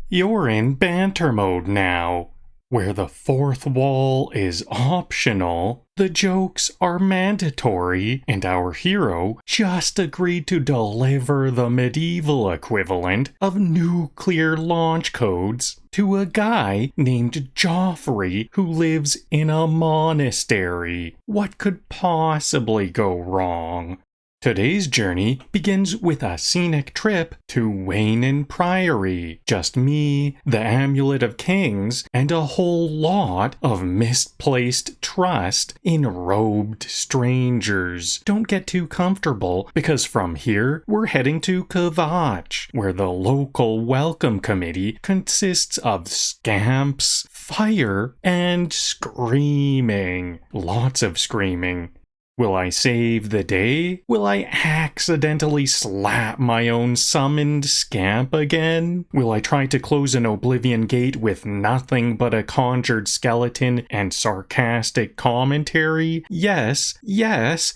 You're in banter mode now, where the fourth wall is optional, the jokes are mandatory, and our hero just agreed to deliver the medieval equivalent of nuclear launch codes to a guy named Jauffre who lives in a monastery. What could possibly go wrong? Today's journey begins with a scenic trip to Weynon Priory. Just me, the Amulet of Kings, and a whole lot of misplaced trust in robed strangers. Don't get too comfortable, because from here, we're heading to Kvatch, where the local welcome committee consists of scamps, fire, and screaming. Lots of screaming. Will I save the day? Will I accidentally slap my own summoned scamp again? Will I try to close an Oblivion gate with nothing but a conjured skeleton and sarcastic commentary? Yes,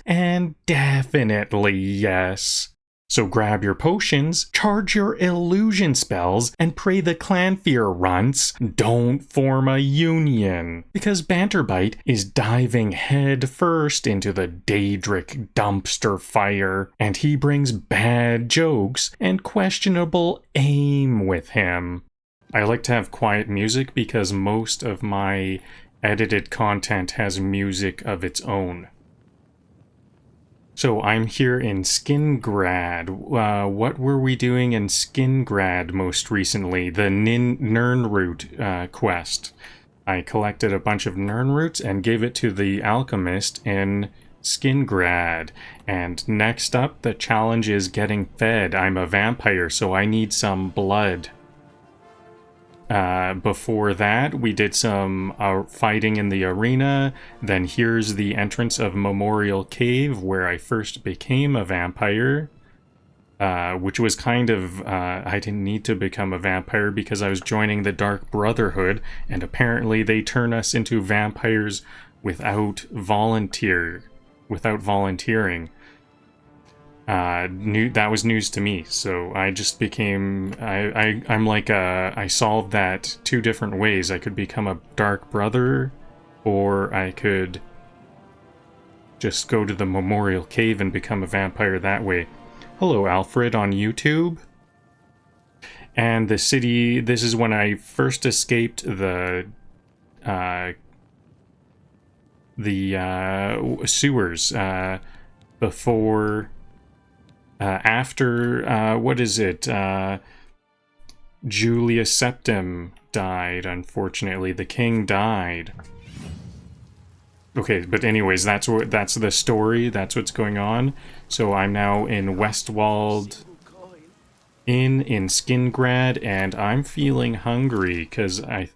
and definitely yes. So grab your potions, charge your illusion spells, and pray the Clannfear Runts don't form a union. Because Banterbite is diving headfirst into the Daedric dumpster fire, and he brings bad jokes and questionable aim with him. I like to have quiet music because most of my edited content has music of its own. So I'm here in Skingrad. What were we doing in Skingrad most recently? The Nirnroot quest. I collected a bunch of Nirnroots and gave it to the alchemist in Skingrad. And next up, the challenge is getting fed. I'm a vampire, so I need some blood. Before that, we did some fighting in the arena. Then here's the entrance of Memorial Cave, where I first became a vampire. Which was kind of, I didn't need to become a vampire because I was joining the Dark Brotherhood, and apparently they turn us into vampires without volunteering. That was news to me, so I just became, I'm like I solved that two different ways. I could become a Dark Brother, or I could just go to the Memorial Cave and become a vampire that way. Hello, Alfred on YouTube. And the city, this is when I first escaped the sewers, before... after, what is it, Julius Septim died, unfortunately. The king died. Okay, but anyways, that's the story, that's what's going on. So I'm now in Westwalled Inn in Skingrad, and I'm feeling hungry, because I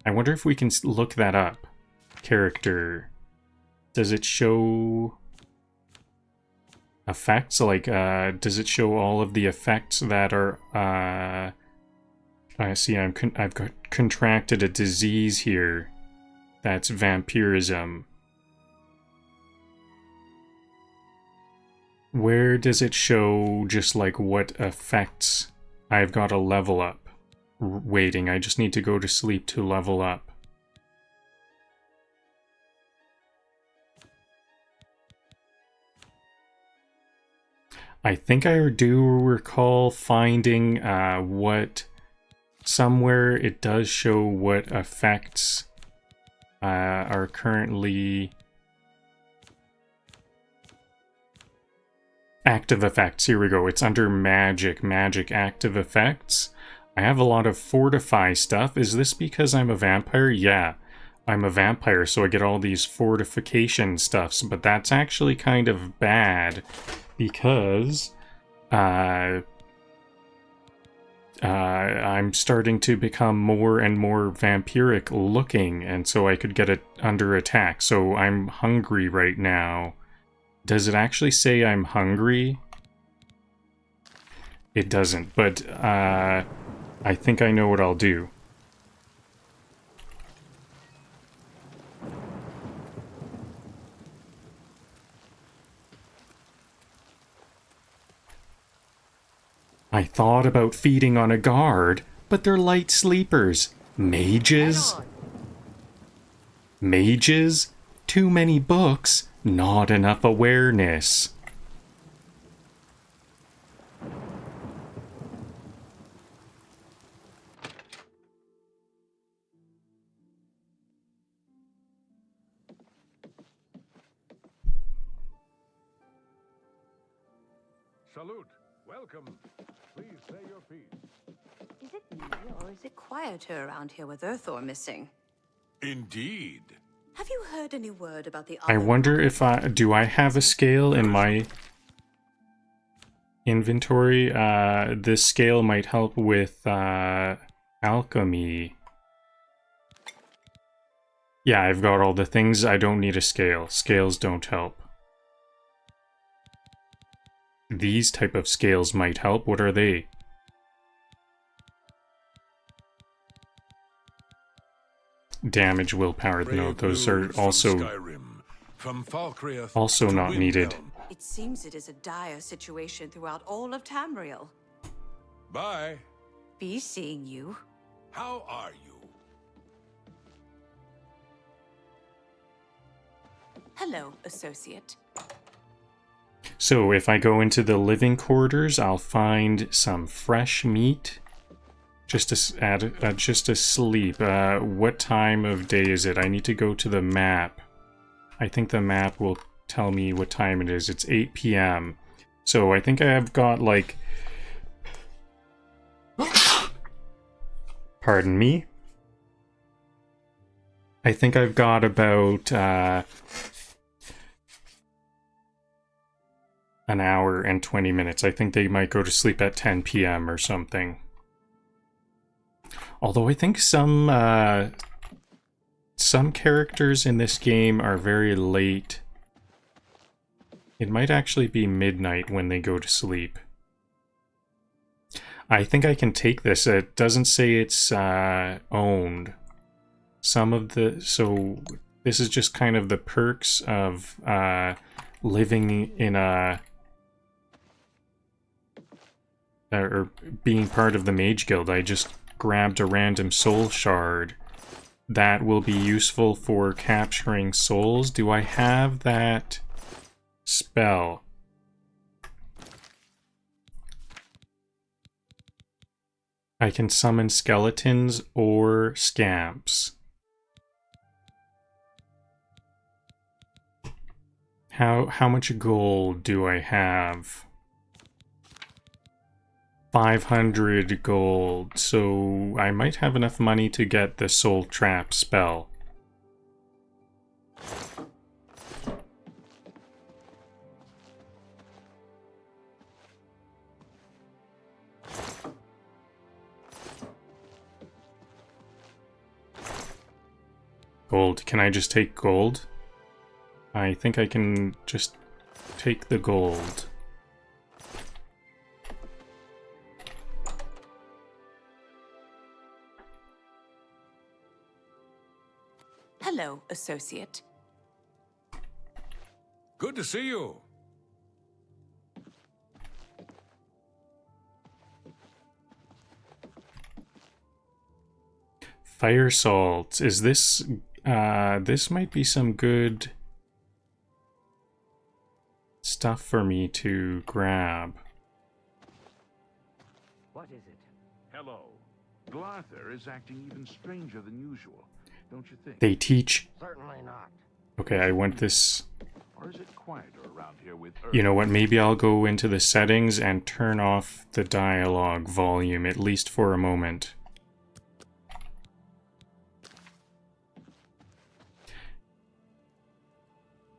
wonder if we can look that up. Character. Does it show... effects? Like, does it show all of the effects that are, I see I've contracted a disease here. That's vampirism. Where does it show just like what effects I've got to level up? Waiting, I just need to go to sleep to level up. I think I do recall finding what somewhere it does show what effects are currently active effects. Here we go. It's under magic active effects. I have a lot of fortify stuff. Is this because I'm a vampire? Yeah, I'm a vampire, so I get all these fortification stuffs, but that's actually kind of bad. Because I'm starting to become more and more vampiric looking, and so I could get it under attack. So I'm hungry right now. Does it actually say I'm hungry? It doesn't, but I think I know what I'll do. I thought about feeding on a guard, but they're light sleepers. Mages? Mages? Too many books, not enough awareness. Salute. Welcome. Please say your piece. Is it me, or is it quieter around here with Earthor missing? Indeed. Have you heard any word about the I other wonder if do I have a scale in my inventory? This scale might help with alchemy. Yeah, I've got all the things. I don't need a scale. Scales don't help. These type of scales might help. What are they? Damage, willpower. No, those are also not needed. It seems it is a dire situation throughout all of Tamriel. Bye. Be seeing you. How are you? Hello, associate. So if I go into the living quarters, I'll find some fresh meat. Just to sleep. What time of day is it? I need to go to the map. I think the map will tell me what time it is. It's 8 p.m. So I think I have got like... Pardon me? I think I've got about an hour and 20 minutes. I think they might go to sleep at 10 p.m. or something. Although I think some characters in this game are very late. It might actually be midnight when they go to sleep. I think I can take this. It doesn't say it's owned. Some of the... So this is just kind of the perks of living in a... or being part of the Mage Guild. I just grabbed a random soul shard. That will be useful for capturing souls. Do I have that spell? I can summon skeletons or scamps. How much gold do I have? 500 gold, so I might have enough money to get the Soul Trap spell. Gold. Can I just take gold? I think I can just take the gold. Hello, associate. Good to see you. Fire salts. Is this... this might be some good stuff for me to grab. What is it? Hello. Glarther is acting even stranger than usual, don't you think? They teach... Certainly not. Okay, I want this... Or is it quieter around here with You know what, maybe I'll go into the settings and turn off the dialogue volume, at least for a moment.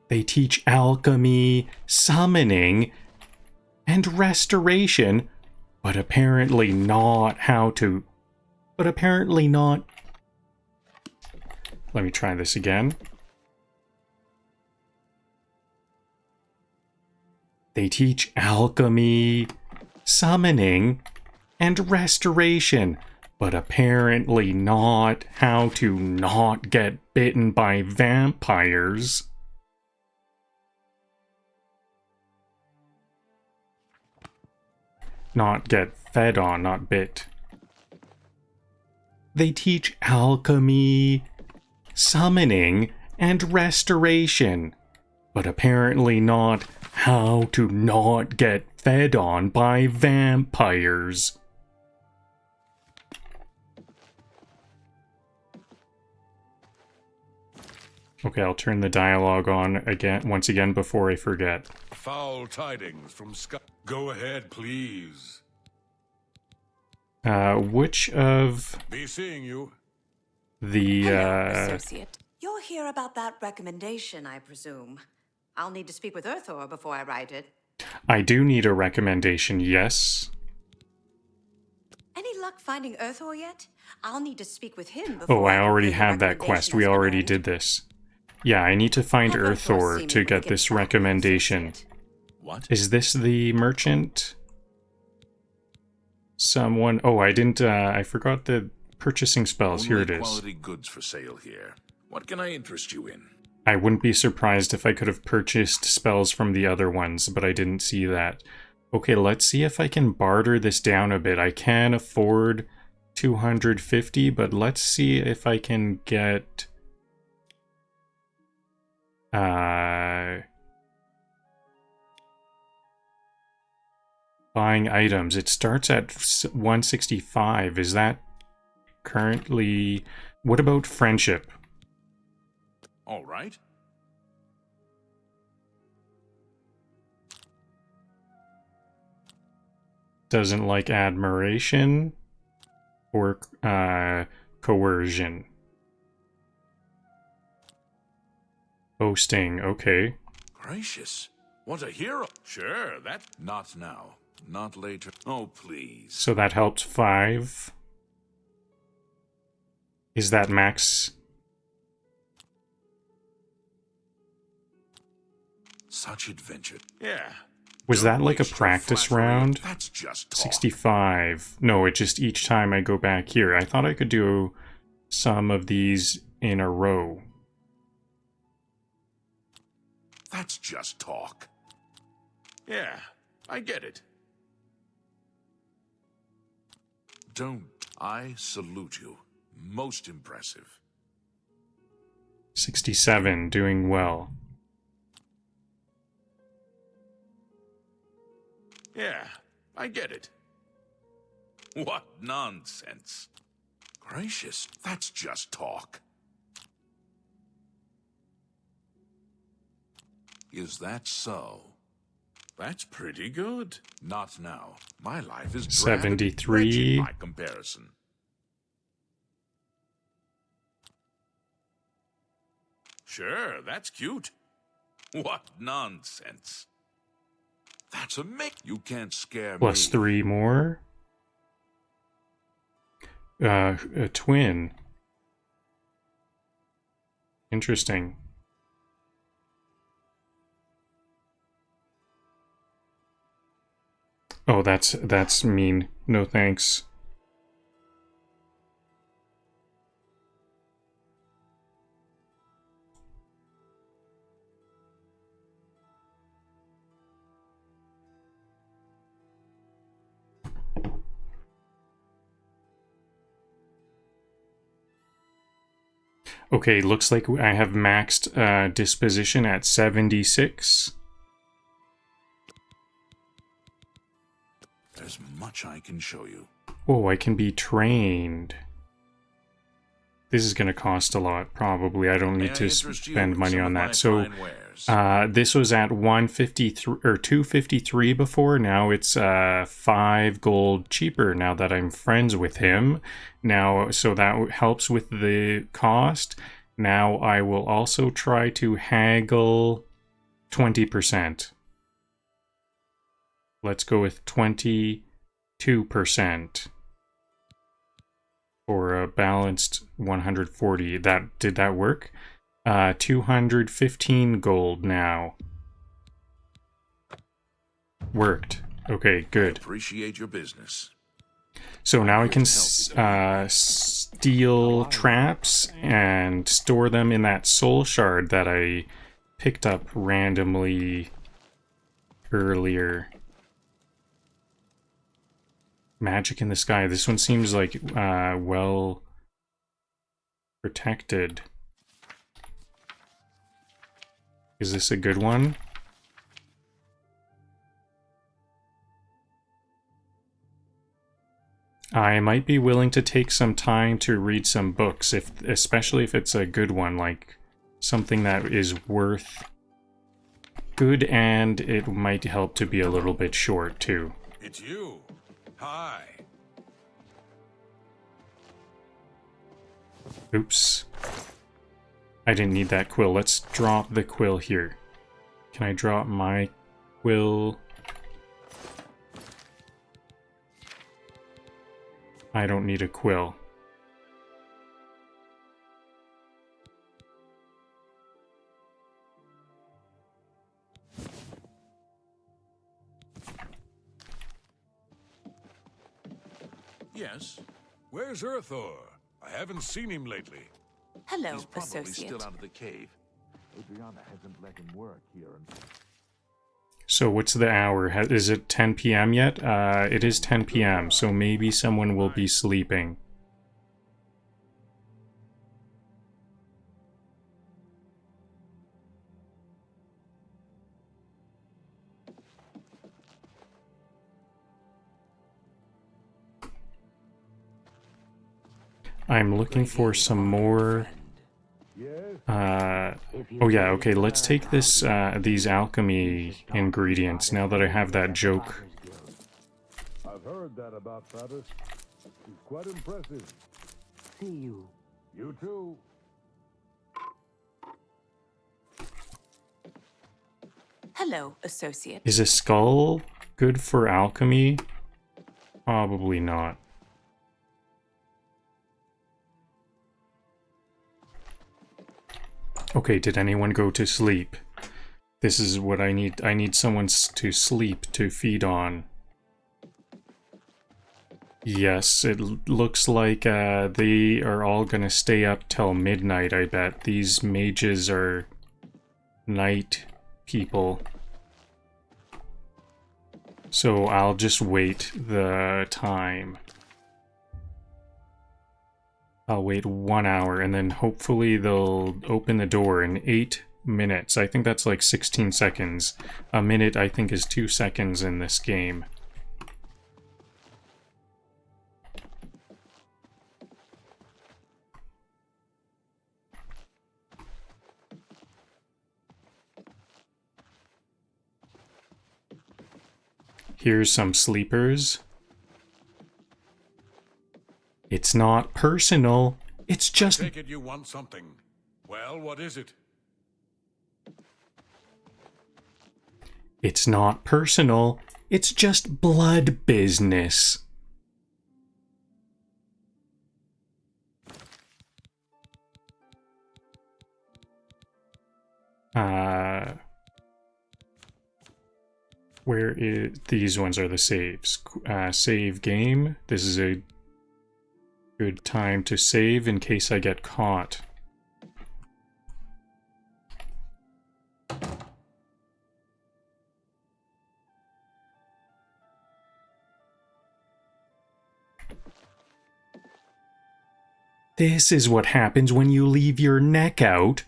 They teach alchemy, summoning, and restoration, but apparently not how to... But apparently not... Let me try this again. They teach alchemy, summoning, and restoration, but apparently not how to not get bitten by vampires. Not get fed on, not bit. they teach alchemy, summoning, and restoration, but apparently not how to not get fed on by vampires. Okay, I'll turn the dialogue on once again before I forget. Foul tidings from Scamp. Go ahead, please. Which of Be seeing you. the, Hello, associate. You're here about that recommendation, I presume. I'll need to speak with Erthor before I write it. I do need a recommendation, yes. Any luck finding Erthor yet? I'll need to speak with him before Oh, I already confirm the had that quest. recommendation We has been already earned. did this. Yeah, I need to find Have Erthor see Erthor me to when he get gets this back, recommendation. associate. What? Is this the merchant? Someone... Oh, I didn't... I forgot the purchasing spells. Here it Only is. quality goods for sale here. What can I interest you in? I wouldn't be surprised if I could have purchased spells from the other ones, but I didn't see that. Okay, let's see if I can barter this down a bit. I can afford 250, but let's see if I can get... buying items. It starts at 165. Is that currently... What about friendship? All right. Doesn't like admiration or coercion. Boasting, okay. Gracious. What a hero. Sure, that... Not now. Not later. Oh, please. So that helped 5. Is that max? Such adventure. Yeah. Was Don't that like a waste your practice flattery. round? That's just talk. 65. No, it just each time I go back here. I thought I could do some of these in a row. That's just talk. Yeah, I get it. Don't. I salute you. Most impressive. 67, doing well. Yeah, I get it. What nonsense. Gracious, that's just talk. Is that so? That's pretty good. Not now. My life is drab and 73. wretched by comparison. Sure, that's cute. What nonsense. That's a mix. You can't scare Plus me. 3 more. A twin. Interesting. Oh, that's mean. No thanks. Okay, looks like I have maxed disposition at 76. There's much I can show you. Oh, I can be trained. This is going to cost a lot, probably. I don't May need I to interest you spend in money some on of that. my So, fine wares? this was at 153 or 253 before. Now it's 5 gold cheaper now that I'm friends with him. Now, so that helps with the cost. Now I will also try to haggle 20%. Let's go with 22% for a balanced 140. Did that work? 215 gold now. Worked. Okay, good. Appreciate your business. So now I can steal traps and store them in that soul shard that I picked up randomly earlier. Magic in the Sky. This one seems like well Protected. Is this a good one? I might be willing to take some time to read some books, especially if it's a good one, like something that is worth good, and it might help to be a little bit short too. It's you. Hi. Oops. I didn't need that quill. Let's drop the quill here. Can I drop my quill? I don't need a quill. Yes. Where's Erthor? I haven't seen him lately. Hello, He's probably associate. still out of the cave. Adriana hasn't let him work here. So what's the hour? Is it 10 p.m. yet? It is 10 p.m., so maybe someone will be sleeping. I'm looking for some more... oh yeah, okay, let's take this, these alchemy ingredients now that I have that joke. I've heard that about Faddis. He's quite impressive. See you. You too. Hello, associate. Is a skull good for alchemy? Probably not. Okay, did anyone go to sleep? This is what I need. I need someone to sleep to feed on. Yes, it looks like they are all gonna stay up till midnight, I bet. These mages are night people. So I'll just wait the time. I'll wait 1 hour, and then hopefully they'll open the door in 8 minutes. I think that's like 16 seconds. A minute, I think, is 2 seconds in this game. Here's some sleepers. It's not personal. It's just... Take it you want something. Well, what is it? It's not personal. It's just blood business. Where is... These ones are the saves. Save game. This is a good time to save in case I get caught. This is what happens when you leave your neck out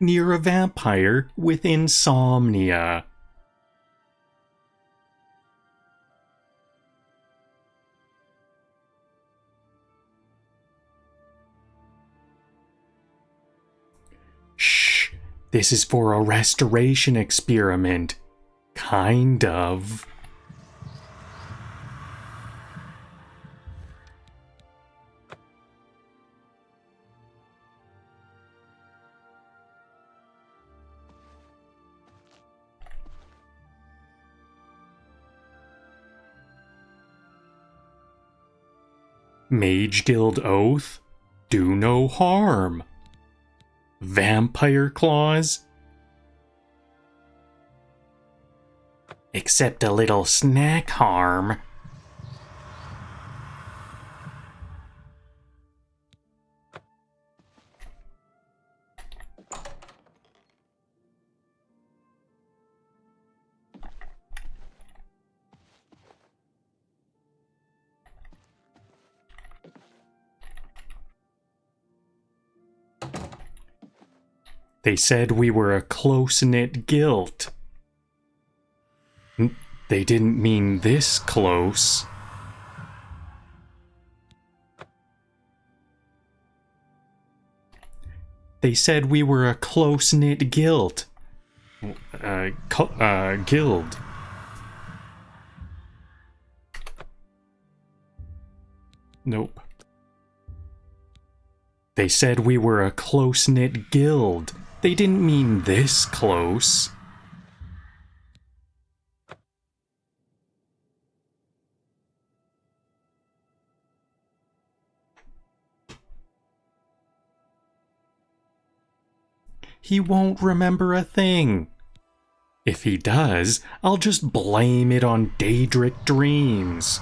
near a vampire with insomnia. Shh, this is for a restoration experiment. Kind of. Mage Guild Oath? Do no harm. Vampire Clause? Except a little snack harm. They said we were a close-knit guild. They didn't mean this close. They said we were a close-knit guild. Guild. Nope. They said we were a close-knit guild. They didn't mean this close. He won't remember a thing. If he does, I'll just blame it on Daedric dreams.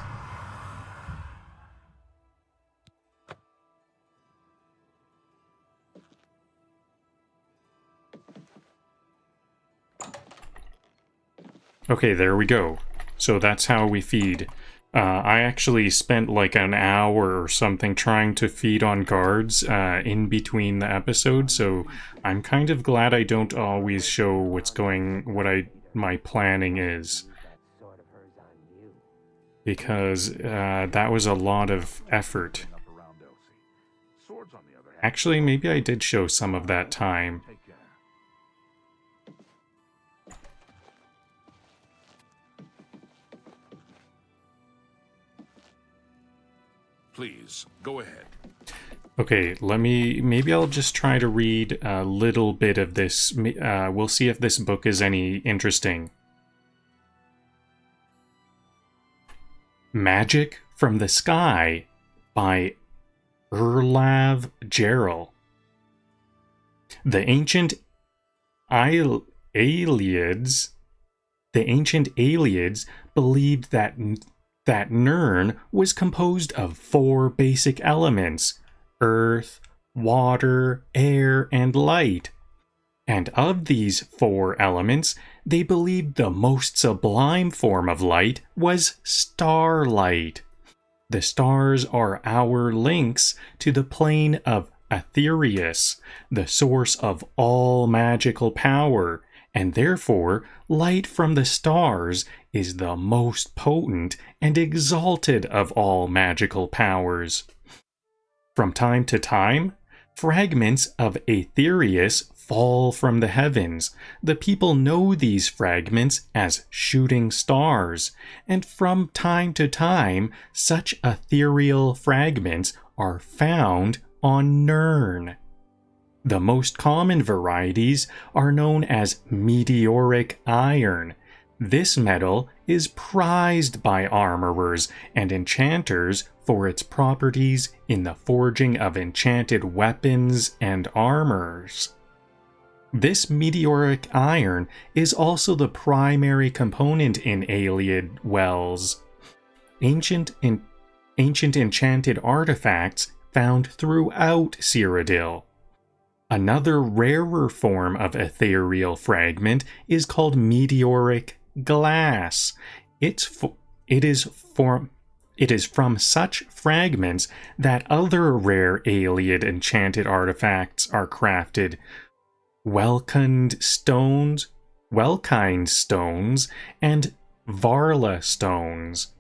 Okay, there we go. So that's how we feed. I actually spent like an hour or something trying to feed on guards in between the episodes, so I'm kind of glad I don't always show what my planning is. Because that was a lot of effort. Actually, maybe I did show some of that time. Please, go ahead. Okay, maybe I'll just try to read a little bit of this. We'll see if this book is any interesting. Magic from the Sky by Erlav Gerald. The ancient Aelids believed that Nirn was composed of 4 basic elements: earth, water, air, and light. And of these 4 elements, they believed the most sublime form of light was starlight. The stars are our links to the plane of Aetherius, the source of all magical power, and therefore light from the stars is the most potent and exalted of all magical powers. From time to time, fragments of Aetherius fall from the heavens. The people know these fragments as shooting stars, and from time to time, such ethereal fragments are found on Nirn. The most common varieties are known as meteoric iron. This metal is prized by armorers and enchanters for its properties in the forging of enchanted weapons and armors. This meteoric iron is also the primary component in Aeliid wells. Ancient enchanted artifacts found throughout Cyrodiil. Another rarer form of ethereal fragment is called meteoric glass. It is from such fragments that other rare Aeliid enchanted artifacts are crafted. Welkind stones, and Varla stones.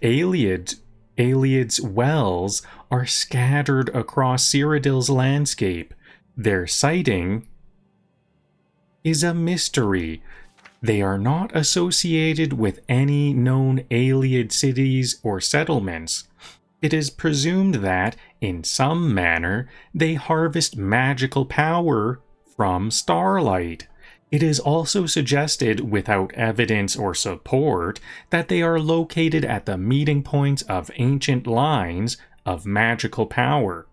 Aeliid's wells are scattered across Cyrodiil's landscape. Their siting is a mystery. They are not associated with any known Aeliid cities or settlements. It is presumed that, in some manner, they harvest magical power from starlight. It is also suggested, without evidence or support, that they are located at the meeting points of ancient lines of magical power.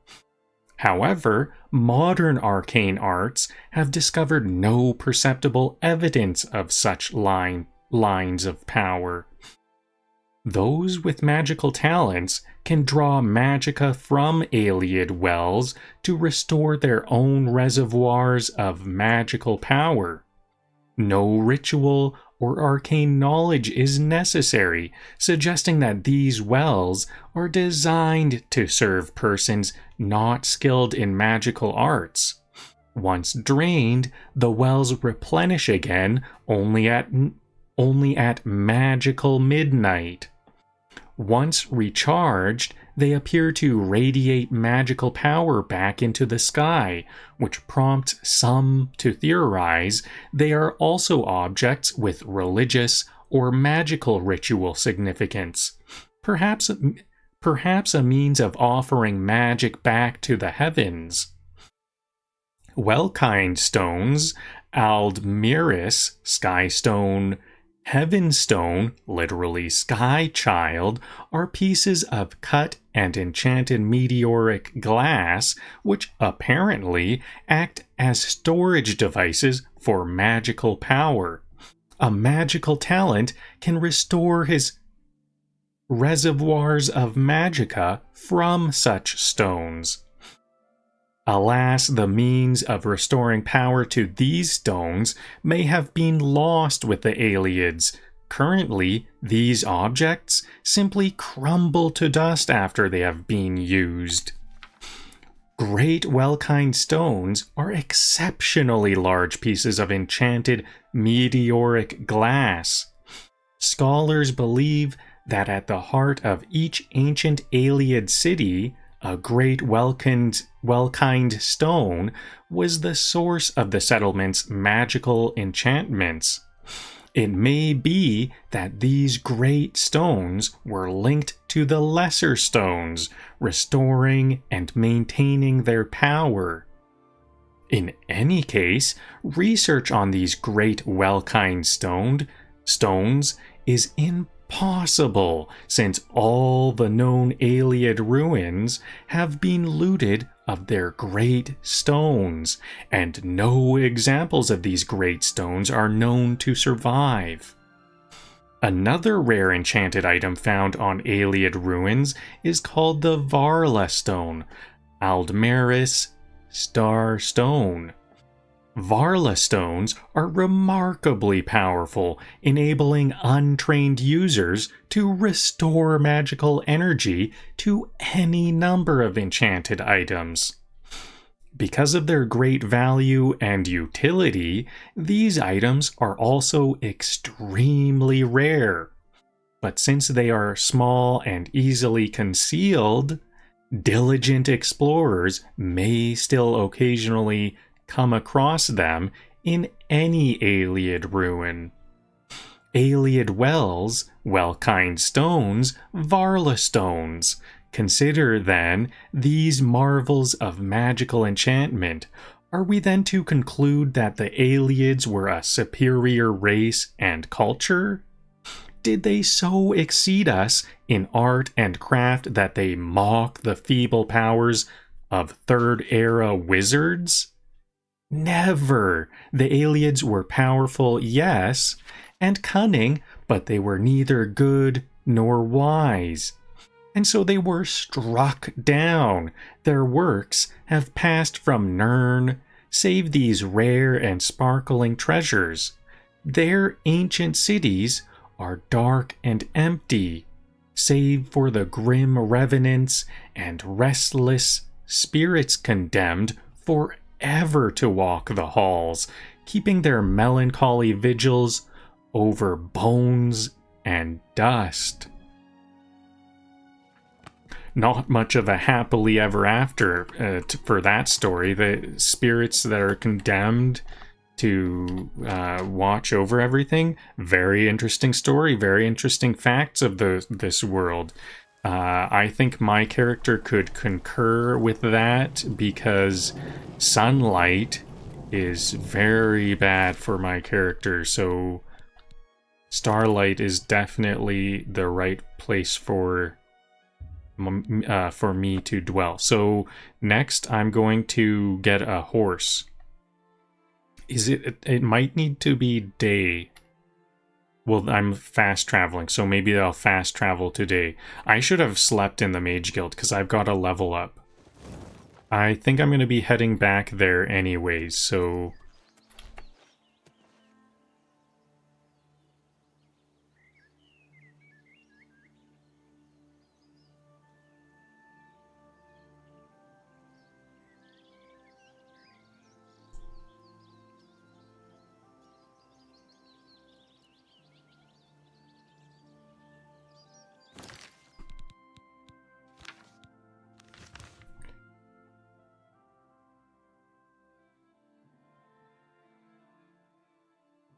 However, modern arcane arts have discovered no perceptible evidence of such lines of power. Those with magical talents can draw magicka from Aeliid wells to restore their own reservoirs of magical power. No ritual or arcane knowledge is necessary, suggesting that these wells are designed to serve persons not skilled in magical arts. Once drained, the wells replenish again only at magical midnight. Once recharged, they appear to radiate magical power back into the sky, which prompts some to theorize they are also objects with religious or magical ritual significance. Perhaps a means of offering magic back to the heavens. Wellkind stones, Aldmiris, sky stone, Heavenstone, literally Sky Child, are pieces of cut and enchanted meteoric glass which apparently act as storage devices for magical power. A magical talent can restore his reservoirs of magicka from such stones. Alas, the means of restoring power to these stones may have been lost with the Aelids. Currently, these objects simply crumble to dust after they have been used. Great Wellkind stones are exceptionally large pieces of enchanted meteoric glass. Scholars believe that at the heart of each ancient Aelid city, a great Wellkind stone was the source of the settlement's magical enchantments. It may be that these great stones were linked to the lesser stones, restoring and maintaining their power. In any case, research on these great Wellkind stones is impossible, since all the known Aelid ruins have been looted of their great stones, and no examples of these great stones are known to survive. Another rare enchanted item found on Aelid ruins is called the Varla stone, Aldmeris Star Stone. Varla stones are remarkably powerful, enabling untrained users to restore magical energy to any number of enchanted items. Because of their great value and utility, these items are also extremely rare. But since they are small and easily concealed, diligent explorers may still occasionally come across them in any Aelid ruin. Aelid wells, Wellkind stones, Varla stones. Consider, then, these marvels of magical enchantment. Are we then to conclude that the Aelids were a superior race and culture? Did they so exceed us in art and craft that they mock the feeble powers of Third Era wizards? Never! The Aelids were powerful, yes, and cunning, but they were neither good nor wise. And so they were struck down. Their works have passed from Nirn, save these rare and sparkling treasures. Their ancient cities are dark and empty, save for the grim revenants and restless spirits condemned forever to walk the halls, keeping their melancholy vigils over bones and dust. Not much of a happily ever after for that story. The spirits that are condemned to watch over everything. Very interesting story. Very interesting facts of this world. I think my character could concur with that because sunlight is very bad for my character. So starlight is definitely the right place for me to dwell. So next I'm going to get a horse. It might need to be day. Well, I'm fast traveling, so maybe I'll fast travel today. I should have slept in the Mage Guild because I've got to level up. I think I'm going to be heading back there anyways, so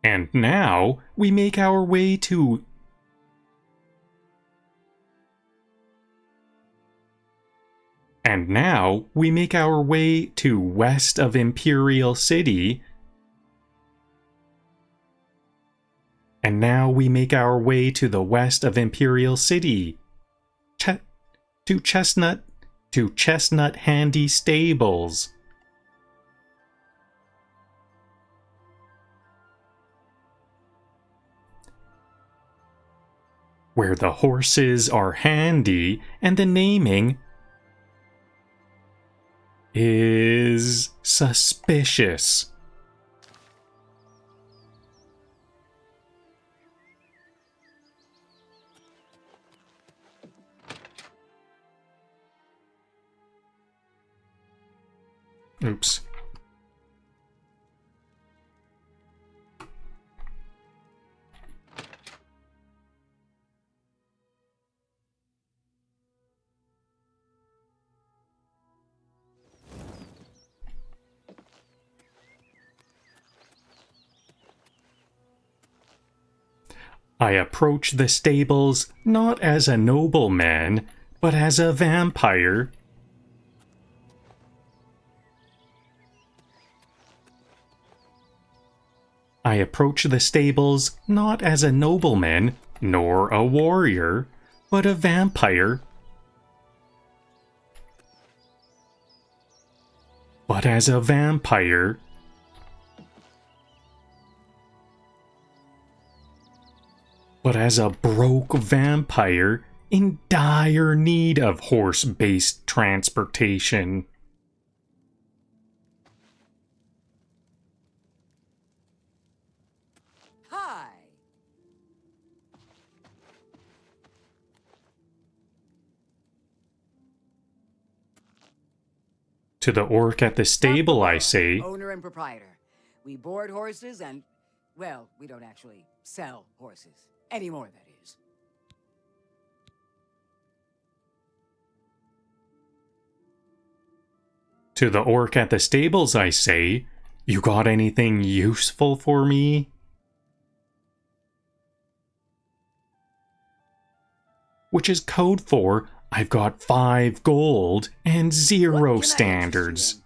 And now we make our way to... And now we make our way to west of Imperial City. And now we make our way to the west of Imperial City. To Chestnut Handy Stables. Where the horses are handy and the naming is suspicious. Oops. I approach the stables not as a nobleman, but as a vampire. I approach the stables not as a nobleman, nor a warrior, but a vampire. But as a vampire. But as a broke vampire in dire need of horse-based transportation. Hi. To the orc at the stable, I say, Owner and proprietor. We board horses and, well, we don't actually sell horses. Anymore, that is. To the orc at the stables, I say, you got anything useful for me? Which is code for, I've got 5 gold and 0 standards.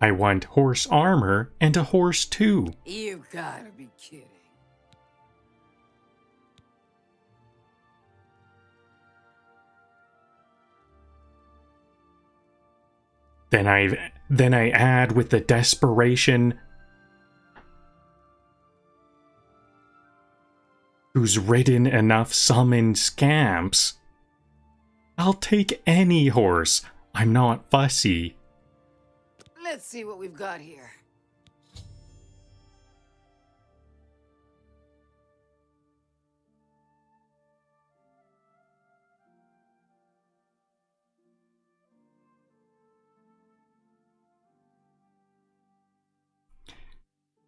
I want horse armor and a horse too. You gotta be kidding. Then I add with the desperation, who's ridden enough summoned scamps. I'll take any horse. I'm not fussy. Let's see what we've got here.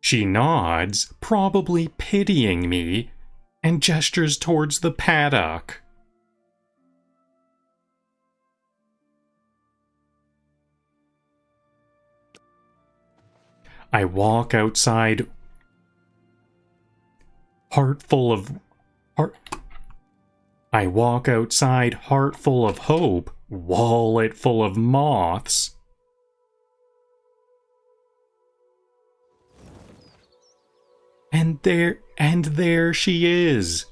She nods, probably pitying me, and gestures towards the paddock. I walk outside, heart full of hope, wallet full of moths. And there she is.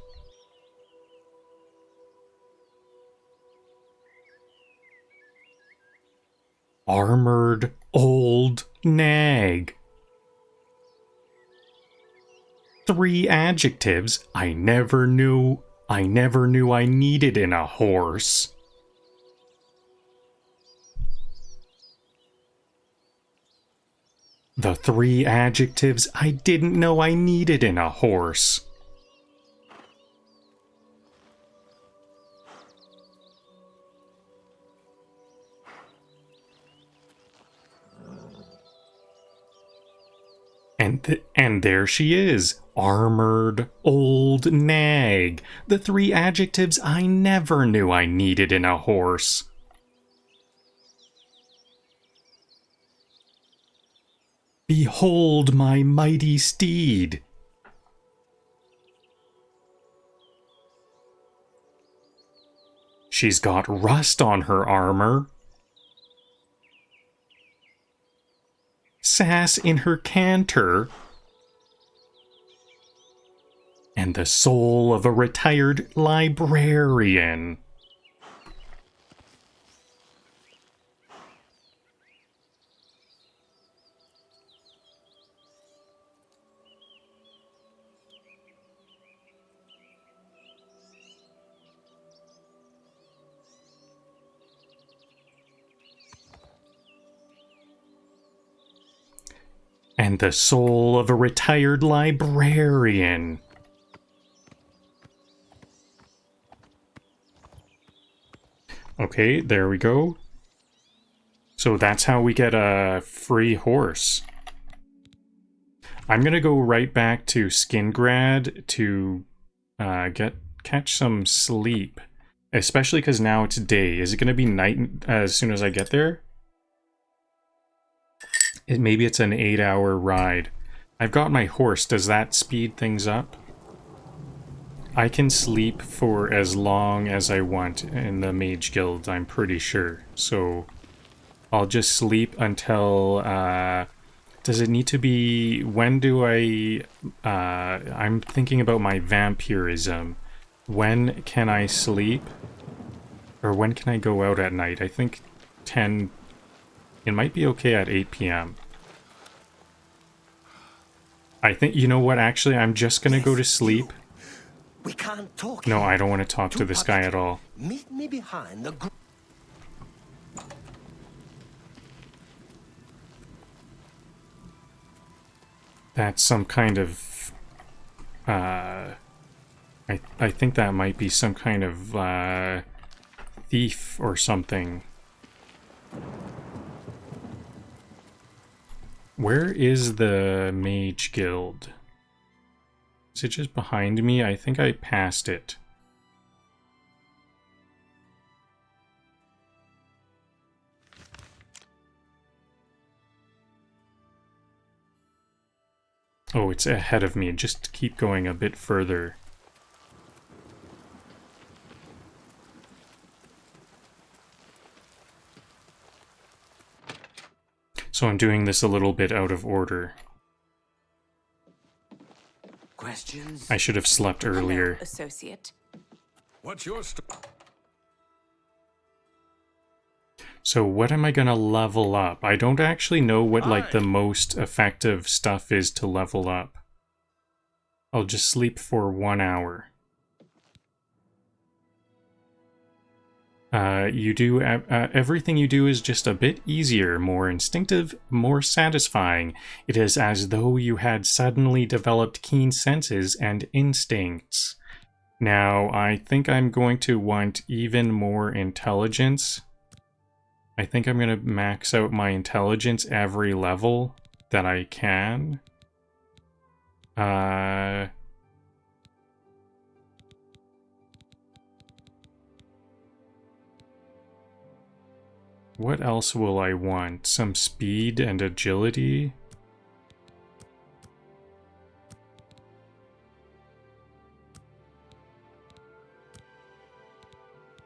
Armored old nag. 3 adjectives I never knew I needed in a horse. The 3 adjectives I didn't know I needed in a horse. And there she is, armored old nag, the 3 adjectives I never knew I needed in a horse. Behold my mighty steed. She's got rust on her armor, sass in her canter, and the soul of a retired librarian. And the soul of a retired librarian. Okay, there we go. So that's how we get a free horse. I'm gonna go right back to Skingrad to catch some sleep. Especially because now it's day. Is it gonna be night as soon as I get there? Maybe it's an 8-hour ride. I've got my horse. Does that speed things up? I can sleep for as long as I want in the Mage Guild, I'm pretty sure. So I'll just sleep until... does it need to be... When do I... I'm thinking about my vampirism. When can I sleep? Or when can I go out at night? I think 10... It might be okay at 8 p.m. I think, you know what, actually, I'm just gonna go to sleep. We can't talk. No, I don't want to talk to this guy at all. Meet me behind the That's some kind of... I think that might be some kind of thief or something. Where is the Mage Guild? Is it just behind me? I think I passed it. Oh, it's ahead of me. Just keep going a bit further. So I'm doing this a little bit out of order. questions. I should have slept earlier. Hello, associate. What's your So what am I gonna level up? I don't actually know what like the most effective stuff is to level up. I'll just sleep for 1 hour. Everything you do is just a bit easier, more instinctive, more satisfying. It is as though you had suddenly developed keen senses and instincts. Now, I think I'm going to want even more intelligence. I think I'm going to max out my intelligence every level that I can. What else will I want? Some speed and agility?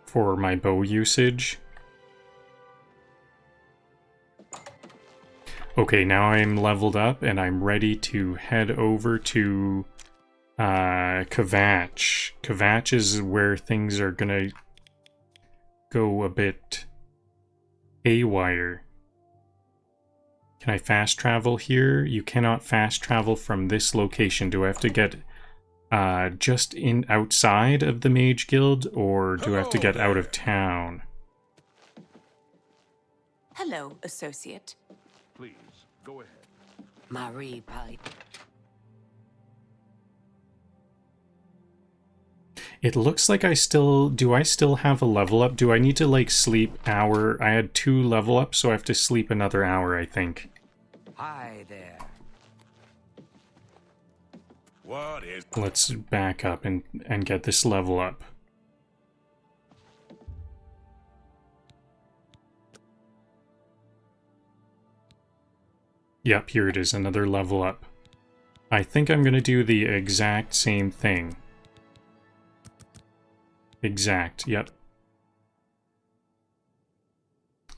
For my bow usage? Okay, now I'm leveled up and I'm ready to head over to Kvatch. Kvatch is where things are gonna go a bit haywire. Can I fast travel here? You cannot fast travel from this location. Do I have to get just in outside of the Mage Guild, or do I have to get out of town? Hello, associate. Please, go ahead. Marie Pie. It looks like do I still have a level up? Do I need to like sleep hour? I had 2 level ups, so I have to sleep another hour, I think. Hi there. What is... Let's back up and get this level up. Yep, here it is, another level up. I think I'm gonna do the exact same thing. Exact, yep.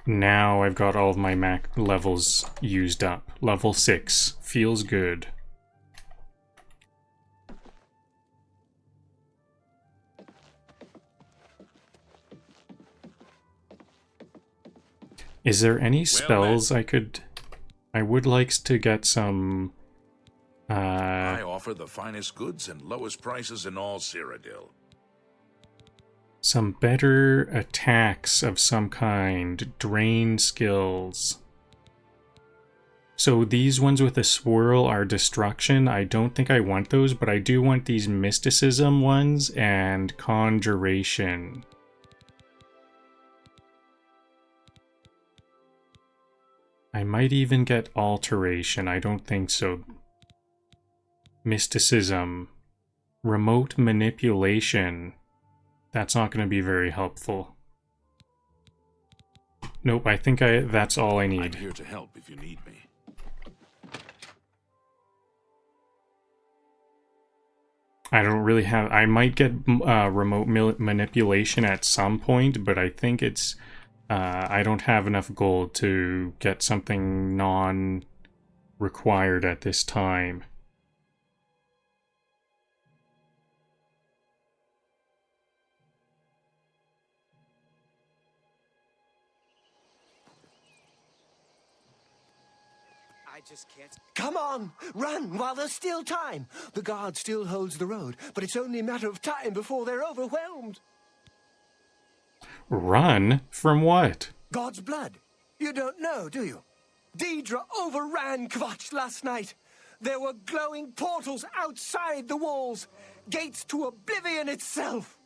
Now I've got all of my levels used up. Level 6. Feels good. Is there any spells I would like to get some... I offer the finest goods and lowest prices in all Cyrodiil. Some better attacks of some kind. Drain skills. So these ones with a swirl are destruction. I don't think I want those, but I do want these mysticism ones and conjuration. I might even get alteration. I don't think so. Mysticism. Remote manipulation. That's not going to be very helpful. Nope, I think that's all I I'm need. here to help if you need me. I don't really have... I might get remote manipulation at some point, but I think it's... I don't have enough gold to get something non-required at this time. I just can't. Come on, run while there's still time. The guard still holds the road, but it's only a matter of time before they're overwhelmed. Run? From what? God's blood. You don't know, do you? Deidre overran Kvatch last night. There were glowing portals outside the walls, gates to Oblivion itself.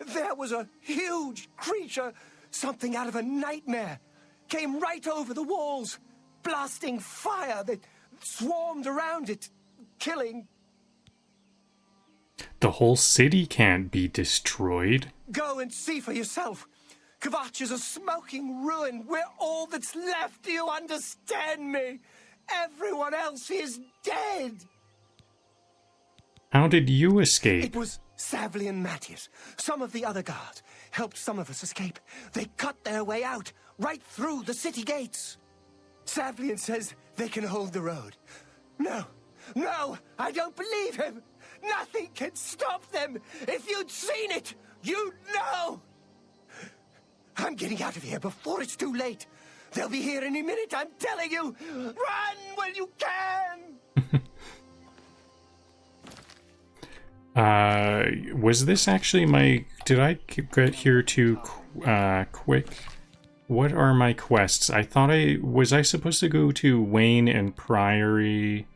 There was a huge creature, something out of a nightmare, came right over the walls, blasting fire that swarmed around it, killing. The whole city can't be destroyed. Go and see for yourself. Kvatch is a smoking ruin. We're all that's left. Do you understand me? Everyone else is dead. How did you escape? It was Savlian Matius. Some of the other guards helped some of us escape. They cut their way out, right through the city gates. Savlian says they can hold the road. No, I don't believe him. Nothing can stop them. If you'd seen it, you'd know. I'm getting out of here before it's too late. They'll be here any minute, I'm telling you. Run when you can. Was this actually my... Did I get here too quick? What are my quests? I thought Was I supposed to go to Weynon Priory?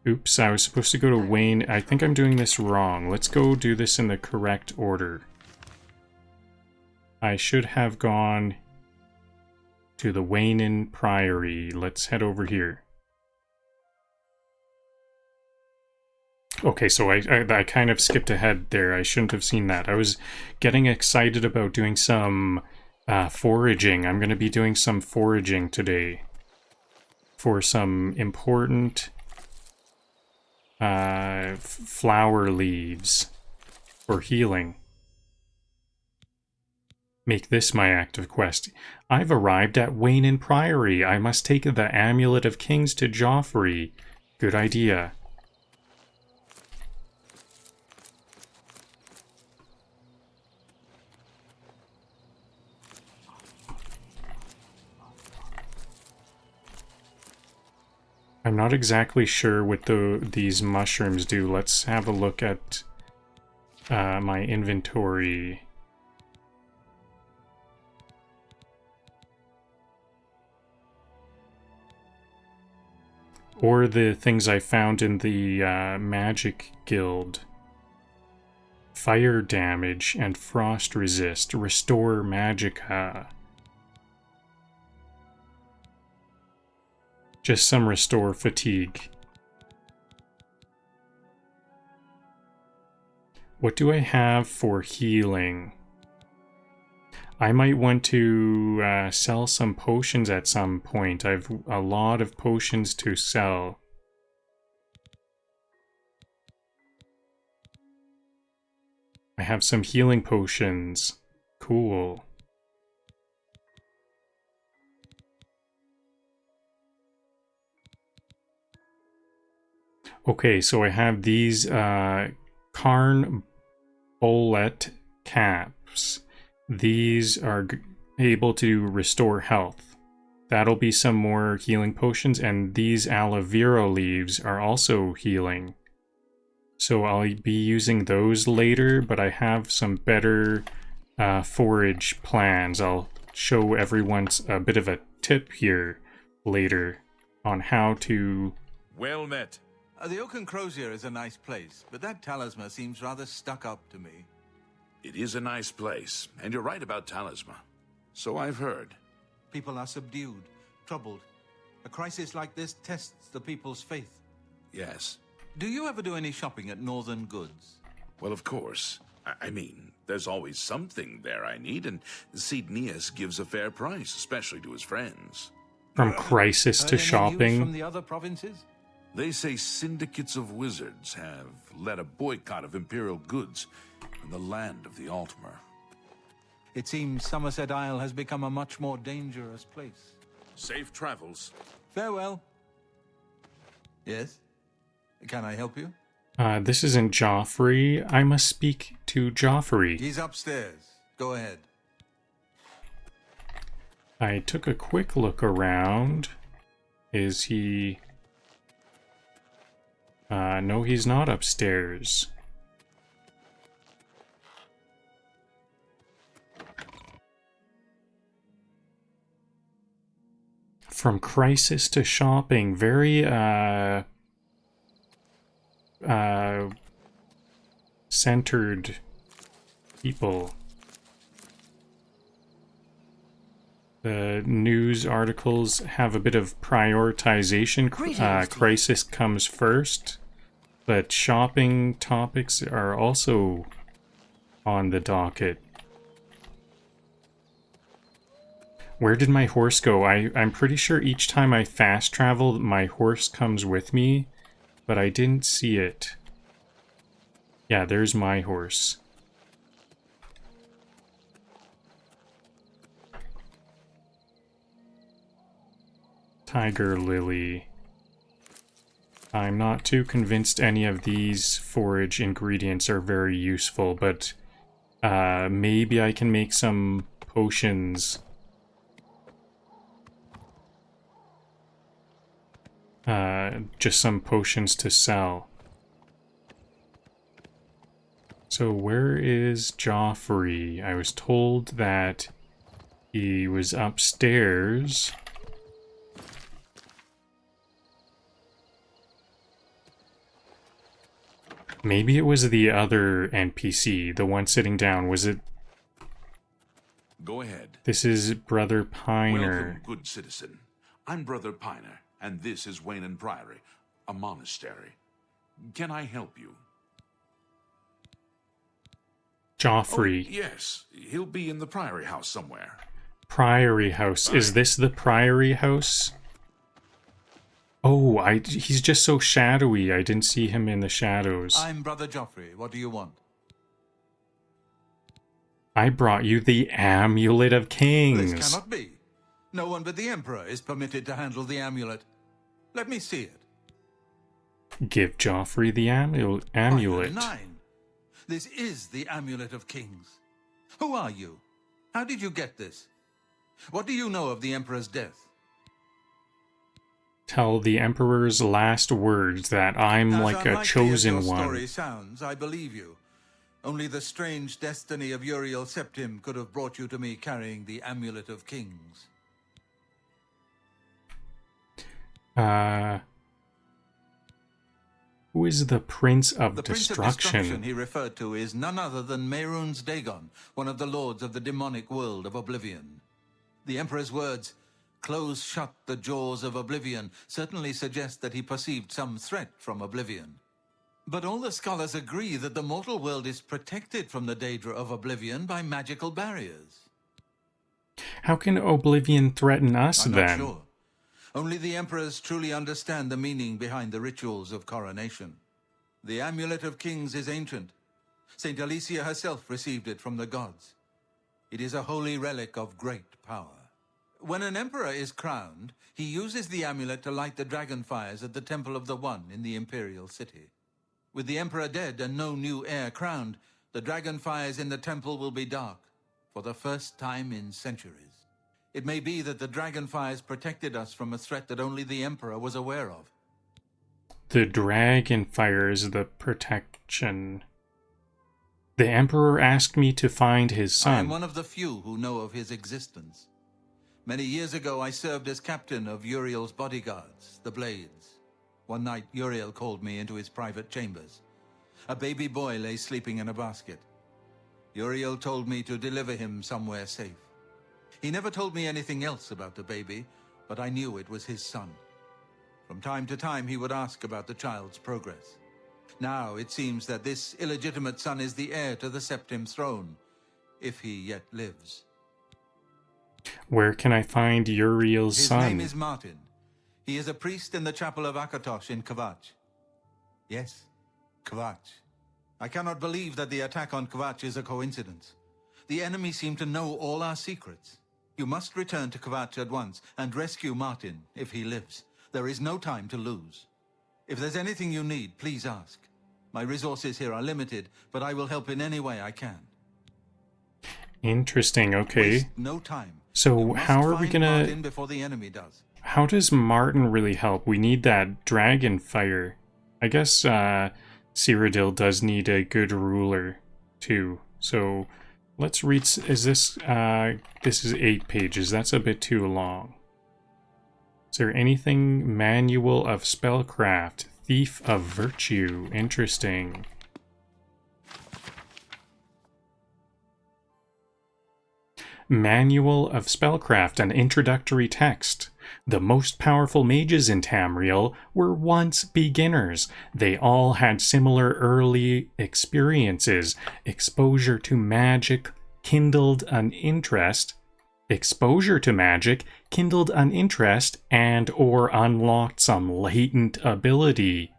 Oops, I was supposed to go to Weynon. I think I'm doing this wrong. Let's go do this in the correct order. I should have gone to the Weynon Priory. Let's head over here. Okay, so I kind of skipped ahead there. I shouldn't have seen that. I was getting excited about doing some foraging. I'm going to be doing some foraging today for some important flower leaves for healing. Make this my active quest. I've arrived at Weynon Priory. I must take the Amulet of Kings to Jauffre. Good idea. I'm not exactly sure what these mushrooms do. Let's have a look at my inventory. Or the things I found in the Magic Guild. Fire damage and frost resist. Restore magicka. Just some restore fatigue. What do I have for healing? I might want to sell some potions at some point. I have a lot of potions to sell. I have some healing potions. Cool. Okay, so I have these Carn Bullet caps. These are able to restore health. That'll be some more healing potions, and these aloe vera leaves are also healing. So I'll be using those later, but I have some better forage plans. I'll show everyone a bit of a tip here later on how to... Well met. The Oaken Crozier is a nice place, but that talisman seems rather stuck up to me. It is a nice place, and you're right about Talisman. So I've heard. People are subdued, troubled. A crisis like this tests the people's faith. Yes. Do you ever do any shopping at Northern Goods? Well, of course. I mean, there's always something there I need, and Cednius gives a fair price, especially to his friends. From crisis to Heard any news shopping. from the other provinces? They say syndicates of wizards have led a boycott of imperial goods in the land of the Altmer. It seems Somerset Isle has become a much more dangerous place. Safe travels. Farewell. Yes? Can I help you? This isn't Jauffre. I must speak to Jauffre. He's upstairs. Go ahead. I took a quick look around. Is he... no, he's not upstairs. From crisis to shopping, very, centered people. The news articles have a bit of prioritization. Crisis comes first, but shopping topics are also on the docket. Where did my horse go? I'm pretty sure each time I fast travel, my horse comes with me, but I didn't see it. Yeah, there's my horse. Tiger Lily. I'm not too convinced any of these forage ingredients are very useful, but maybe I can make some potions. Just some potions to sell. So where is Jauffre? I was told that he was upstairs. Maybe it was the other NPC, the one sitting down. Was it? Go ahead. This is Brother Piner. Welcome, good citizen. I'm Brother Piner, and this is Weynon Priory, a monastery. Can I help you? Jauffre. Oh, yes, he'll be in the Priory house somewhere. Priory house. Is this the Priory house? Oh, he's just so shadowy. I didn't see him in the shadows. I'm Brother Jauffre. What do you want? I brought you the Amulet of Kings. This cannot be. No one but the Emperor is permitted to handle the amulet. Let me see it. Give Jauffre the amulet. Item 9. This is the Amulet of Kings. Who are you? How did you get this? What do you know of the Emperor's death? Tell the Emperor's last words that I'm like a chosen as your one. Story sounds, I believe you. Only the strange destiny of Uriel Septim could have brought you to me carrying the Amulet of Kings. Who is the Prince of The Prince of Destruction he referred to is none other than Mehrunes Dagon, one of the lords of the demonic world of Oblivion. The Emperor's words, close shut the jaws of Oblivion certainly suggests that he perceived some threat from Oblivion. But all the scholars agree that the mortal world is protected from the danger of Oblivion by magical barriers. How can Oblivion threaten us I'm then? not sure. Only the emperors truly understand the meaning behind the rituals of coronation. The Amulet of Kings is ancient. Saint Alicia herself received it from the gods. It is a holy relic of great power. When an emperor is crowned, he uses the amulet to light the dragon fires at the Temple of the One in the imperial city. With the emperor dead and no new heir crowned, the dragon fires in the temple will be dark, for the first time in centuries. It may be that the dragon fires protected us from a threat that only the emperor was aware of. The dragon fire is the protection. The emperor asked me to find his son. I am one of the few who know of his existence. Many years ago, I served as captain of Uriel's bodyguards, the Blades. One night, Uriel called me into his private chambers. A baby boy lay sleeping in a basket. Uriel told me to deliver him somewhere safe. He never told me anything else about the baby, but I knew it was his son. From time to time, he would ask about the child's progress. Now it seems that this illegitimate son is the heir to the Septim throne, if he yet lives. Where can I find Uriel's son? His name is Martin. He is a priest in the chapel of Akatosh in Kvatch. Yes, Kvatch. I cannot believe that the attack on Kvatch is a coincidence. The enemy seem to know all our secrets. You must return to Kvatch at once and rescue Martin if he lives. There is no time to lose. If there's anything you need, please ask. My resources here are limited, but I will help in any way I can. Interesting, okay. Waste no time. So how are we gonna... Martin before the enemy does. How does Martin really help? We need that dragon fire. I guess Cyrodiil does need a good ruler too. So let's read... Is this... this is 8 pages. That's a bit too long. Is there anything? Manual of Spellcraft. Thief of Virtue. Interesting. Manual of Spellcraft, an introductory text. The most powerful mages in Tamriel were once beginners. They all had similar early experiences. Exposure to magic kindled an interest. Exposure to magic kindled an interest and or unlocked some latent ability.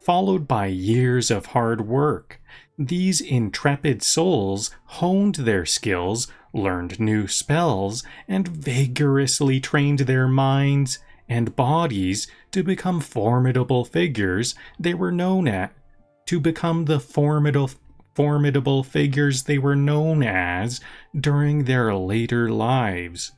Followed by years of hard work, these intrepid souls honed their skills, learned new spells, and vigorously trained their minds and bodies to become formidable figures they were known at, to become the formidable figures they were known as during their later lives.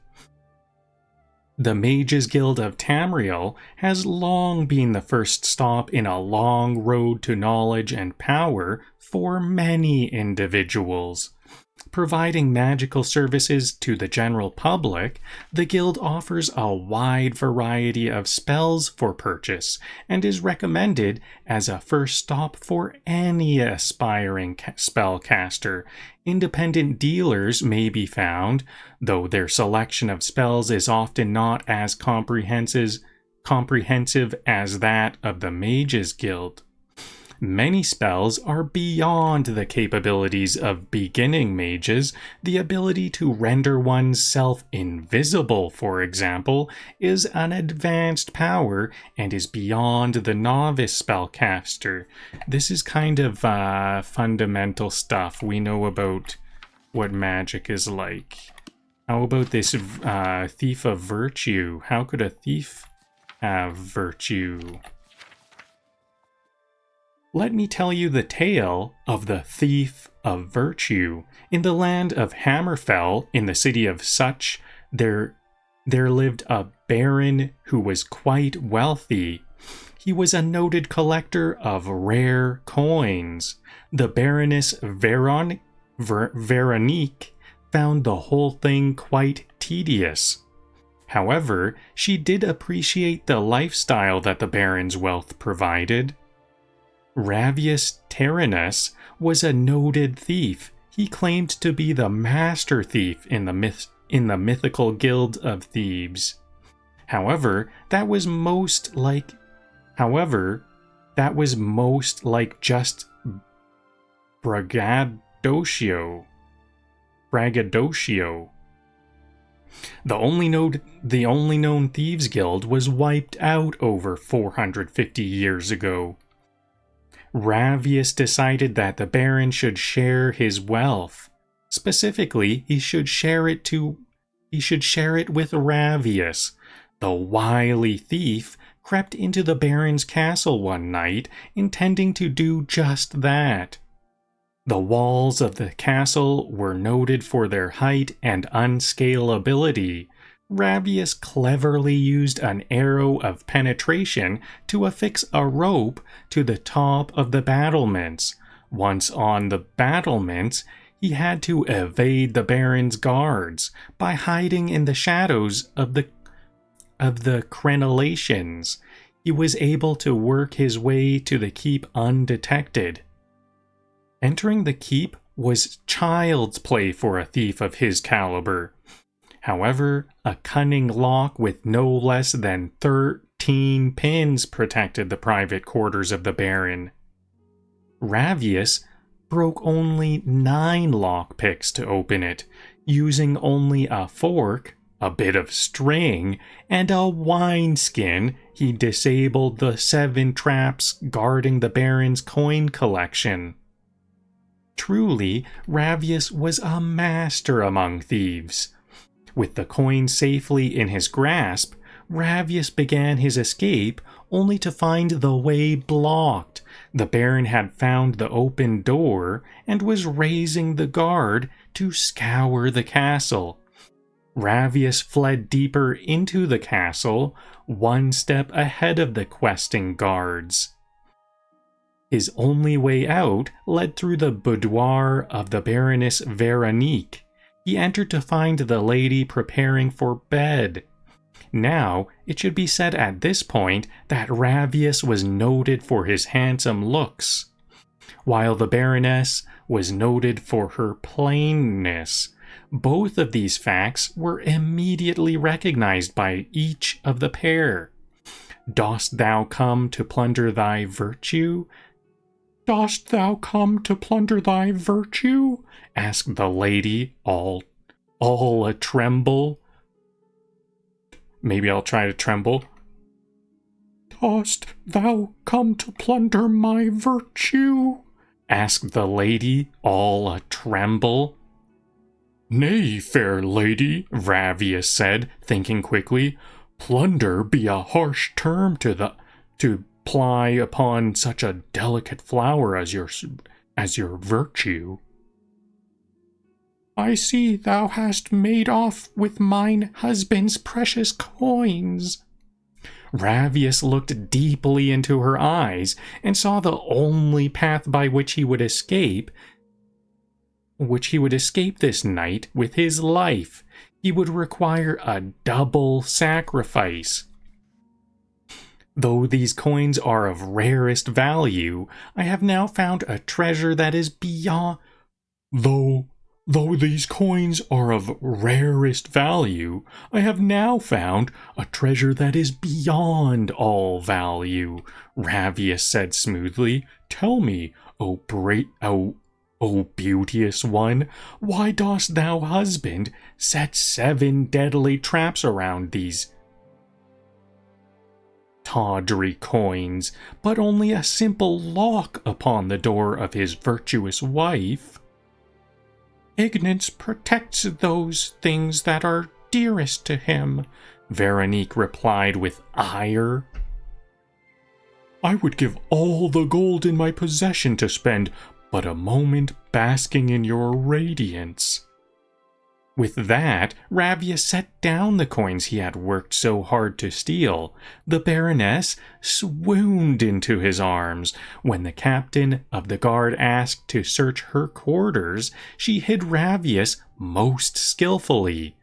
The Mages Guild of Tamriel has long been the first stop in a long road to knowledge and power for many individuals. Providing magical services to the general public, the guild offers a wide variety of spells for purchase and is recommended as a first stop for any aspiring spellcaster. Independent dealers may be found, though their selection of spells is often not as comprehensive as that of the Mages Guild. Many spells are beyond the capabilities of beginning mages. The ability to render oneself invisible, for example, is an advanced power and is beyond the novice spellcaster. This is kind of fundamental stuff. We know about what magic is like. How about this thief of virtue? How could a thief have virtue? Let me tell you the tale of the Thief of Virtue. In the land of Hammerfell, in the city of Such, there lived a baron who was quite wealthy. He was a noted collector of rare coins. The Baroness Veronique found the whole thing quite tedious. However, she did appreciate the lifestyle that the baron's wealth provided. Ravius Tyrannus was a noted thief. He claimed to be the master thief in the in the mythical guild of thieves. However, that was most like just braggadocio. The only known thieves guild was wiped out over 450 years ago. Ravius decided that the Baron should share his wealth. Specifically, he should share it with Ravius. The wily thief crept into the Baron's castle one night, intending to do just that. The walls of the castle were noted for their height and unscalability. Ravius cleverly used an arrow of penetration to affix a rope to the top of the battlements. Once on the battlements, he had to evade the Baron's guards by hiding in the shadows of the crenellations. He was able to work his way to the keep undetected. Entering the keep was child's play for a thief of his caliber. However, a cunning lock with no less than 13 pins protected the private quarters of the Baron. Ravius broke only 9 lockpicks to open it, using only a fork, a bit of string, and a wineskin. He disabled the 7 traps guarding the Baron's coin collection. Truly, Ravius was a master among thieves. With the coin safely in his grasp, Ravius began his escape, only to find the way blocked. The Baron had found the open door and was raising the guard to scour the castle. Ravius fled deeper into the castle, one step ahead of the questing guards. His only way out led through the boudoir of the Baroness Veronique. He entered to find the lady preparing for bed. Now, it should be said at this point that Ravius was noted for his handsome looks, while the Baroness was noted for her plainness. Both of these facts were immediately recognized by each of the pair. "Dost thou come to plunder thy virtue?" "Dost thou come to plunder thy virtue?" asked the lady, all a tremble. Maybe I'll try to tremble. "Dost thou come to plunder my virtue?" asked the lady, all a tremble. "Nay, fair lady," Ravius said, thinking quickly. "Plunder be a harsh term to ply upon such a delicate flower as your virtue." "I see thou hast made off with mine husband's precious coins." Ravius looked deeply into her eyes and saw the only path by which he would escape this night with his life. He would require a double sacrifice. "Though these coins are of rarest value, I have now found a treasure that is beyond..." Though these coins are of rarest value, I have now found a treasure that is beyond all value, Ravius said smoothly. "Tell me, O beauteous one, why dost thou, husband, set 7 deadly traps around these tawdry coins, but only a simple lock upon the door of his virtuous wife?" "Ignorance protects those things that are dearest to him," Veronique replied with ire. "I would give all the gold in my possession to spend but a moment basking in your radiance." With that, Ravius set down the coins he had worked so hard to steal. The Baroness swooned into his arms. When the captain of the guard asked to search her quarters, she hid Ravius most skillfully.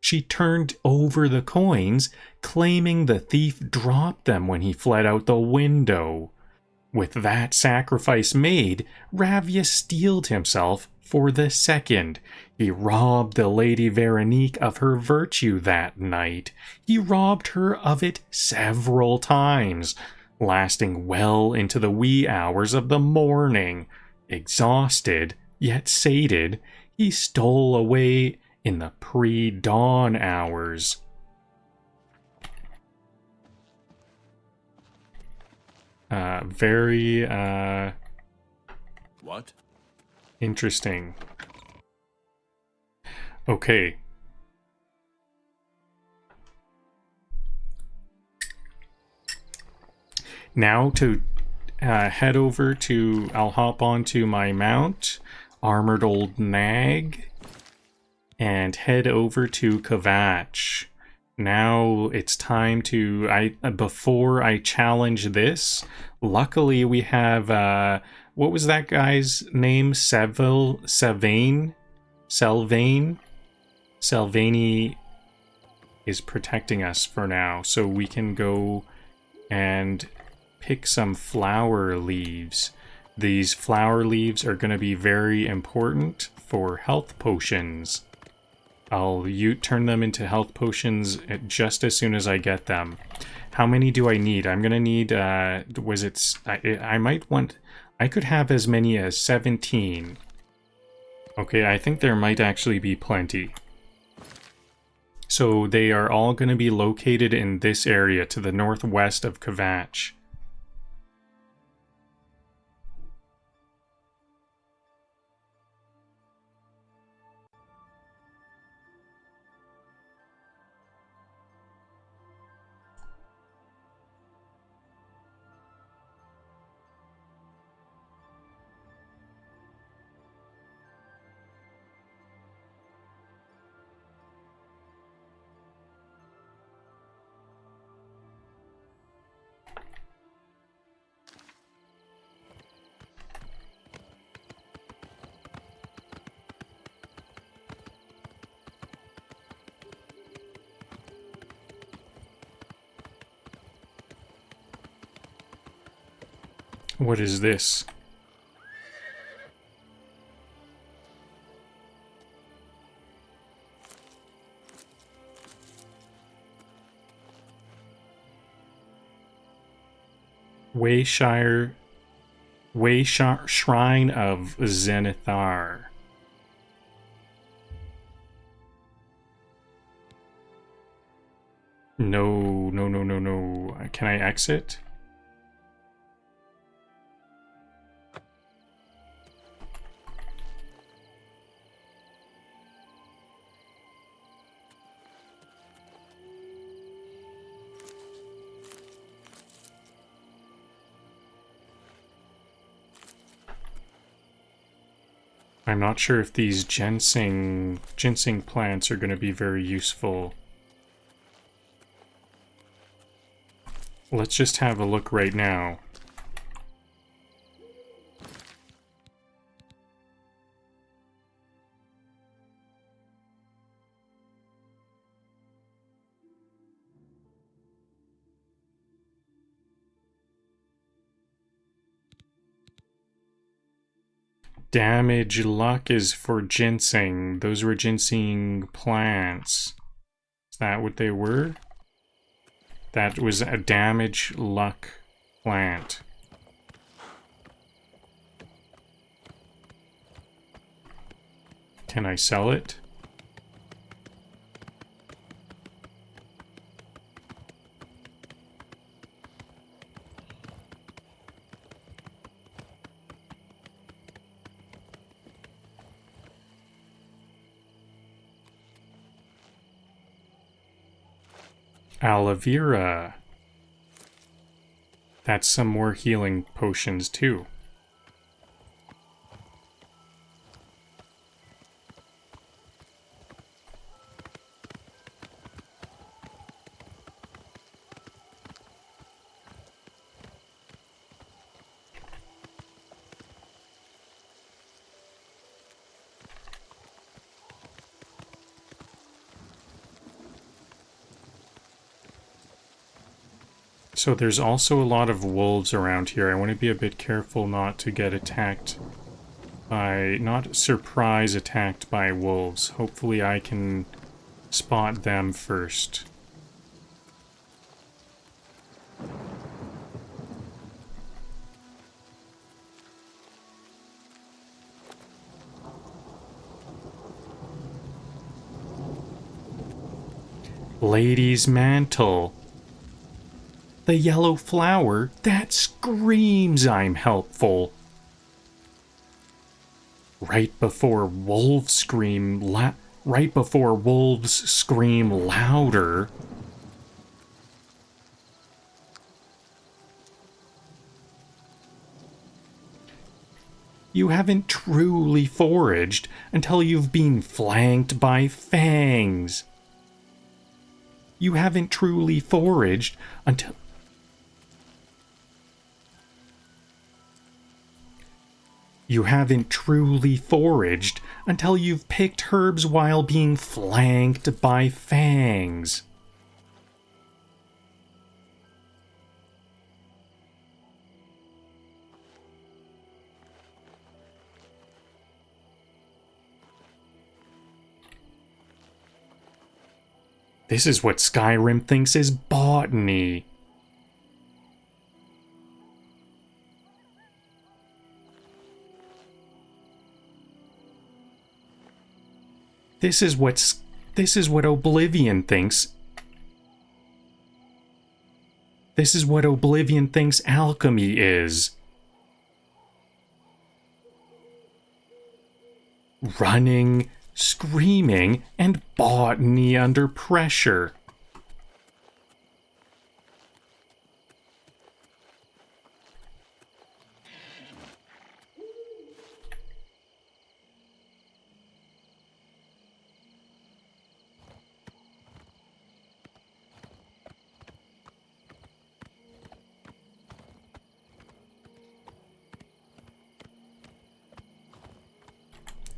She turned over the coins, claiming the thief dropped them when he fled out the window. With that sacrifice made, Ravius steeled himself for the second. He robbed the Lady Veronique of her virtue that night. He robbed her of it several times, lasting well into the wee hours of the morning. Exhausted, yet sated, he stole away in the pre-dawn hours. Very, What? interesting. Okay. Now to head over to, I'll hop onto my mount, Armored Old Nag, and head over to Kvatch. Now it's time to, before I challenge this, luckily we have, what was that guy's name? Selvane? Selvani is protecting us for now, so we can go and pick some flower leaves. These flower leaves are going to be very important for health potions. I'll turn them into health potions just as soon as I get them. How many do I need? I'm going to need, I could have as many as 17. Okay, I think there might actually be plenty. So they are all going to be located in this area to the northwest of Kvatch. What is this? Shrine of Zenithar. No. Can I exit? I'm not sure if these ginseng plants are going to be very useful. Let's just have a look right now. Damage luck is for ginseng. Those were ginseng plants. Is that what they were? That was a damage luck plant. Can I sell it? Aloe vera. That's some more healing potions too. So there's also a lot of wolves around here. I want to be a bit careful not to get attacked by... not surprise attacked by wolves. Hopefully I can spot them first. Lady's mantle. The yellow flower that screams I'm helpful. Right before wolves scream louder. You haven't truly foraged until you've been flanked by fangs. You haven't truly foraged until... You haven't truly foraged until you've picked herbs while being flanked by fangs. This is what Skyrim thinks is botany. This is what Oblivion thinks. This is what Oblivion thinks alchemy is. Running, screaming, and botany under pressure.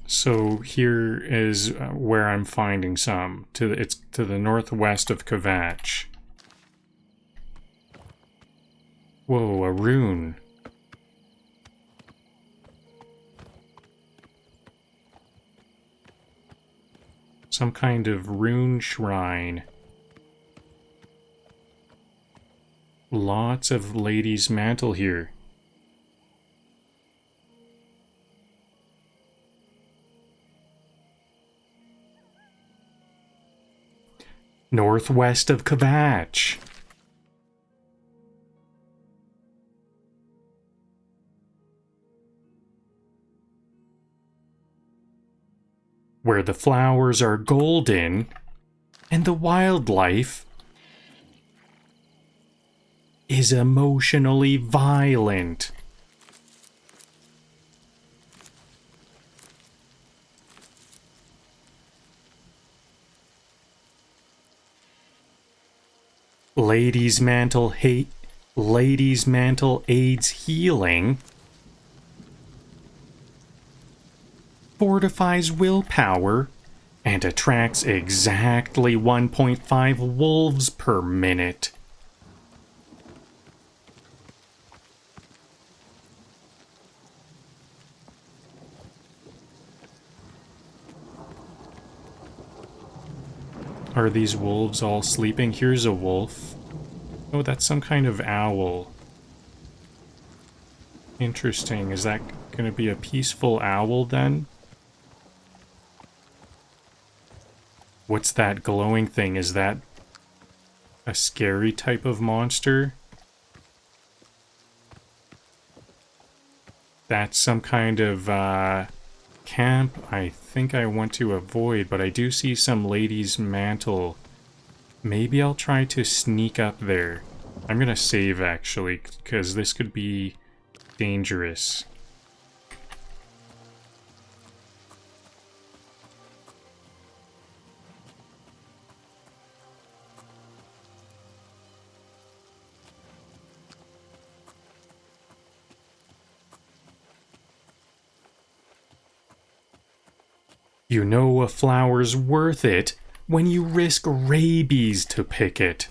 So here is where I'm finding some. It's to the northwest of Kvatch. Whoa, a rune. Some kind of rune shrine. Lots of Lady's Mantle here. Northwest of Kvatch. Where the flowers are golden and the wildlife is emotionally violent. Lady's Mantle aids healing, fortifies willpower, and attracts exactly 1.5 wolves per minute. Are these wolves all sleeping? Here's a wolf. Oh, that's some kind of owl. Interesting. Is that going to be a peaceful owl then? What's that glowing thing? Is that a scary type of monster? That's some kind of camp I think I want to avoid, but I do see some Lady's Mantle. Maybe I'll try to sneak up there. I'm gonna save actually, because this could be dangerous. You know a flower's worth it when you risk rabies to pick it.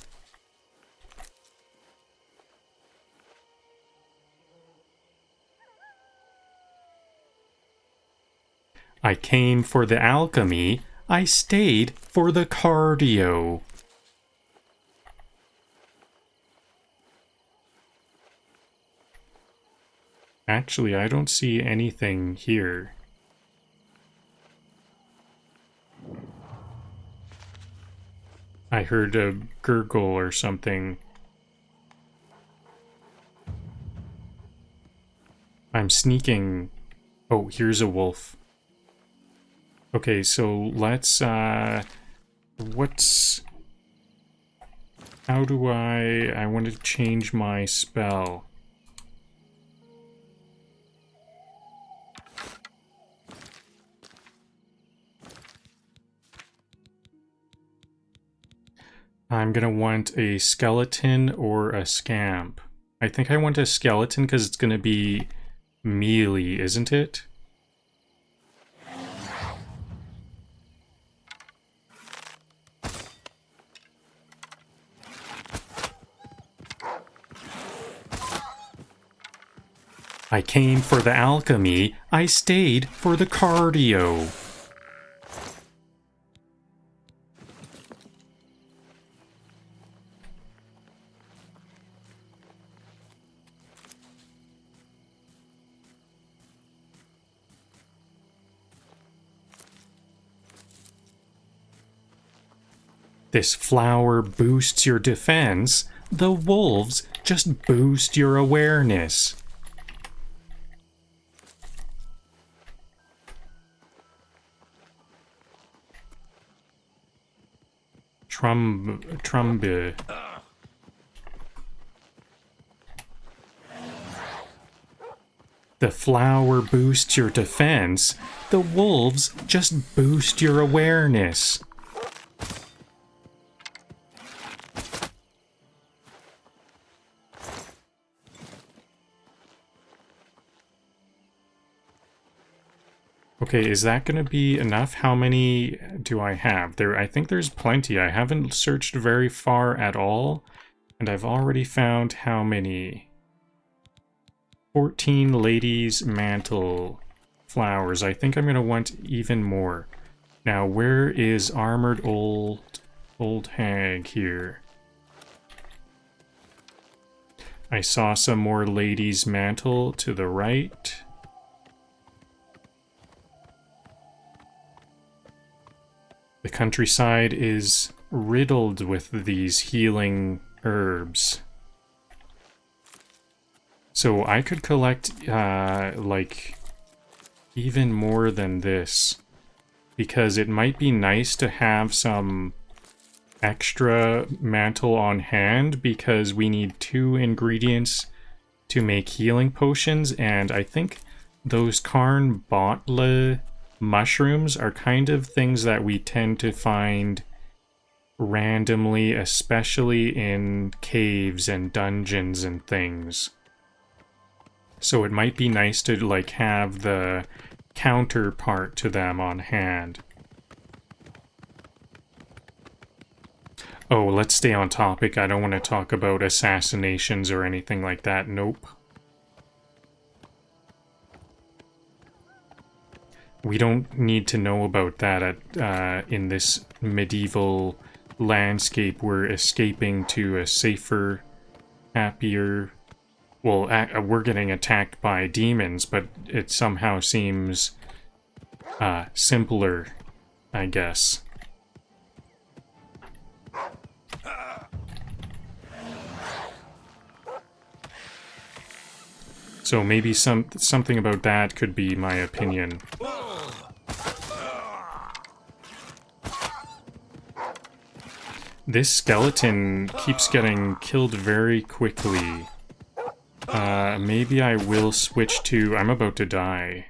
I came for the alchemy. I stayed for the cardio. Actually, I don't see anything here. I heard a gurgle or something. I'm sneaking. Oh, here's a wolf. Okay, so let's, what's... How do I want to change my spell. I'm gonna want a skeleton or a scamp. I think I want a skeleton because it's gonna be melee, isn't it? I came for the alchemy. I stayed for the cardio. This flower boosts your defense. The wolves just boost your awareness. Trumbe. The flower boosts your defense. The wolves just boost your awareness. Okay, is that going to be enough? How many do I have? I think there's plenty. I haven't searched very far at all, and I've already found how many? 14 ladies' mantle flowers. I think I'm going to want even more. Now, where is armored old hag here? I saw some more ladies' mantle to the right. The countryside is riddled with these healing herbs. So I could collect, like, even more than this. Because it might be nice to have some extra mantle on hand, because we need 2 ingredients to make healing potions, and I think those Karn Botle mushrooms are kind of things that we tend to find randomly, especially in caves and dungeons and things. So it might be nice to, like, have the counterpart to them on hand. Oh, let's stay on topic. I don't want to talk about assassinations or anything like that. Nope. We don't need to know about that in this medieval landscape. We're escaping to a safer, happier... Well, we're getting attacked by demons, but it somehow seems simpler, I guess. So maybe something about that could be my opinion. This skeleton keeps getting killed very quickly. Maybe I will switch to... I'm about to die.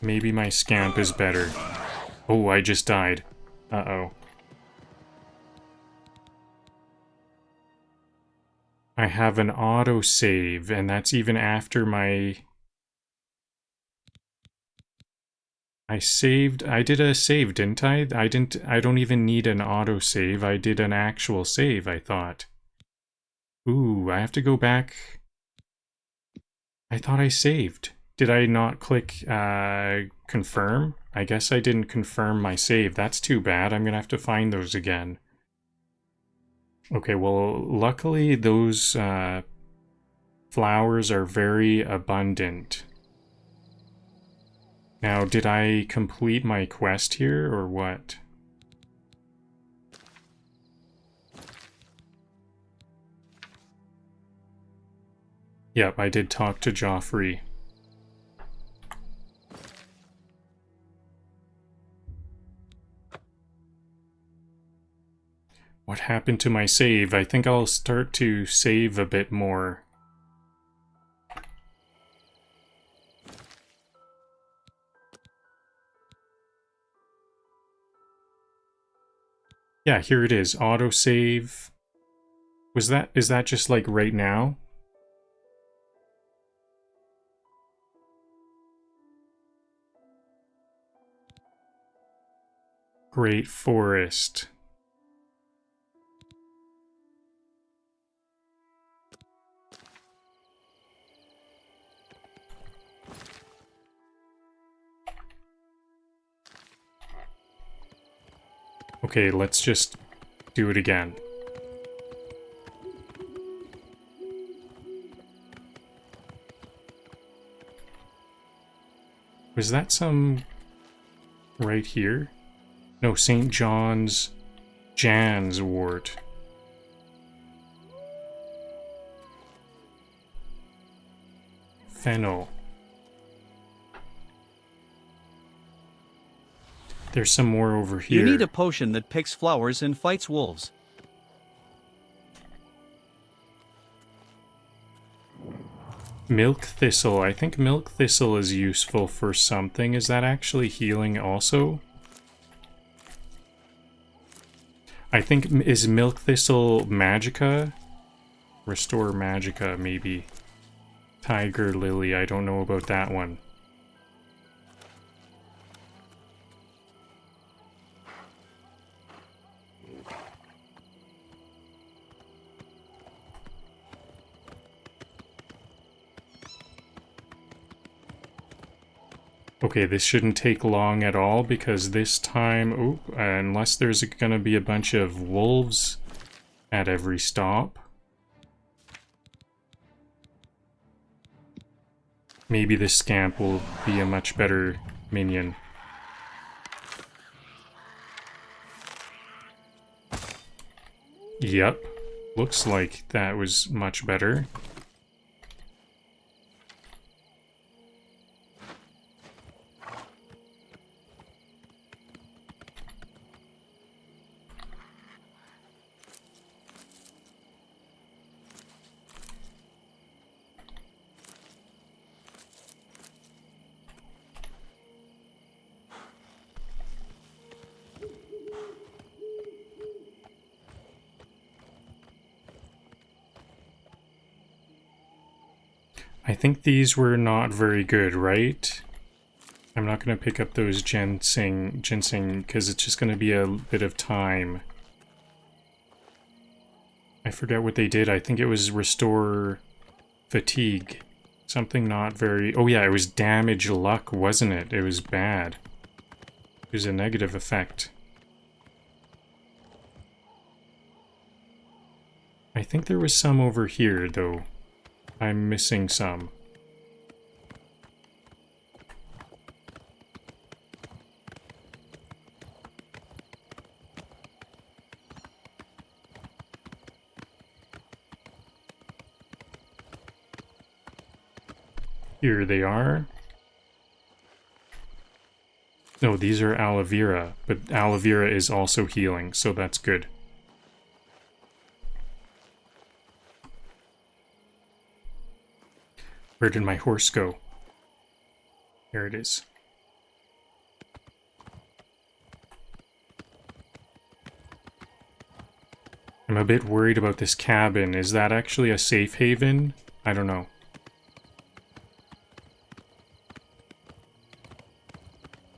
Maybe my scamp is better. Oh, I just died. Uh-oh. I have an autosave, and that's even after my... I did a save, didn't I? I don't even need an autosave. I did an actual save, I thought. Ooh, I have to go back. I thought I saved. did I not click confirm? I guess I didn't confirm my save. That's too bad. I'm gonna have to find those again. Okay, well, luckily those flowers are very abundant. Now, did I complete my quest here, or what? Yep, I did talk to Jauffre. What happened to my save? I think I'll start to save a bit more. Yeah, here it is. Autosave. Is that just like right now? Great Forest. Okay, let's just do it again. Was that some... right here? No, St. John's Jan's wort. Fennel. There's some more over here. You need a potion that picks flowers and fights wolves. Milk Thistle. I think Milk Thistle is useful for something. Is that actually healing also? I think, is Milk Thistle Magicka? Restore Magicka, maybe. Tiger Lily, I don't know about that one. Okay, this shouldn't take long at all, because this time, unless there's gonna be a bunch of wolves at every stop. Maybe the Scamp will be a much better minion. Yep, looks like that was much better. I think these were not very good, right? I'm not going to pick up those ginseng because it's just going to be a bit of time. I forget what they did. I think it was restore fatigue. Something not very... Oh yeah, it was damage luck, wasn't it? It was bad. It was a negative effect. I think there was some over here, though. I'm missing some. Here they are. No, these are aloe vera, but aloe vera is also healing, so that's good. Where did my horse go? There it is. I'm a bit worried about this cabin. Is that actually a safe haven? I don't know.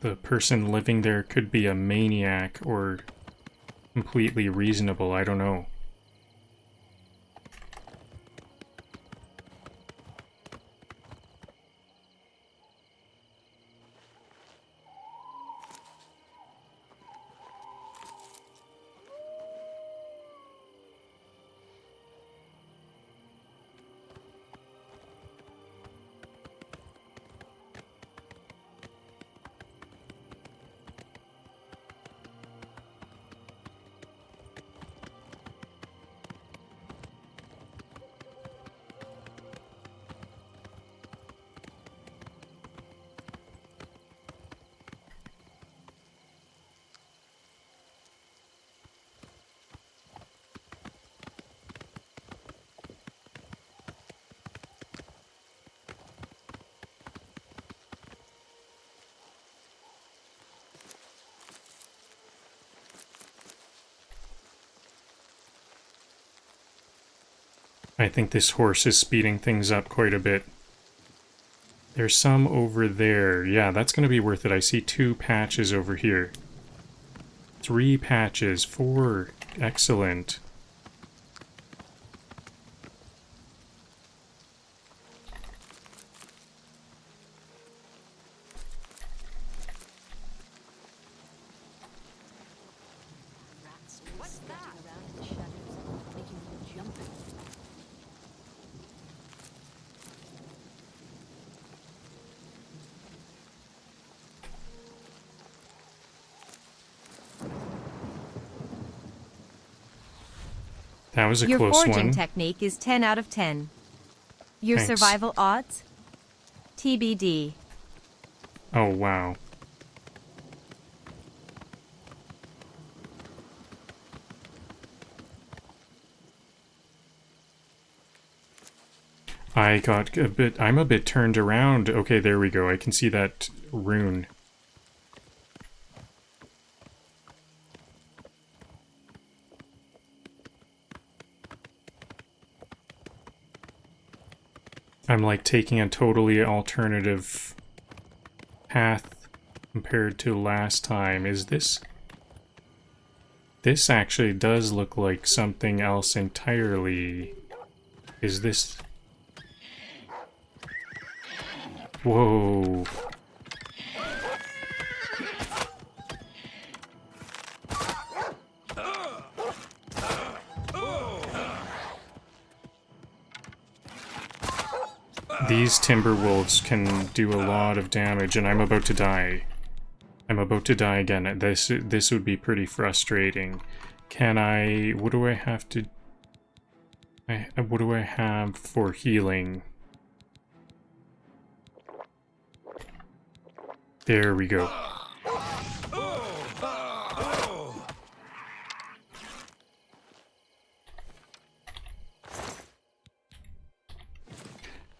The person living there could be a maniac or completely reasonable. I don't know. I think this horse is speeding things up quite a bit. There's some over there. Yeah, that's going to be worth it. I see 2 patches over here. 3 patches. 4. Excellent. That was a Your close forging one. technique is 10 out of 10. Your Thanks. survival odds? TBD. Oh, wow. I'm a bit turned around. Okay, there we go. I can see that rune. I'm like taking a totally alternative path compared to last time. Is this... This actually does look like something else entirely. Is this... Whoa. These timberwolves can do a lot of damage, and I'm about to die. I'm about to die again. This would be pretty frustrating. Can I... What do I have to... what do I have for healing? There we go.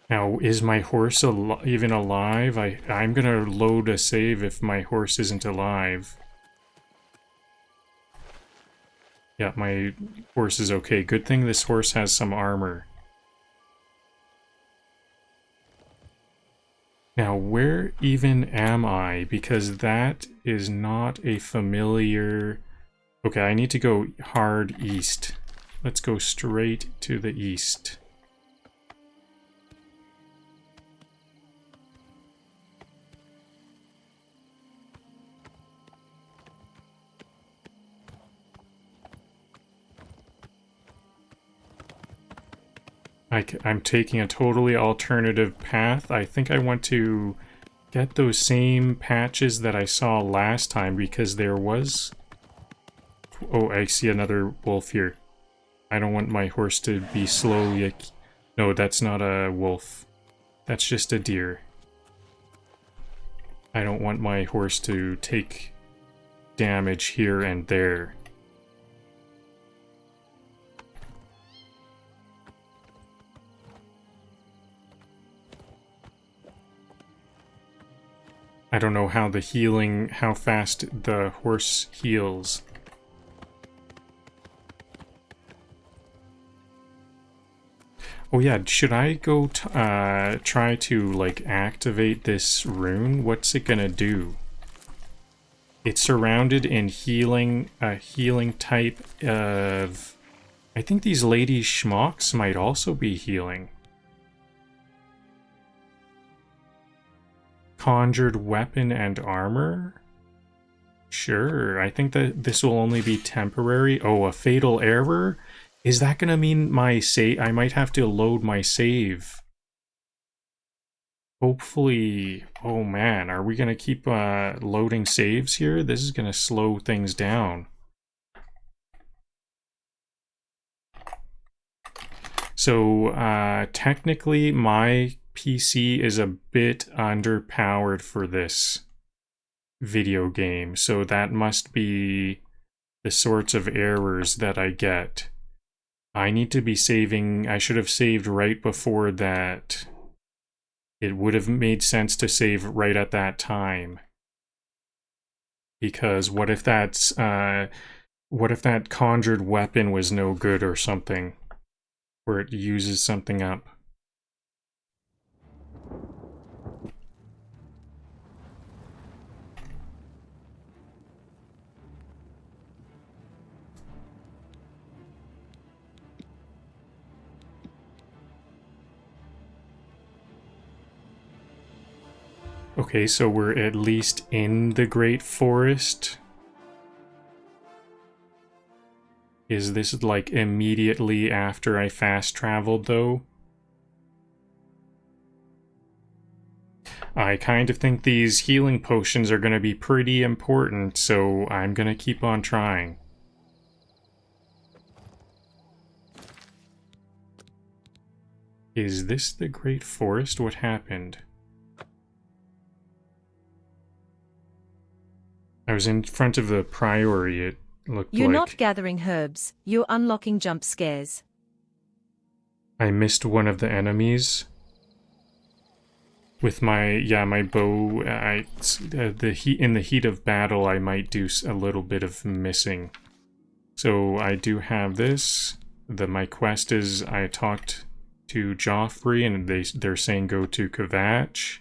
Now, is my horse even alive? I'm gonna load a save if my horse isn't alive. Yeah, my horse is okay. Good thing this horse has some armor. Now, where even am I? Because that is not a familiar... Okay, I need to go hard east. Let's go straight to the east. I'm taking a totally alternative path. I think I want to get those same patches that I saw last time because there was... Oh, I see another wolf here. I don't want my horse to be slowly... No, that's not a wolf. That's just a deer. I don't want my horse to take damage here and there. I don't know how the healing, how fast the horse heals. Oh yeah, should I go try to like activate this rune? What's it gonna do? It's surrounded in healing, a healing type of... I think these lady schmucks might also be healing. Conjured weapon and armor? Sure, I think that this will only be temporary. Oh, a fatal error? Is that gonna mean my save? I might have to load my save. Hopefully... Oh man, are we gonna keep loading saves here? This is gonna slow things down. So, technically my PC is a bit underpowered for this video game, so that must be the sorts of errors that I get. I need to be saving... I should have saved right before that. It would have made sense to save right at that time. Because what if that's... what if that conjured weapon was no good or something? where it uses something up. Okay, so we're at least in the Great Forest. Is this like immediately after I fast traveled though? I kind of think these healing potions are going to be pretty important, so I'm going to keep on trying. Is this the Great Forest? What happened? I was in front of the Priory, it looked You're like. not gathering herbs, you're unlocking jump scares. I missed one of the enemies. With my bow, in the heat of battle, I might do a little bit of missing. So I do have this. My quest is I talked to Jauffre, and they're saying go to Kvatch.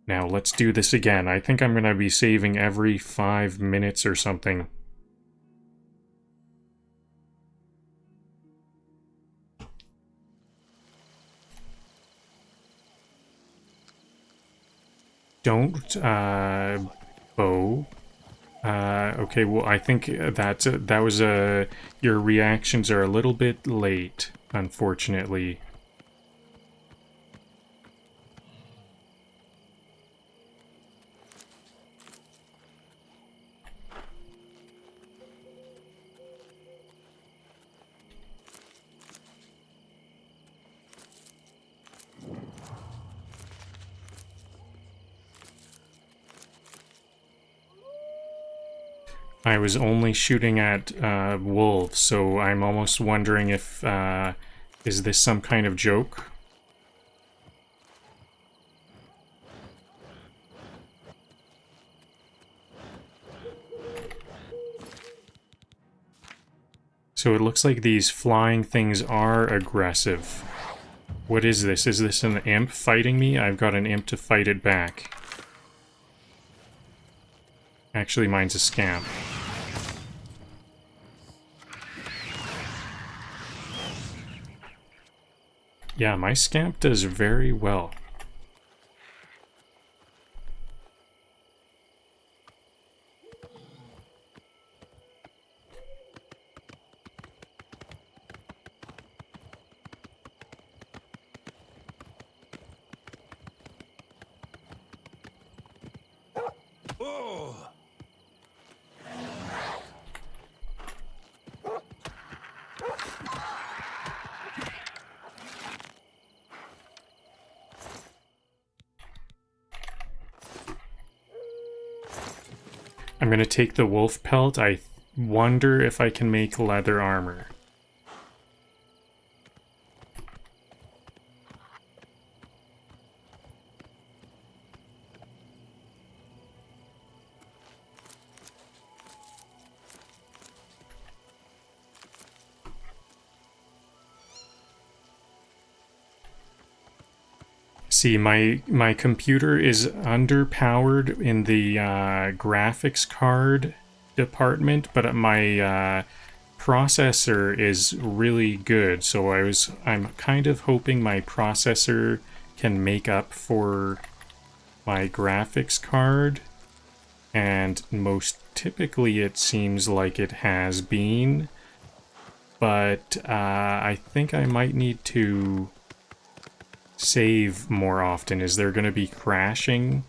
Now let's do this again. I think I'm gonna be saving every 5 minutes or something. Don't, bow. Okay, well, I think that was your reactions are a little bit late, unfortunately. I was only shooting at wolves, so I'm almost wondering if is this some kind of joke? So it looks like these flying things are aggressive. What is this? Is this an imp fighting me? I've got an imp to fight it back. Actually, mine's a scamp. Yeah, my scamp does very well. I'm gonna take the wolf pelt. I wonder if I can make leather armor. See, my computer is underpowered in the graphics card department, but my processor is really good. So I'm kind of hoping my processor can make up for my graphics card, and most typically it seems like it has been. But I think I might need to save more often. Is there going to be crashing?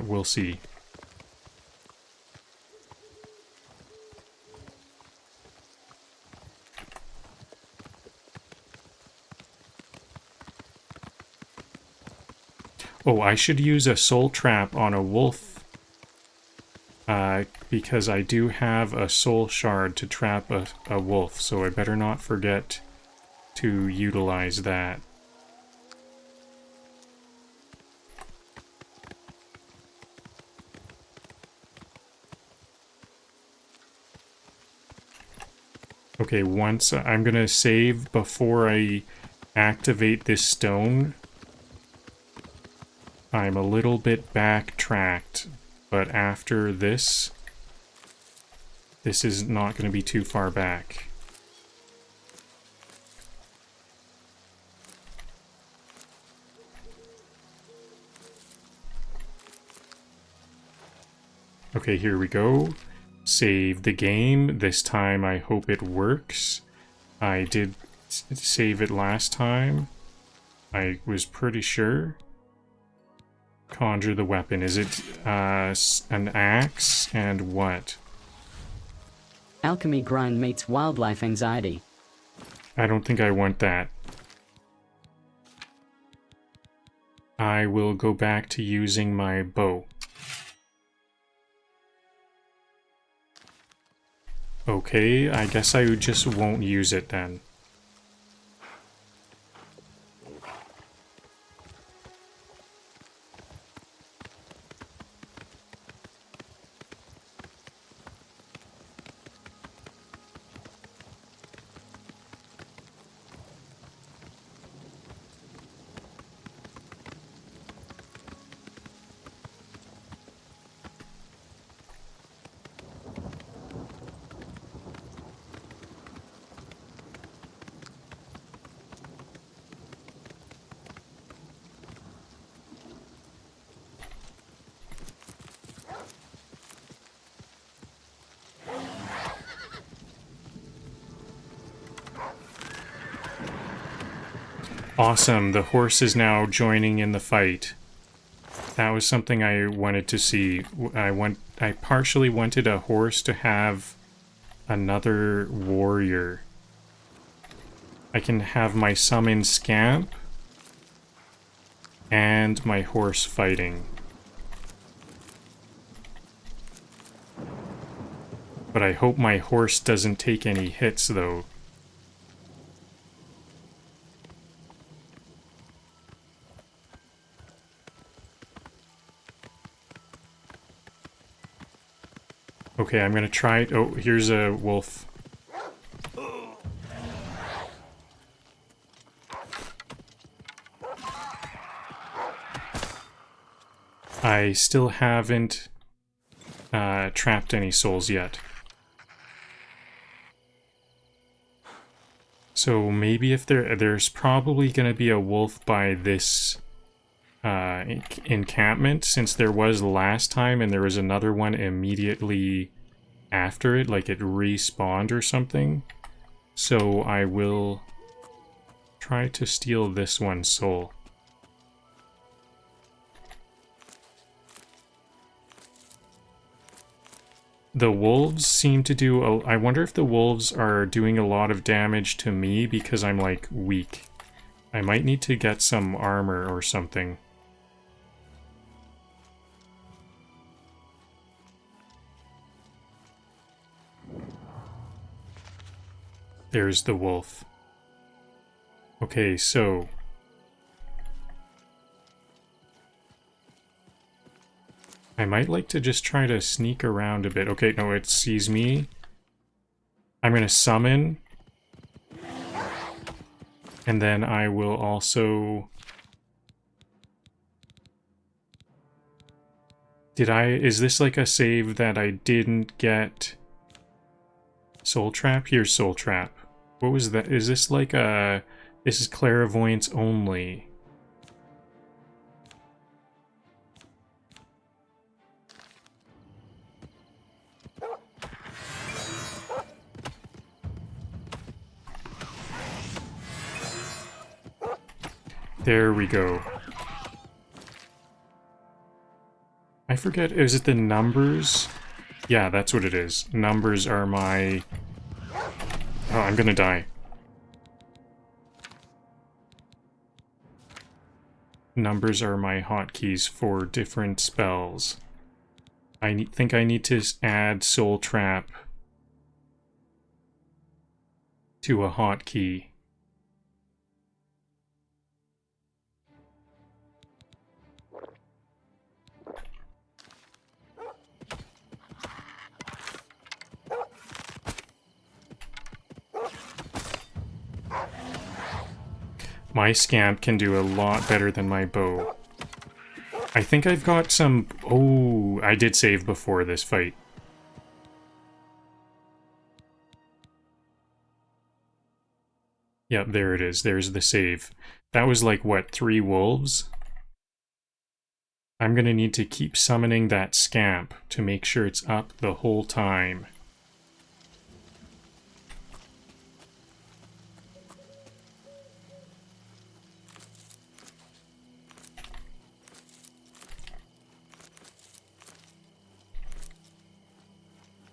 We'll see. Oh, I should use a soul trap on a wolf. Because I do have a soul shard to trap a wolf, so I better not forget to utilize that. Okay, once I'm gonna save before I activate this stone. I'm a little bit backtracked, but after this is not going to be too far back. Okay, here we go. Save the game. This time I hope it works. I did save it last time. I was pretty sure. Conjure the weapon. Is it an axe and what? Alchemy grind meets wildlife anxiety. I don't think I want that. I will go back to using my bow. Okay, I guess I just won't use it then. Awesome, the horse is now joining in the fight. That was something I wanted to see. I partially wanted a horse to have another warrior. I can have my summon Scamp and my horse fighting. But I hope my horse doesn't take any hits though. Okay, I'm gonna try it. Oh, here's a wolf. I still haven't trapped any souls yet. So maybe if there's probably gonna be a wolf by this encampment, since there was last time and there was another one immediately after it, like it respawned or something. So I will try to steal this one's soul. The wolves seem to do I wonder if the wolves are doing a lot of damage to me because I'm like weak. I might need to get some armor or something. There's the wolf. Okay, so I might like to just try to sneak around a bit. Okay, no, it sees me. I'm gonna summon. And then I will also... Is this like a save that I didn't get? Soul Trap? Here's Soul Trap. What was that? Is this like a... This is clairvoyance only. There we go. I forget, is it the numbers? Yeah, that's what it is. Numbers are my... Oh, I'm gonna die. Numbers are my hotkeys for different spells. I think I need to add Soul Trap to a hotkey. My Scamp can do a lot better than my bow. I think I've got some... Oh, I did save before this fight. Yep, there it is. There's the save. That was like, what, 3 wolves? I'm gonna need to keep summoning that Scamp to make sure it's up the whole time.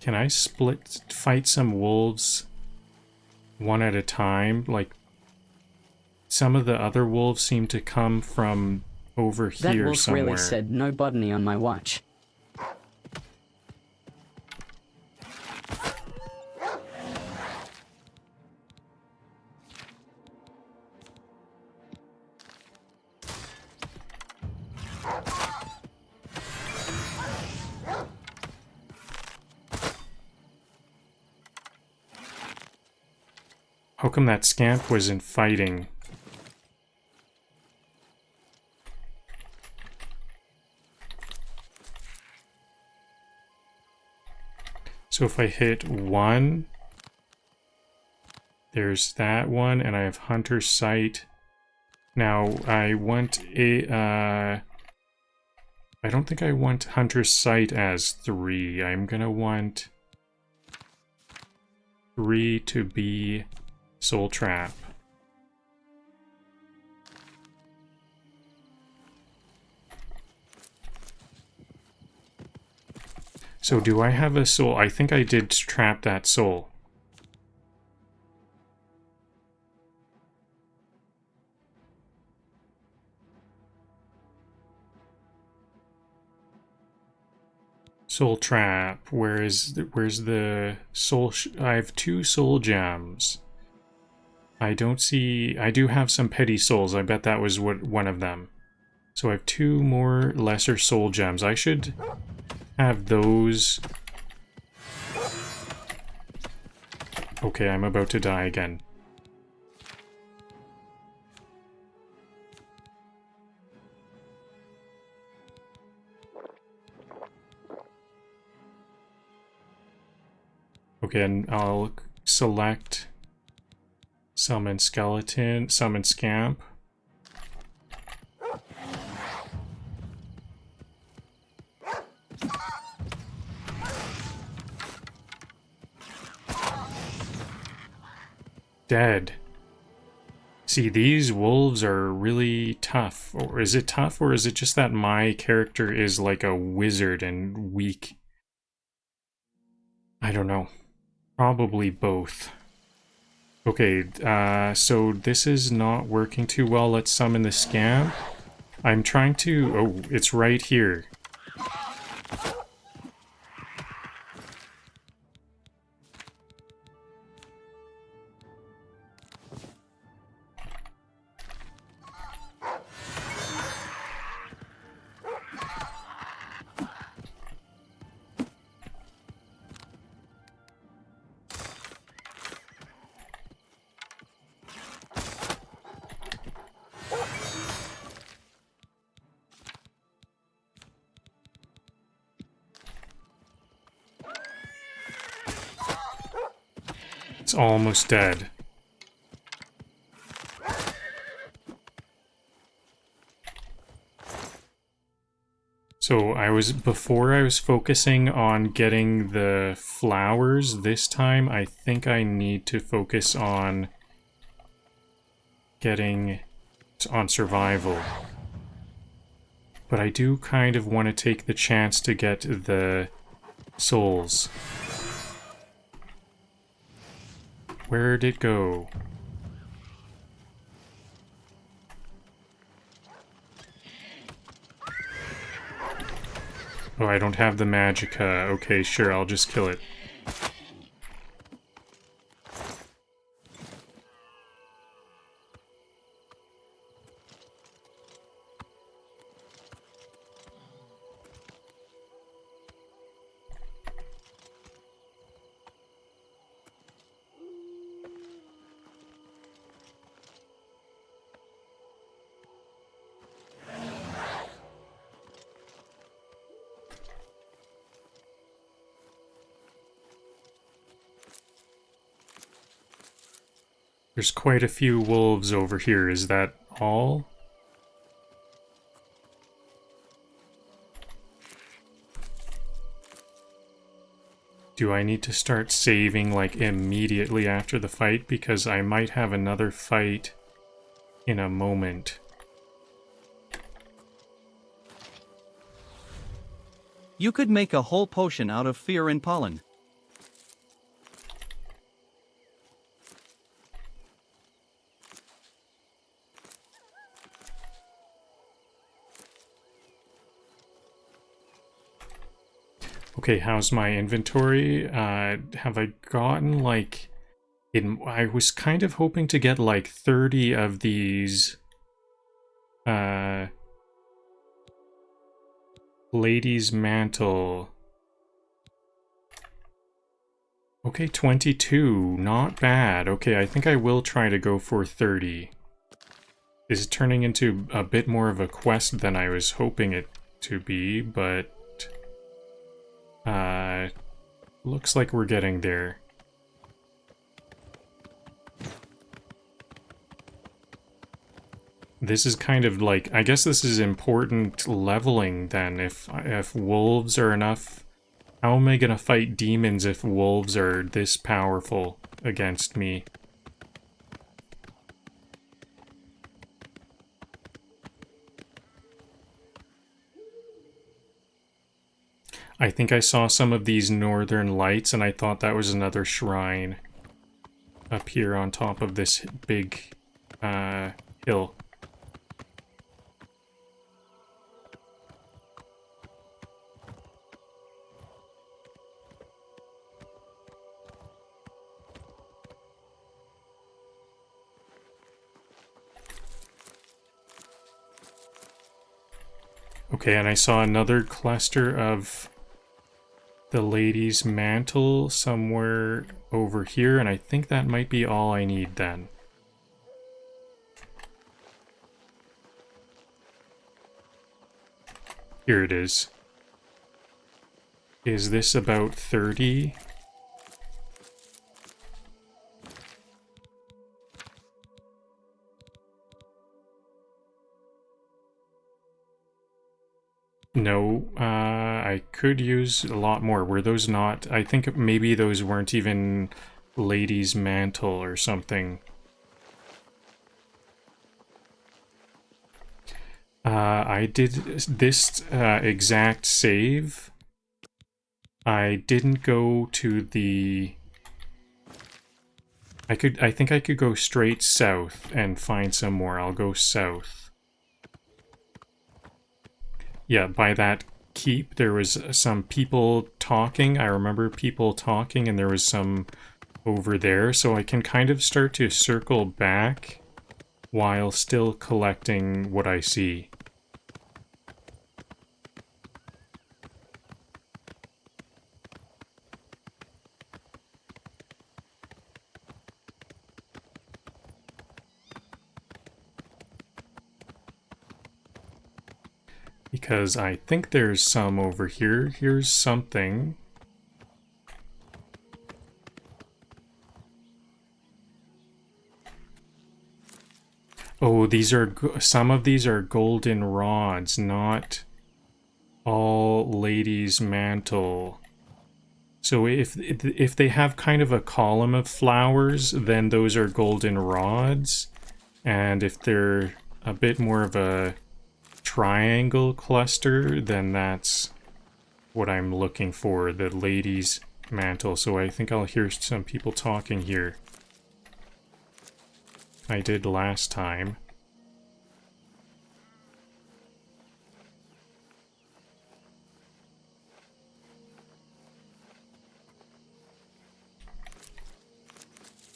Can I fight some wolves one at a time? Like, some of the other wolves seem to come from over That here wolf somewhere. really said no botany on my watch. How come that Scamp wasn't fighting? So if I hit 1, there's that one, and I have Hunter's Sight. Now, I want a, I don't think I want Hunter's Sight as 3. I'm gonna want 3 to be Soul Trap. So do I have a soul? I think I did trap that soul. Soul trap. Where's the soul? I have 2 soul gems. I don't see... I do have some petty souls. I bet that was one of them. So I have 2 more lesser soul gems. I should have those. Okay, I'm about to die again. Okay, and I'll select summon skeleton, summon Scamp. Dead. See, these wolves are really tough. Or is it tough, or is it just that my character is like a wizard and weak? I don't know. Probably both. Okay, so this is not working too well. Let's summon the Scamp. I'm trying to... Oh, it's right here. It's almost dead. So before I was focusing on getting the flowers. This time I think I need to focus on on survival. But I do kind of want to take the chance to get the souls. Where'd it go? Oh, I don't have the magicka. Okay, sure, I'll just kill it. There's quite a few wolves over here. Is that all? Do I need to start saving, like, immediately after the fight? Because I might have another fight in a moment. You could make a whole potion out of fear and pollen. Okay, how's my inventory? Have I gotten, like... I was kind of hoping to get, like, 30 of these... Lady's Mantle. Okay, 22. Not bad. Okay, I think I will try to go for 30. This is turning into a bit more of a quest than I was hoping it to be, but... looks like we're getting there. This is kind of like, I guess this is important leveling then. If wolves are enough, how am I gonna fight demons if wolves are this powerful against me? I think I saw some of these northern lights and I thought that was another shrine up here on top of this big hill. Okay, and I saw another cluster of the Lady's Mantle somewhere over here, and I think that might be all I need then. Here it is. Is this about 30? No, I could use a lot more. Were those not... I think maybe those weren't even Lady's Mantle or something. I did this exact save. I didn't go to the... I think I could go straight south and find some more. I'll go south. Yeah, by that keep, there was some people talking. I remember people talking, and there was some over there. So I can kind of start to circle back while still collecting what I see. Because I think there's some over here. Here's something. Oh, these are... some of these are golden rods, not all Lady's Mantle. So if they have kind of a column of flowers, then those are golden rods. And if they're a bit more of a triangle cluster, then that's what I'm looking for, the Lady's Mantle. So I think I'll hear some people talking here. I did last time.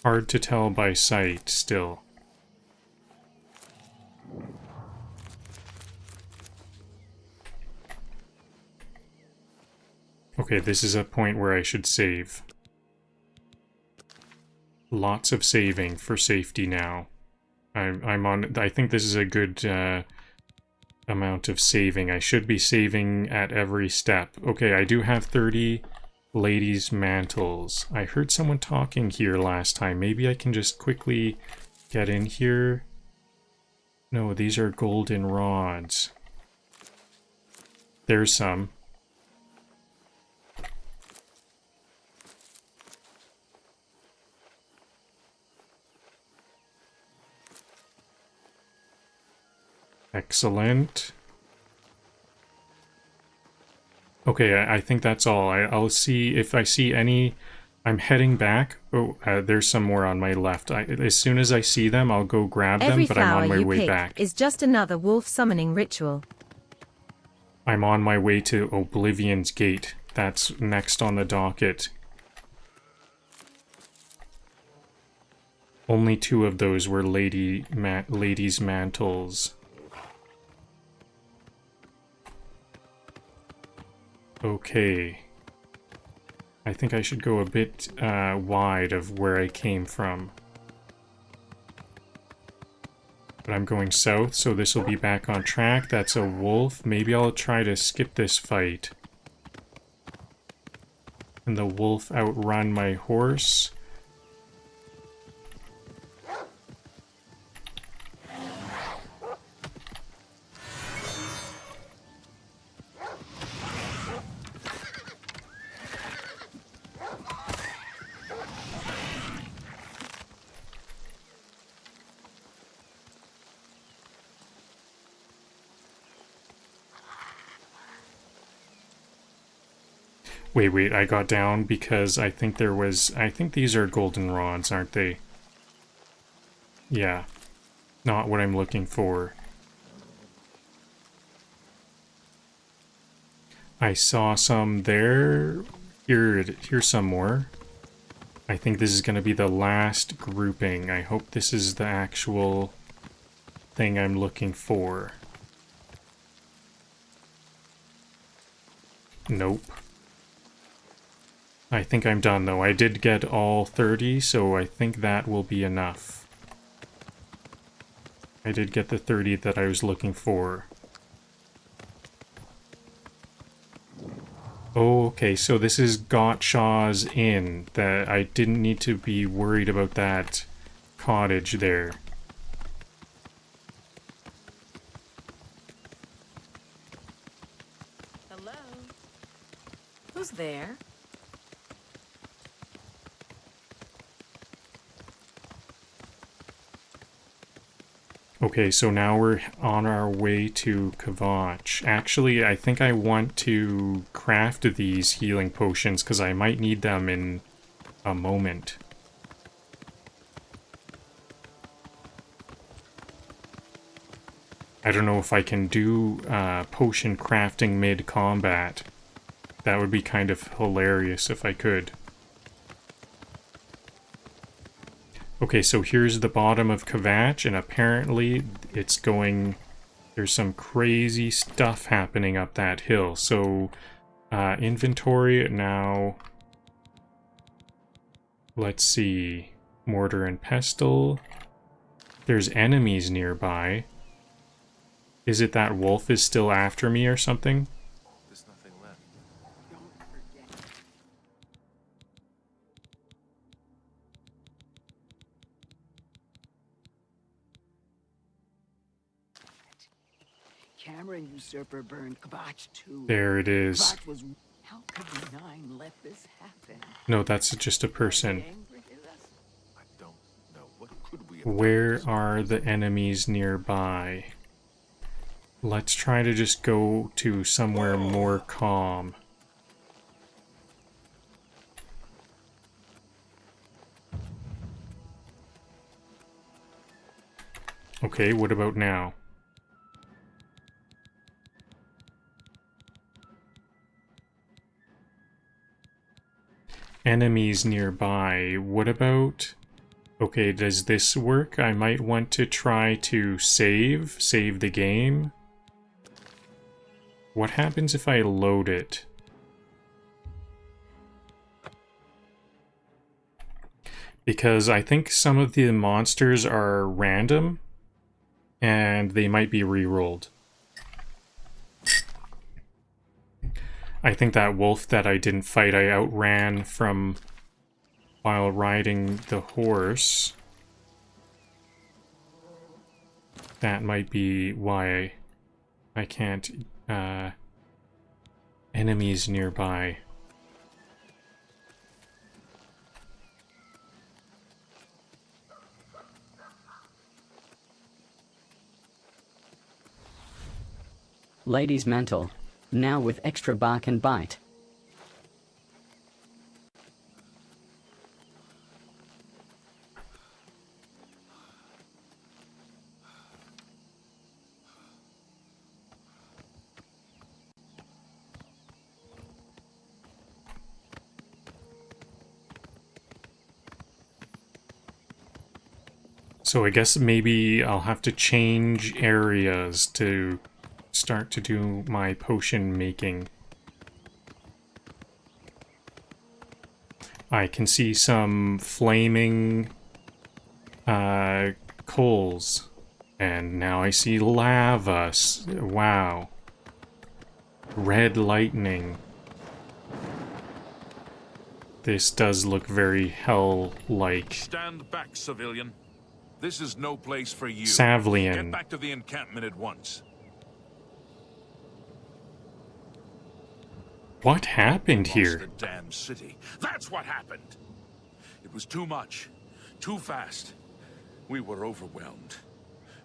Hard to tell by sight still. Okay, this is a point where I should save. Lots of saving for safety now. I'm on... I think this is a good amount of saving. I should be saving at every step. Okay, I do have 30 Ladies' mantles. I heard someone talking here last time. Maybe I can just quickly get in here. No, these are golden rods. There's some. Excellent. Okay, I think that's all. I'll see if I see any. I'm heading back. Oh, there's some more on my left. As soon as I see them, I'll go grab them, but I'm on my way back. Is just another wolf summoning ritual. I'm on my way to Oblivion's Gate. That's next on the docket. Only 2 of those were ladies' mantles. Okay. I think I should go a bit wide of where I came from. But I'm going south, so this will be back on track. That's a wolf. Maybe I'll try to skip this fight. And the wolf outrun my horse. Wait, I got down because I think there was... I think these are golden rods, aren't they? Yeah. Not what I'm looking for. I saw some there. Here's some more. I think this is going to be the last grouping. I hope this is the actual thing I'm looking for. Nope. I think I'm done, though. I did get all 30, so I think that will be enough. I did get the 30 that I was looking for. Oh, okay, so this is Gottshaw's Inn. That I didn't need to be worried about that cottage there. Hello? Who's there? Okay, so now we're on our way to Kvatch. Actually, I think I want to craft these healing potions because I might need them in a moment. I don't know if I can do potion crafting mid-combat. That would be kind of hilarious if I could. Okay, so here's the bottom of Kvatch, and apparently it's going... There's some crazy stuff happening up that hill. So, inventory now... Let's see... Mortar and pestle. There's enemies nearby. Is it that wolf is still after me or something? There's nothing left. Cameron usurper burned Kvatch too. There it is. How could the Nine let this happen? No, that's just a person. I don't know. What could we have Where are the enemies nearby? Let's try to just go to somewhere more calm. Okay, what about now? Enemies nearby. What about... Okay, does this work? I might want to try to save the game. What happens if I load it? Because I think some of the monsters are random, and they might be re-rolled. I think that wolf that I didn't fight, I outran from while riding the horse. That might be why I can't, enemies nearby. Lady's mantle, now with extra bark and bite. So I guess maybe I'll have to change areas to start to do my potion making. I can see some flaming coals, and now I see lava. Wow. Red lightning. This does look very hell-like. Stand back, civilian. This is no place for you. Savlian. Get back to the encampment at once. What happened here? Lost the damn city. That's what happened. It was too much. Too fast. We were overwhelmed.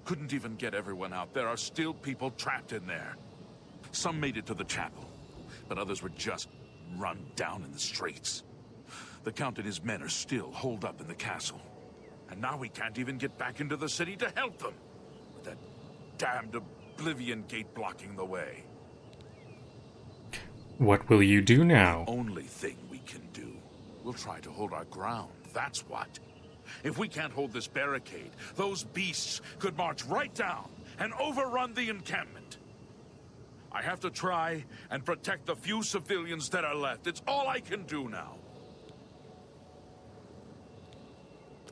Couldn't even get everyone out. There are still people trapped in there. Some made it to the chapel, but others were just run down in the streets. The Count and his men are still holed up in the castle. And now we can't even get back into the city to help them. With that damned Oblivion gate blocking the way. What will you do now? The only thing we can do. We'll try to hold our ground, that's what. If we can't hold this barricade, those beasts could march right down and overrun the encampment. I have to try and protect the few civilians that are left. It's all I can do now.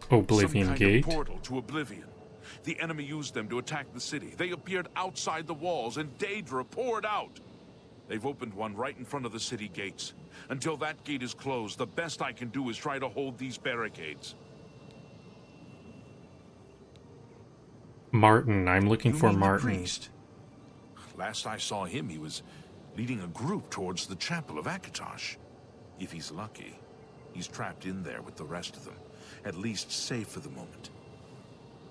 Oblivion Some kind Gate? of portal to Oblivion. The enemy used them to attack the city. They appeared outside the walls and Daedra poured out. They've opened one right in front of the city gates. Until that gate is closed, the best I can do is try to hold these barricades. Martin. I'm looking for mean the Martin. priest? Last I saw him, he was leading a group towards the chapel of Kvatch. If he's lucky, he's trapped in there with the rest of them. At least safe for the moment.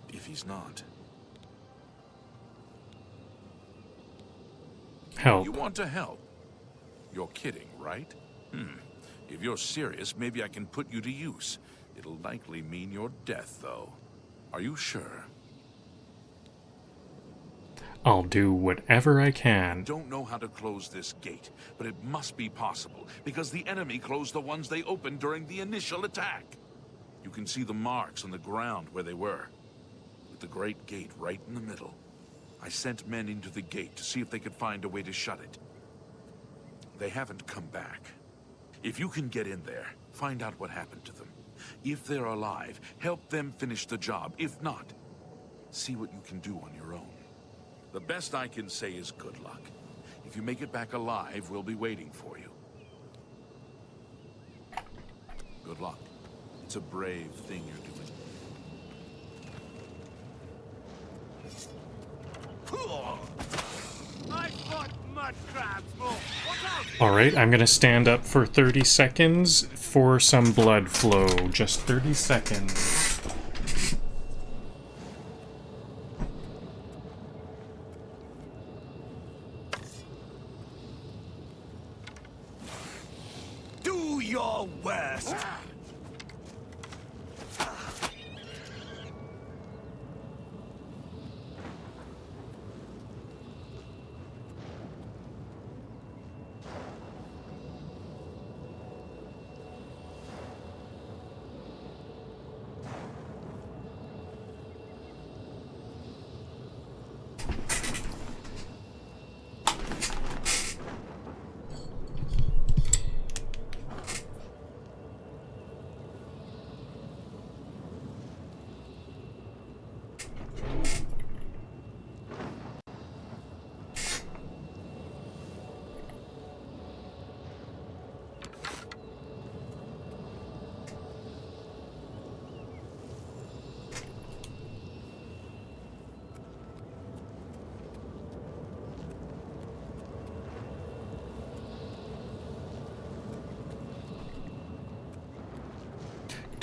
If he's not... Help. You want to help? You're kidding, right? If you're serious, maybe I can put you to use. It'll likely mean your death, though. Are you sure? I'll do whatever I can. Don't know how to close this gate, but it must be possible, because the enemy closed the ones they opened during the initial attack. You can see the marks on the ground where they were, with the great gate right in the middle. I sent men into the gate to see if they could find a way to shut it. They haven't come back. If you can get in there, find out what happened to them. If they're alive, help them finish the job. If not, see what you can do on your own. The best I can say is good luck. If you make it back alive, we'll be waiting for you. Good luck. It's a brave thing you're doing. Alright, I'm gonna stand up for 30 seconds for some blood flow. Just 30 seconds. Do your worst!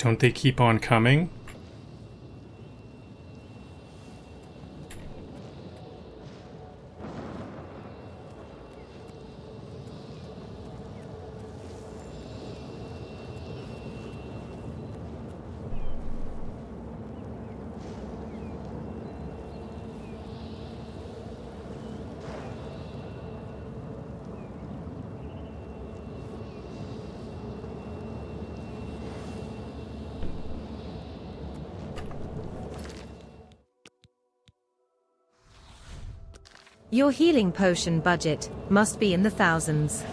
Don't they keep on coming? Your healing potion budget must be in the thousands.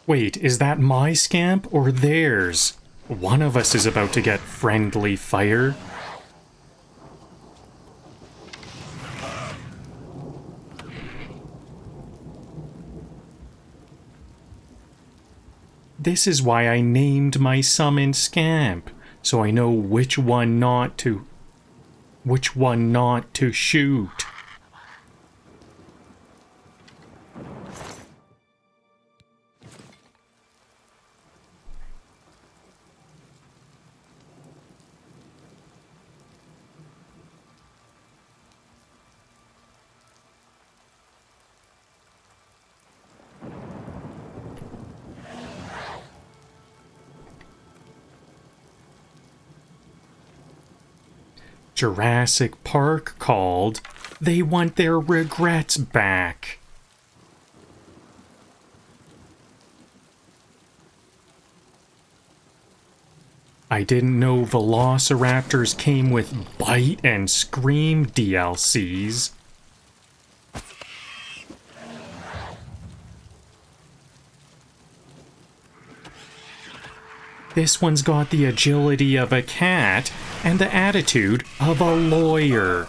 Wait, is that my scamp or theirs? One of us is about to get friendly fire. This is why I named my summon Scamp, so I know which one not to shoot. Jurassic Park called. They want their regrets back. I didn't know Velociraptors came with Bite and Scream DLCs. This one's got the agility of a cat and the attitude of a lawyer.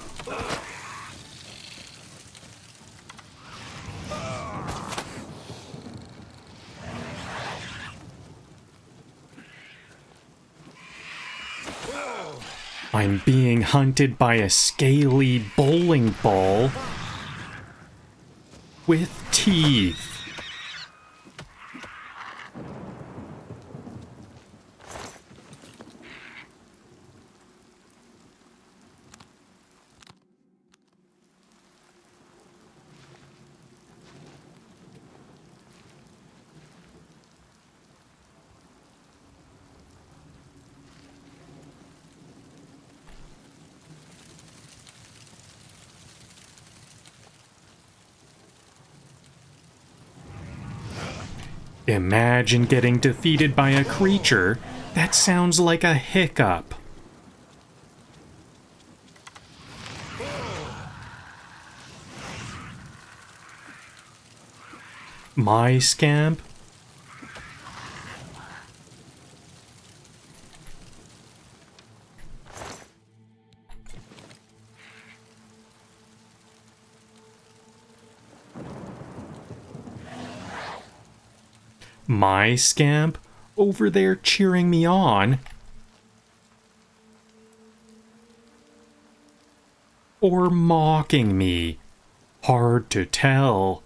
I'm being hunted by a scaly bowling ball with teeth. Imagine getting defeated by a creature that sounds like a hiccup. My Scamp? My Scamp over there cheering me on? Or mocking me? Hard to tell.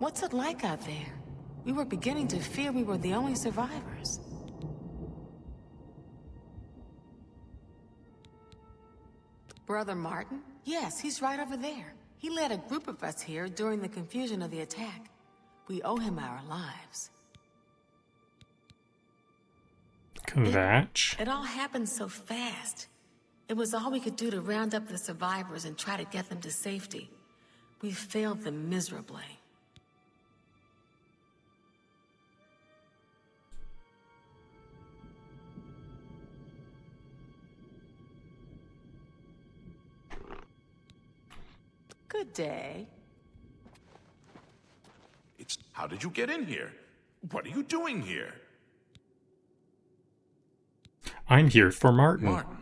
What's it like out there? We were beginning to fear we were the only survivors. Brother Martin? Yes, he's right over there. He led a group of us here during the confusion of the attack. We owe him our lives. Kvatch. It all happened so fast. It was all we could do to round up the survivors and try to get them to safety. We failed them miserably. Good day. How did you get in here? What are you doing here? I'm here for Martin. Martin?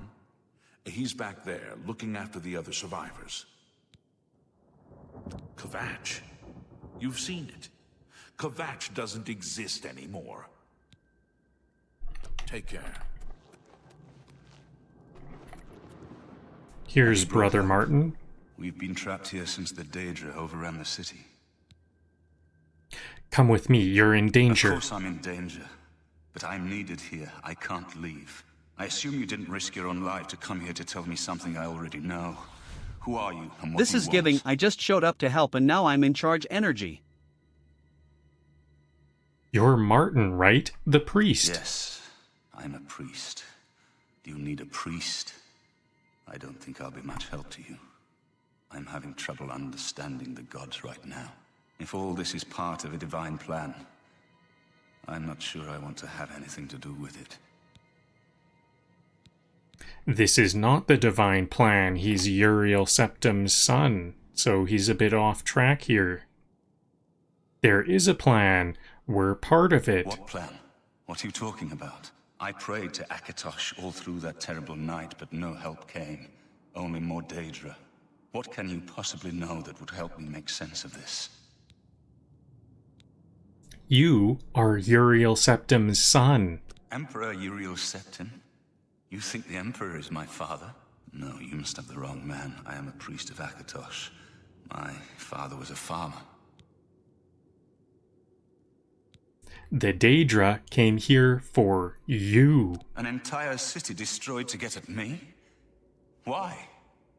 He's back there, looking after the other survivors. Kvatch. You've seen it. Kvatch doesn't exist anymore. Take care. Here's Brother Martin. We've been trapped here since the Daedra overran the city. Come with me, you're in danger. Of course I'm in danger, but I'm needed here. I can't leave. I assume you didn't risk your own life to come here to tell me something I already know. Who are you and what This do you is want? giving I just showed up to help and now I'm in charge energy. You're Martin, right? The priest. Yes, I'm a priest. Do you need a priest? I don't think I'll be much help to you. I'm having trouble understanding the gods right now. If all this is part of a divine plan, I'm not sure I want to have anything to do with it. This is not the divine plan. He's Uriel Septim's son, so he's a bit off track here. There is a plan. We're part of it. What plan? What are you talking about? I prayed to Akatosh all through that terrible night, but no help came. Only more Daedra. What can you possibly know that would help me make sense of this? You are Uriel Septim's son. Emperor Uriel Septim? You think the Emperor is my father? No, you must have the wrong man. I am a priest of Akatosh. My father was a farmer. The Daedra came here for you. An entire city destroyed to get at me? Why?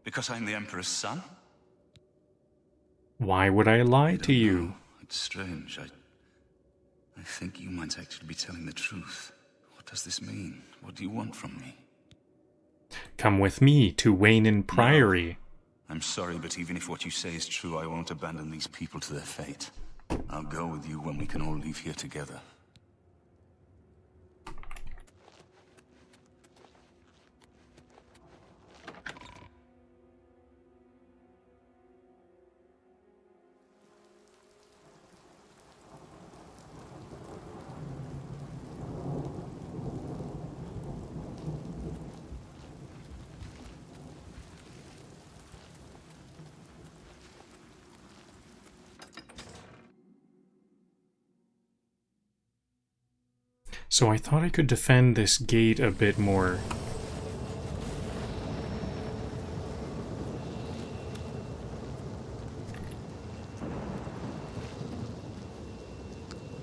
Because I'm the Emperor's son? Why would I lie to you? know. It's strange. I think you might actually be telling the truth. What does this mean? What do you want from me? Come with me to Weynon Priory. No. I'm sorry, but even if what you say is true, I won't abandon these people to their fate. I'll go with you when we can all leave here together. So I thought I could defend this gate a bit more.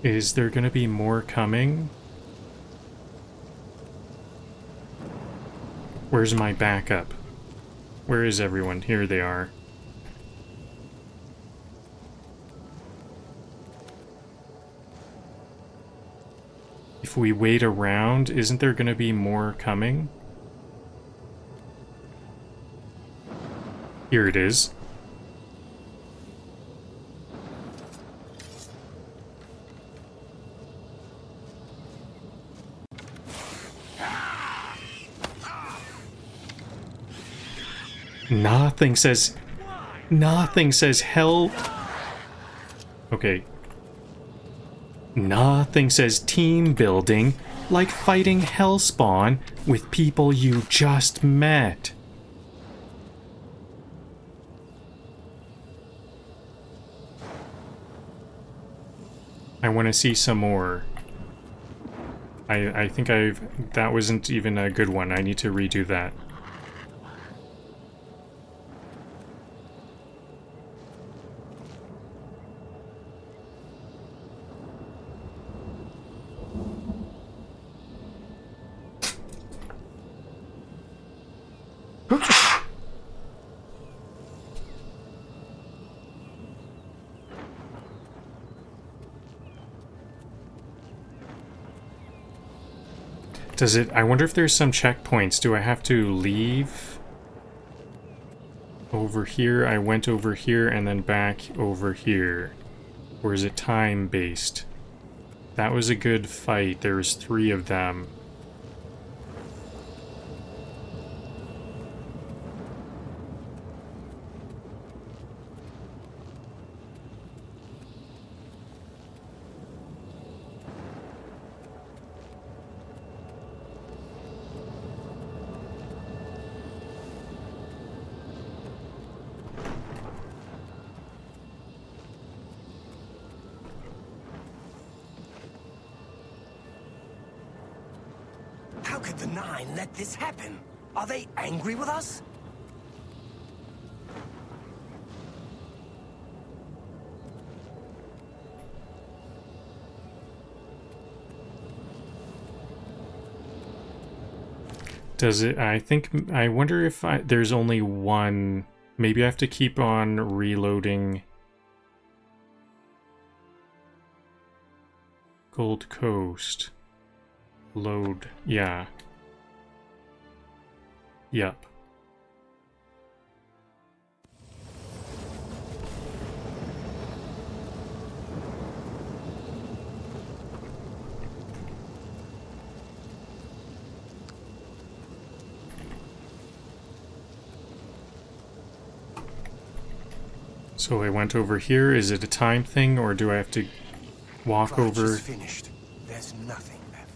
Is there gonna be more coming? Where's my backup? Where is everyone? Here they are. If we wait around, isn't there gonna be more coming? Here it is. Nothing says help. Okay. Nothing says team building like fighting Hellspawn with people you just met. I want to see some more. I think that wasn't even a good one. I need to redo that. Does it... I wonder if there's some checkpoints. Do I have to leave over here? I went over here and then back over here. Or is it time-based? That was a good fight. There was 3 of them. How could the Nine let this happen? Are they angry with us? Does it... I think... I wonder if there's only one... Maybe I have to keep on reloading... Gold Coast. Load... yeah. Yep. So I went over here. Is it a time thing, or do I have to walk Kvatch over? is finished. There's nothing left.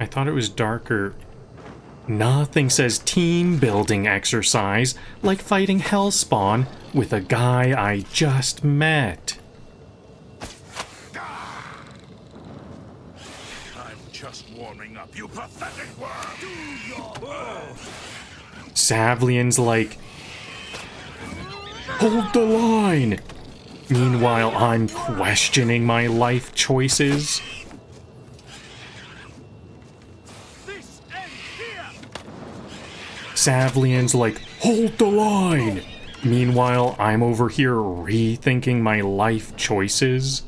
I thought it was darker. Nothing says team building exercise like fighting Hellspawn with a guy I just met. I'm just warming up, you pathetic worm! Do your Savlian's like, hold the line! Meanwhile, I'm questioning my life choices. Savlian's like, hold the line! Meanwhile, I'm over here rethinking my life choices.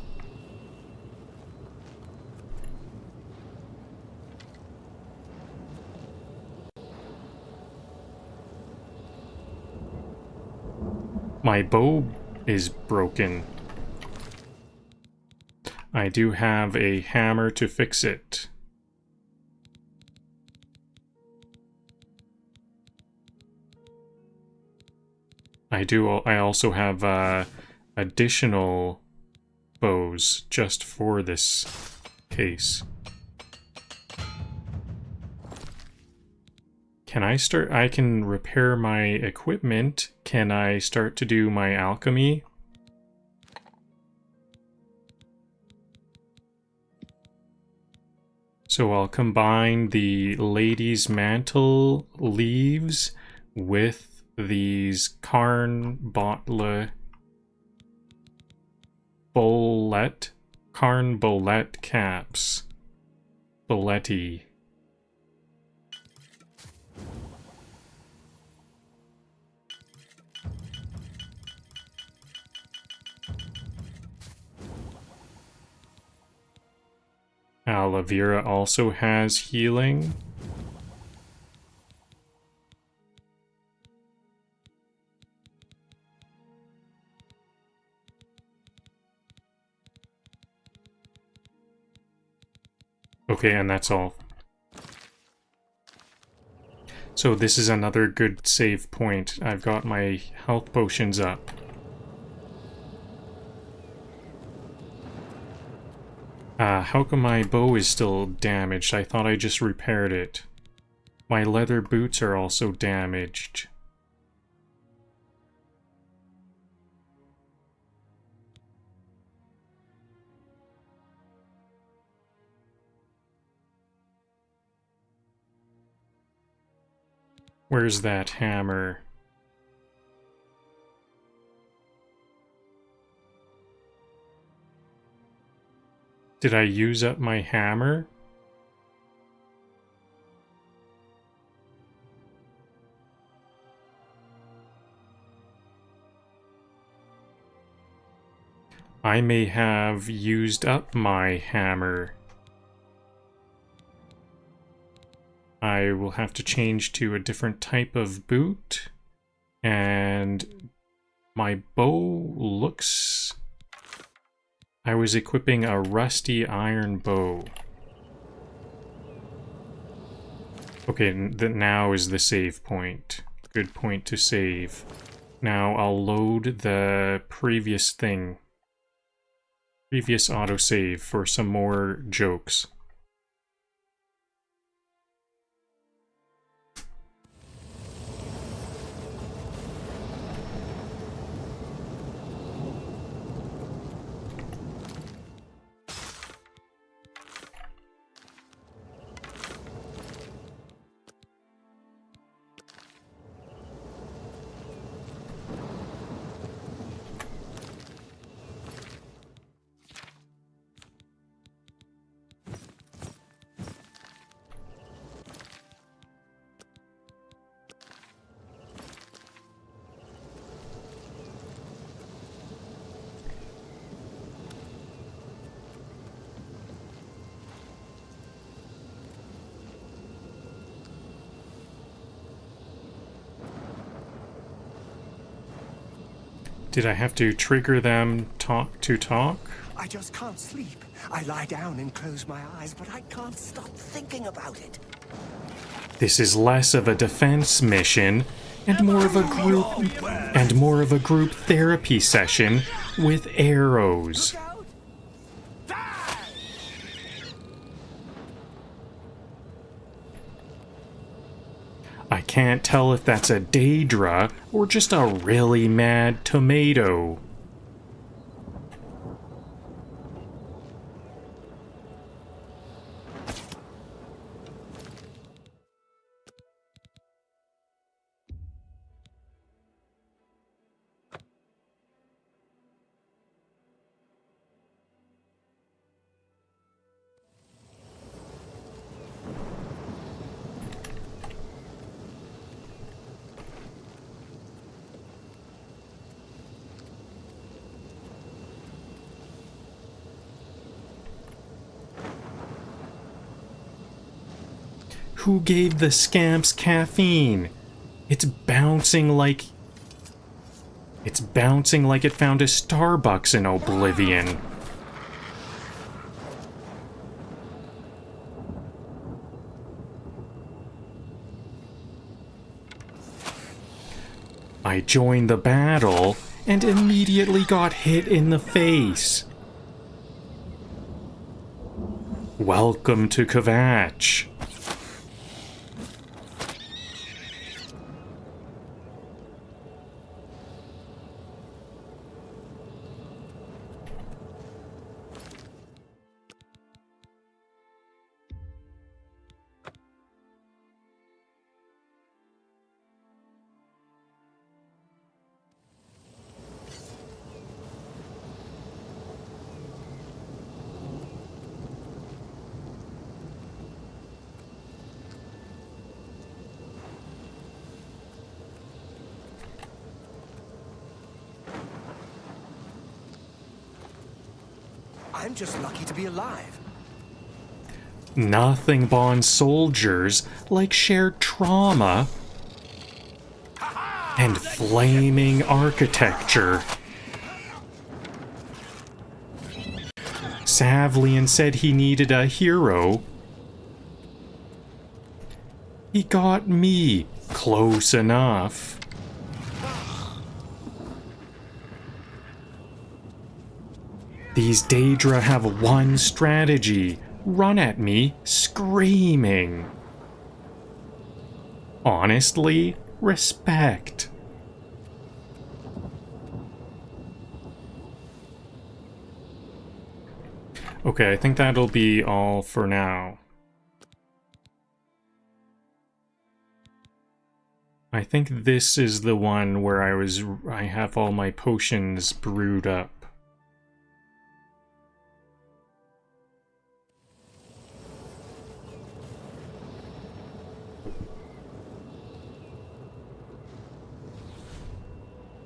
My bow is broken. I do have a hammer to fix it. I also have additional bows just for this case. Can I start? I can repair my equipment. Can I start to do my alchemy? So I'll combine the lady's mantle leaves with these Carn Bolette caps. Boletti. Lavira also has healing. Okay, and that's all. So this is another good save point. I've got my health potions up. How come my bow is still damaged? I thought I just repaired it. My leather boots are also damaged. Where's that hammer? Did I use up my hammer? I may have used up my hammer. I will have to change to a different type of boot. And my bow looks... I was equipping a rusty iron bow. Okay, now is the save point. Good point to save. Now I'll load the previous thing. Previous autosave for some more jokes. Did I have to trigger them to talk? I just can't sleep. I lie down and close my eyes, but I can't stop thinking about it. This is less of a defense mission and more of a group therapy session with arrows. I can't tell if that's a Daedra or just a really mad tomato. Who gave the Scamps caffeine? It's bouncing like it found a Starbucks in Oblivion. I joined the battle and immediately got hit in the face. Welcome to Kvatch. I'm just lucky to be alive. Nothing bonds soldiers like shared trauma and flaming architecture. Savlian said he needed a hero. He got me close enough. These Daedra have one strategy: run at me screaming. Honestly, respect. Okay, I think that'll be all for now. I think this is the one where I have all my potions brewed up.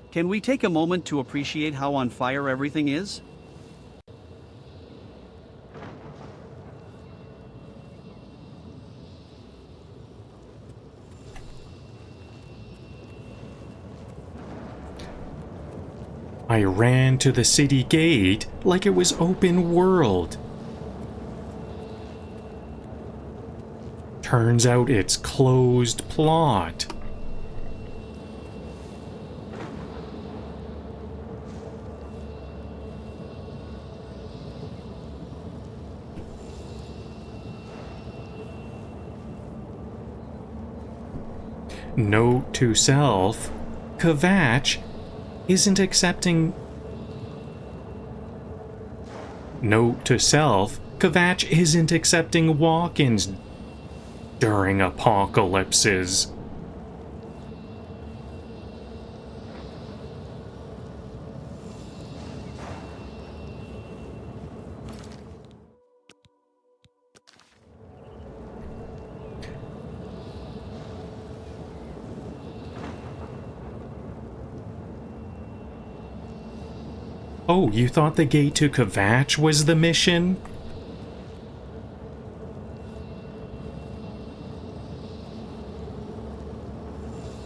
Can we take a moment to appreciate how on fire everything is? I ran to the city gate like it was open world. Turns out it's closed plot. Note to self, Kvatch isn't accepting... Note to self, Kvatch isn't accepting walk-ins during apocalypses. Oh, you thought the gate to Kvatch was the mission?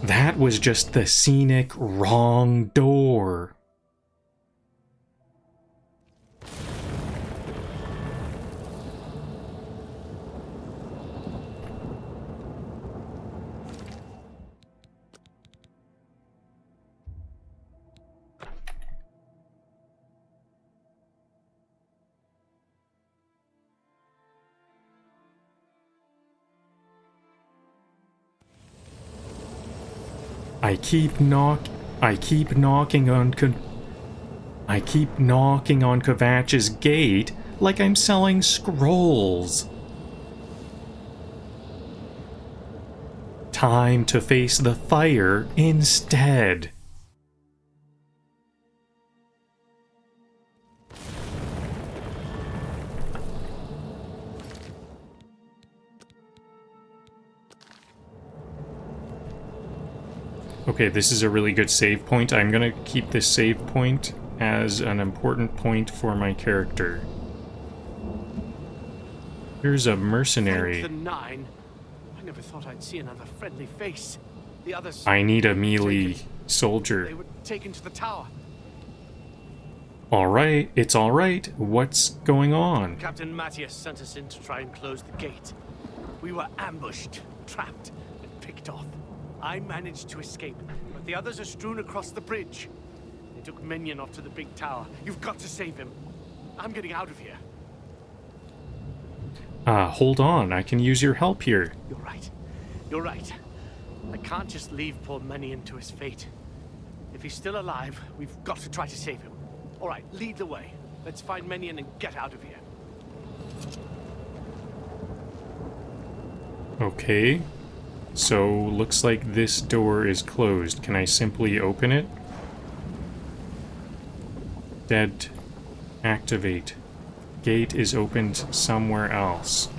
That was just the scenic wrong door. I keep knocking on Kvatch's gate like I'm selling scrolls. Time to face the fire instead. Okay, this is a really good save point. I'm gonna keep this save point as an important point for my character. Here's a mercenary. Thank the 9. I never thought I'd see another friendly face. The others... I need a melee soldier. They were taken to the tower. Alright, it's alright. What's going on? Captain Matius sent us in to try and close the gate. We were ambushed, trapped, and picked off. I managed to escape, but the others are strewn across the bridge. They took Minion off to the big tower. You've got to save him. I'm getting out of here. Hold on. I can use your help here. You're right. You're right. I can't just leave poor Minion to his fate. If he's still alive, we've got to try to save him. All right, lead the way. Let's find Minion and get out of here. Okay. So, looks like this door is closed. Can I simply open it? Dead. Activate. Gate is opened somewhere else.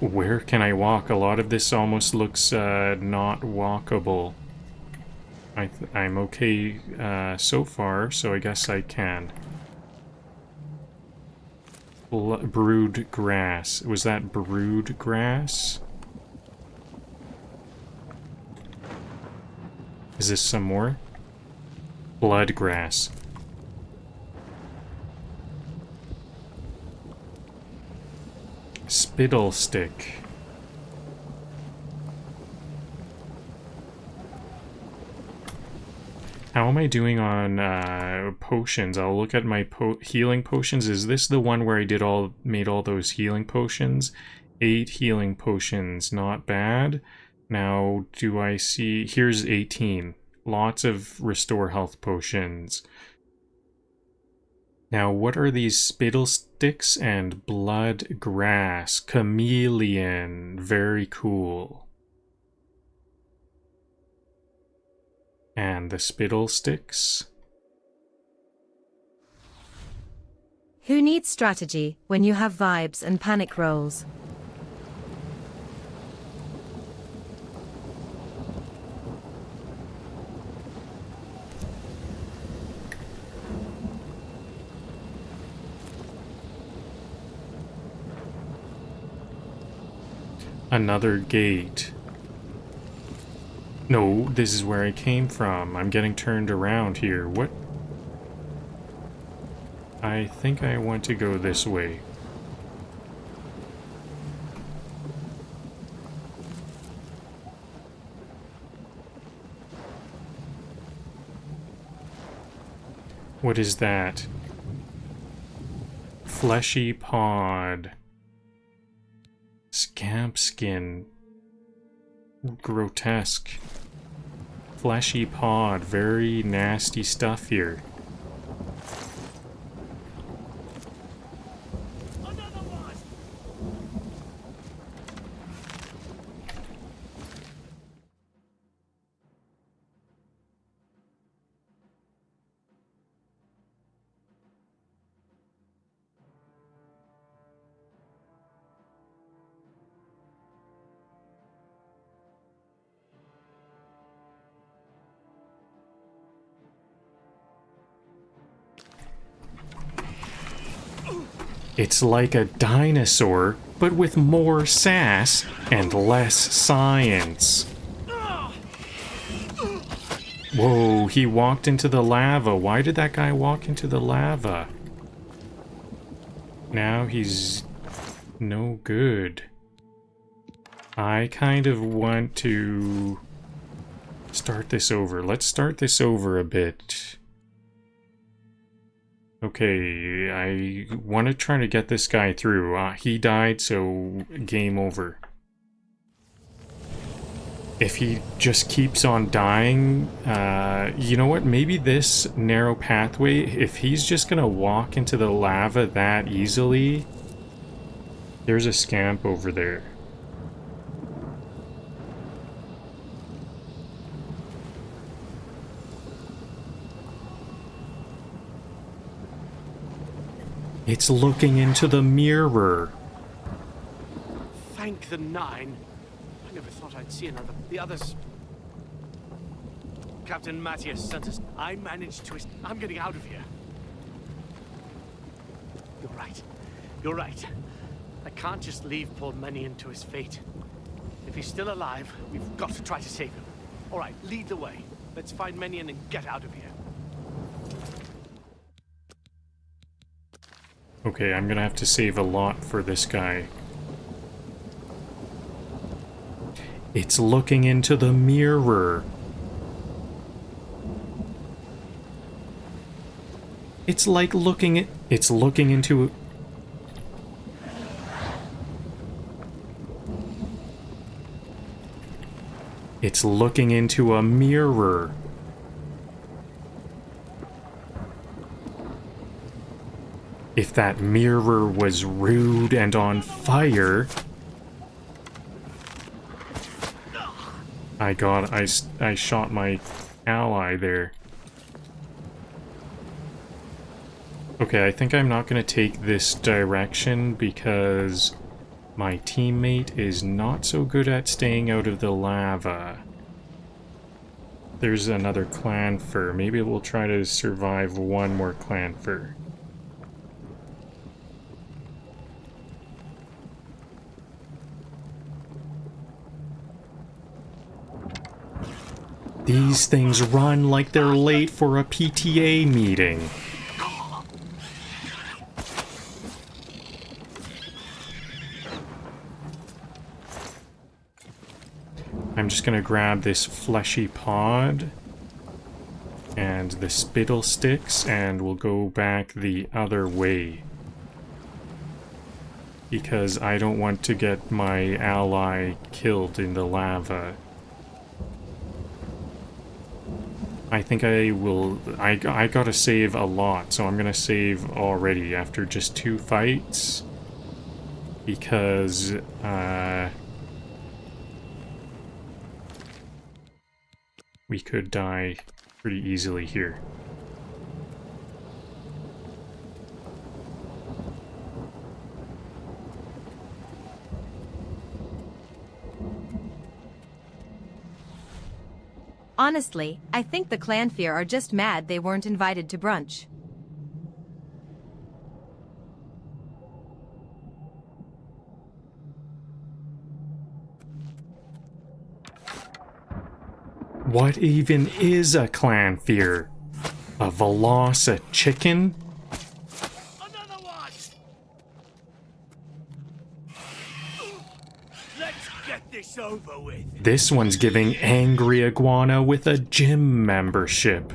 Where can I walk? A lot of this almost looks not walkable. I'm okay so far, so I guess I can. Brewed grass. Was that brewed grass? Is this some more? Blood grass. Spittle stick. How am I doing on potions? I'll look at my healing potions. Is this the one where I made all those healing potions? 8 healing potions, not bad. Now, do I see... Here's 18. Lots of restore health potions. Now, what are these spittle sticks and blood grass? Chameleon. Very cool. And the spittle sticks. Who needs strategy when you have vibes and panic rolls? another gate. No, this is where I came from. I'm getting turned around here. What? I think I want to go this way. What is that? Fleshy pod. Scamp skin. Grotesque. Fleshy pod. Very nasty stuff here. It's like a dinosaur, but with more sass and less science. Whoa, he walked into the lava. Why did that guy walk into the lava? Now he's no good. I kind of want to start this over. Let's start this over a bit. Okay, I want to try to get this guy through. He died, so game over. If he just keeps on dying, you know what? Maybe this narrow pathway, if he's just gonna walk into the lava that easily... There's a scamp over there. It's looking into the mirror. Thank the Nine. I never thought I'd see another. The others... Captain Matius sent us. I managed to... I'm getting out of here. You're right. You're right. I can't just leave poor Menion to his fate. If he's still alive, we've got to try to save him. All right, lead the way. Let's find Menion and get out of here. Okay, I'm gonna have to save a lot for this guy. It's looking into the mirror. It's like looking at... It's looking into... It's looking into a mirror. If that mirror was rude and on fire... I shot my ally there. Okay, I think I'm not going to take this direction because my teammate is not so good at staying out of the lava. There's another Clannfear. Maybe we'll try to survive one more Clannfear. These things run like they're late for a PTA meeting. I'm just gonna grab this fleshy pod and the spittle sticks and we'll go back the other way. Because I don't want to get my ally killed in the lava. I think I will... I gotta save a lot, so I'm gonna save already after just 2 fights. Because, we could die pretty easily here. Honestly, I think the Clannfear are just mad they weren't invited to brunch. What even is a Clannfear? A Velosa chicken? Another one! Let's get this over with. This one's giving angry iguana with a gym membership.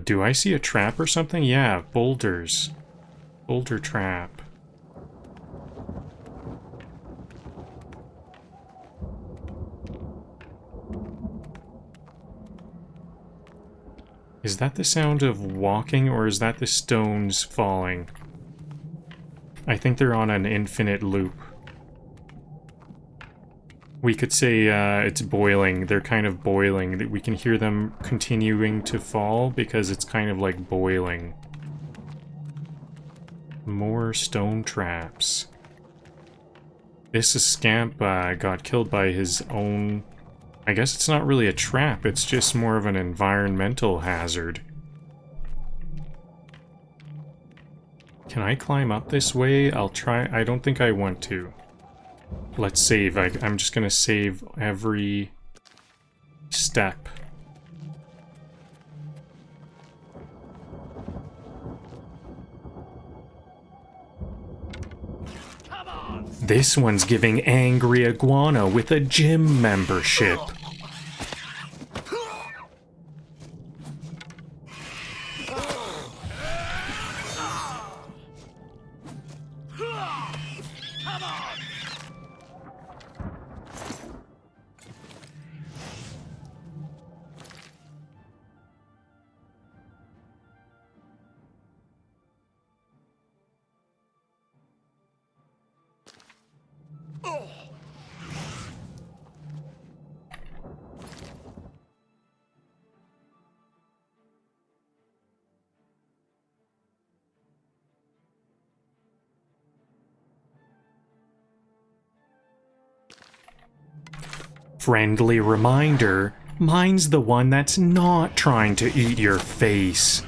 Do I see a trap or something? Yeah, boulders. Boulder trap. Is that the sound of walking, or is that the stones falling? I think they're on an infinite loop. We could say it's boiling. They're kind of boiling. We can hear them continuing to fall because it's kind of like boiling. More stone traps. This is Scamp got killed by his own... I guess it's not really a trap, it's just more of an environmental hazard. Can I climb up this way? I'll try. I don't think I want to. Let's save. I'm just gonna save every step. This one's giving angry iguana with a gym membership. Friendly reminder, mine's the one that's not trying to eat your face.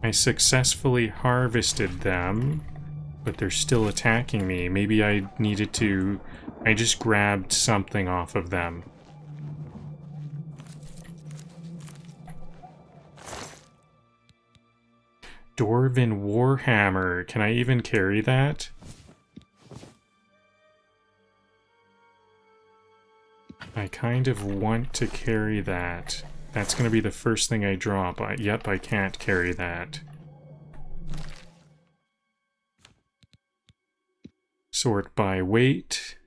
I successfully harvested them, but they're still attacking me. Maybe I needed to... I just grabbed something off of them. Dwarven Warhammer. Can I even carry that? I kind of want to carry that. That's going to be the first thing I drop. Yep, I can't carry that. Sort by weight.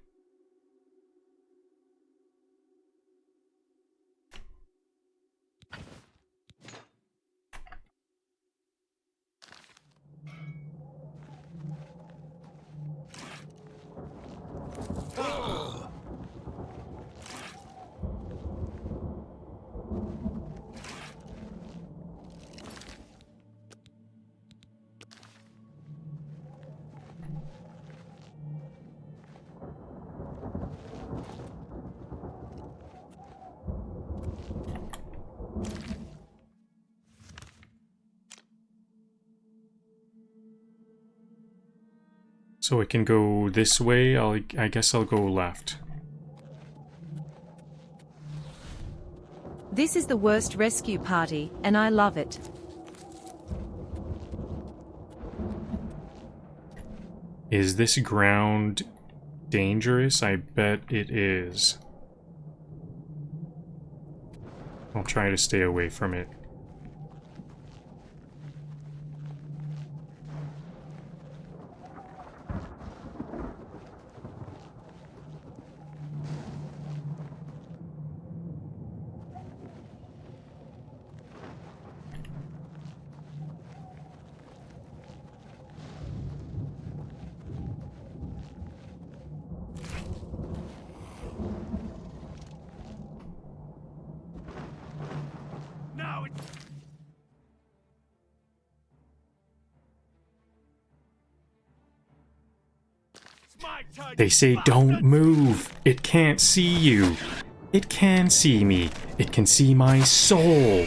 So it can go this way. I guess I'll go left. This is the worst rescue party, and I love it. Is this ground dangerous? I bet it is. I'll try to stay away from it. They say don't move. It can't see you. It can see me. It can see my soul.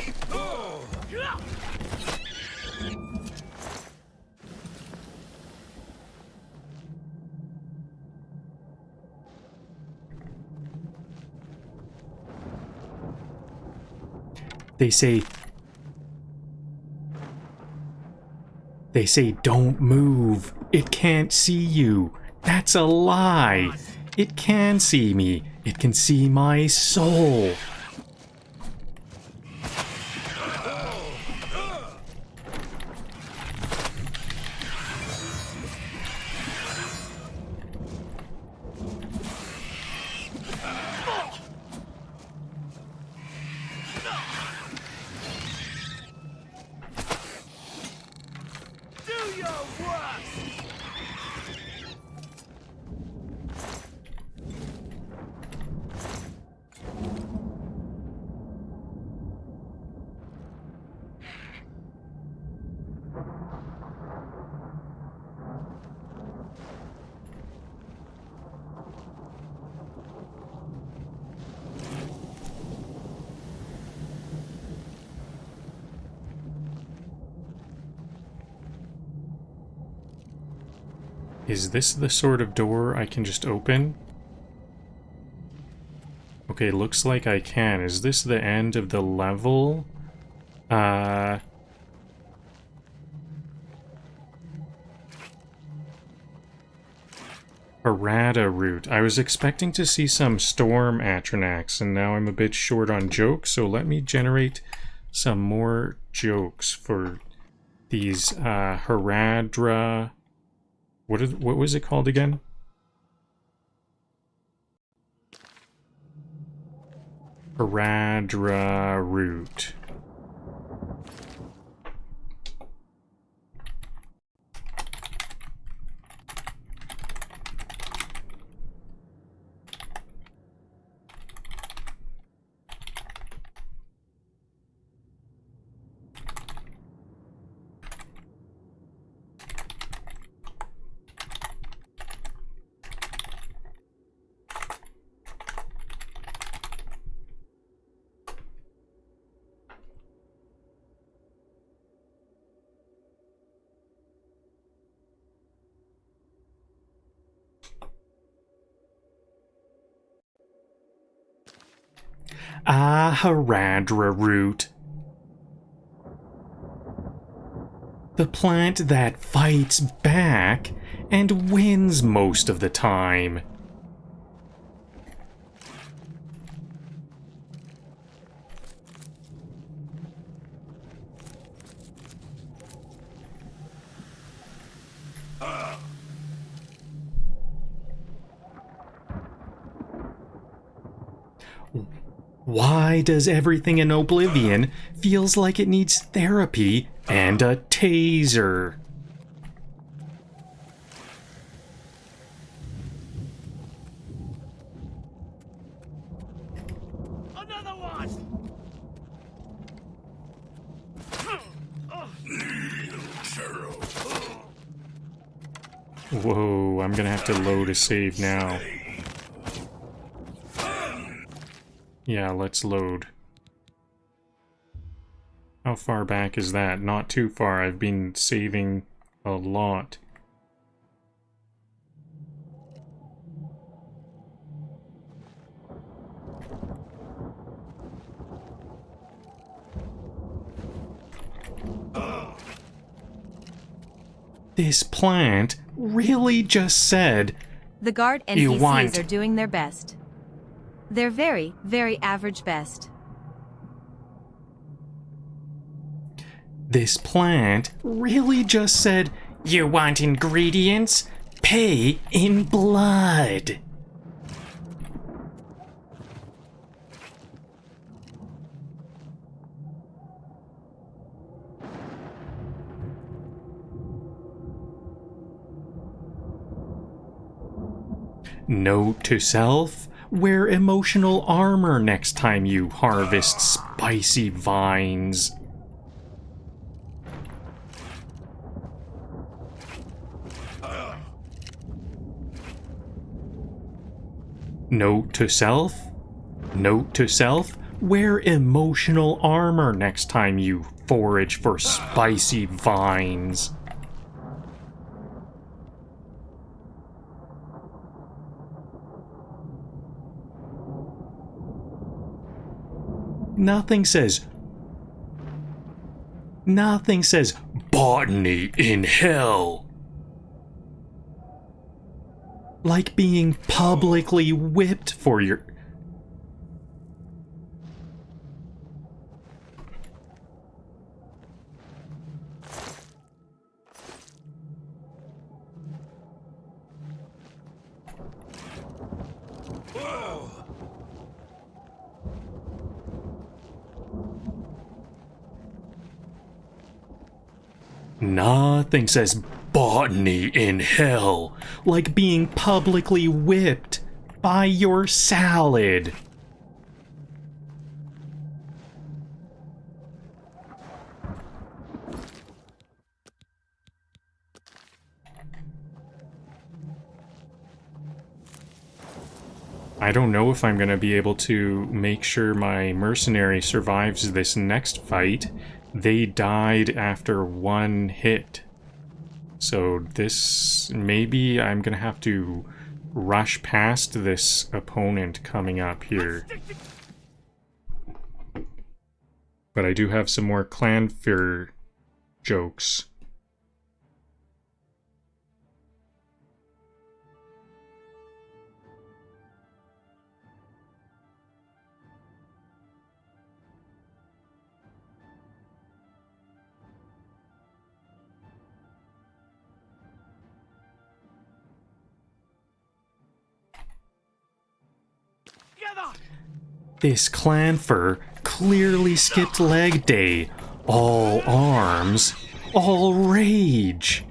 They say don't move. It can't see you. That's a lie. It can see me. It can see my soul. Is this the sort of door I can just open? Okay, looks like I can. Is this the end of the level? Errata route. I was expecting to see some storm atronachs, and now I'm a bit short on jokes, so let me generate some more jokes for these Heradra... What was it called again? Heradra route. Heradra root. The plant that fights back and wins most of the time. Why does everything in Oblivion feels like it needs therapy and a taser? Another one. Whoa, I'm gonna have to load a save now. Yeah, let's load. How far back is that? Not too far. I've been saving a lot. This plant really just said, the guard NPCs are doing their best. They're very, very average best. This plant really just said, you want ingredients? Pay in blood. Note to self, wear emotional armor next time you harvest spicy vines. Note to self? Note to self, wear emotional armor next time you forage for spicy vines. Nothing says botany in hell like being publicly whipped for your... Nothing says botany in hell like being publicly whipped by your salad. I don't know if I'm going to be able to make sure my mercenary survives this next fight. They died after one hit. So this, maybe I'm gonna have to rush past this opponent coming up here. But I do have some more Clannfear jokes. This Clannfear clearly skipped leg day. All arms, all rage.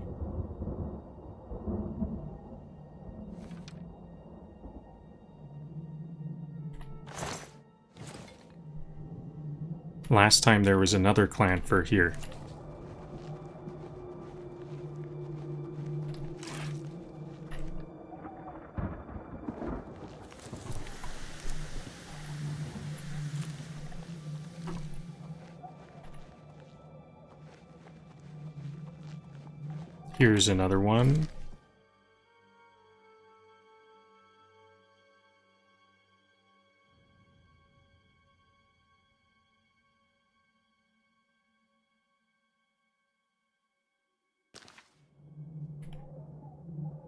Last time there was another Clannfear here. Here's another one.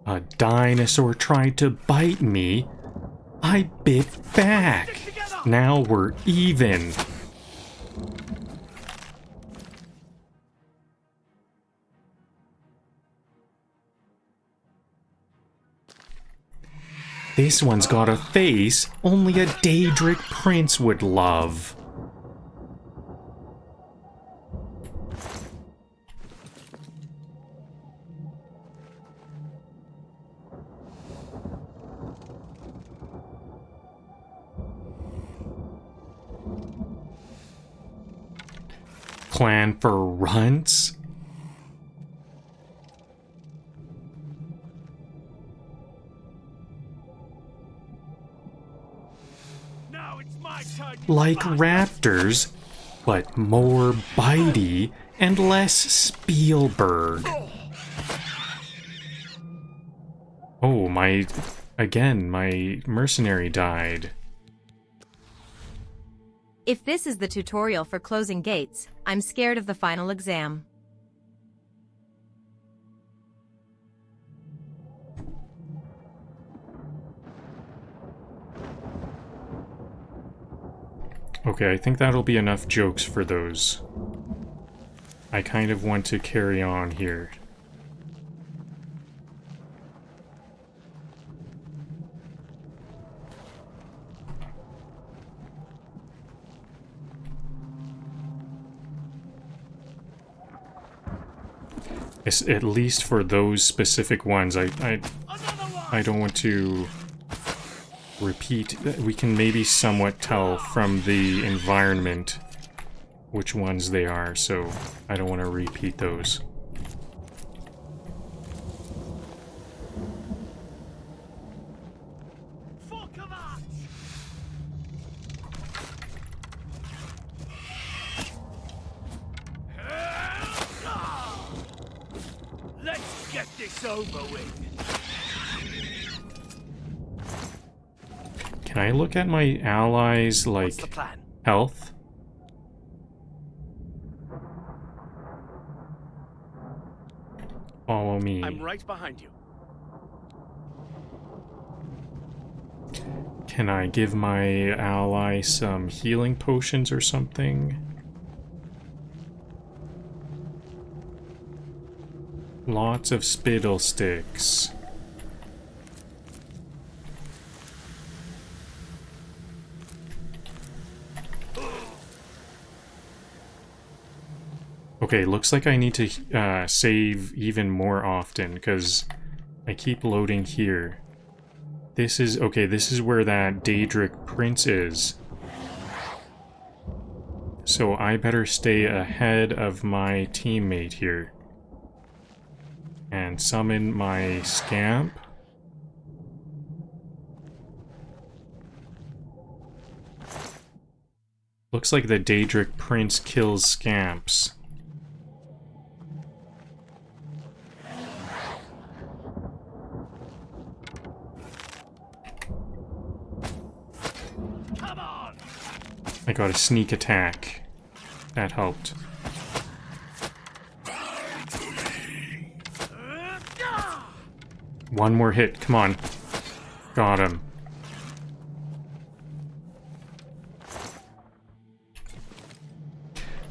A dinosaur tried to bite me. I bit back. Now we're even. This one's got a face only a Daedric prince would love. Clannfear Runts? Like raptors, but more bitey and less Spielberg. Oh, my mercenary died. If this is the tutorial for closing gates, I'm scared of the final exam. Okay, I think that'll be enough jokes for those. I kind of want to carry on here. At least for those specific ones, I don't want to repeat. We can maybe somewhat tell from the environment which ones they are, so I don't want to repeat those. this over with. Can I look at my allies, like, What's the plan? health? Follow me. I'm right behind you. Can I give my ally some healing potions or something? Lots of spittle sticks. Okay, looks like I need to save even more often, because I keep loading here. This is... okay, this is where that Daedric Prince is. So I better stay ahead of my teammate here. And summon my Scamp. Looks like the Daedric Prince kills Scamps. I got a sneak attack. That helped. One more hit, come on. Got him.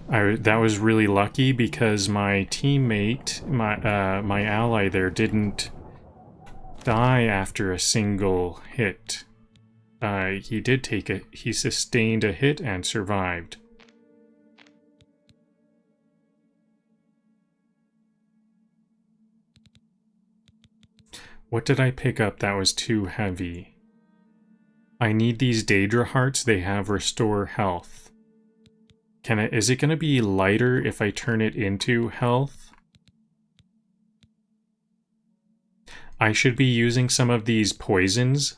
That was really lucky because my teammate, my ally there, didn't die after a single hit. He did take it. He sustained a hit and survived. What did I pick up that was too heavy? I need these Daedra hearts. They have restore health. Is it going to be lighter if I turn it into health? I should be using some of these poisons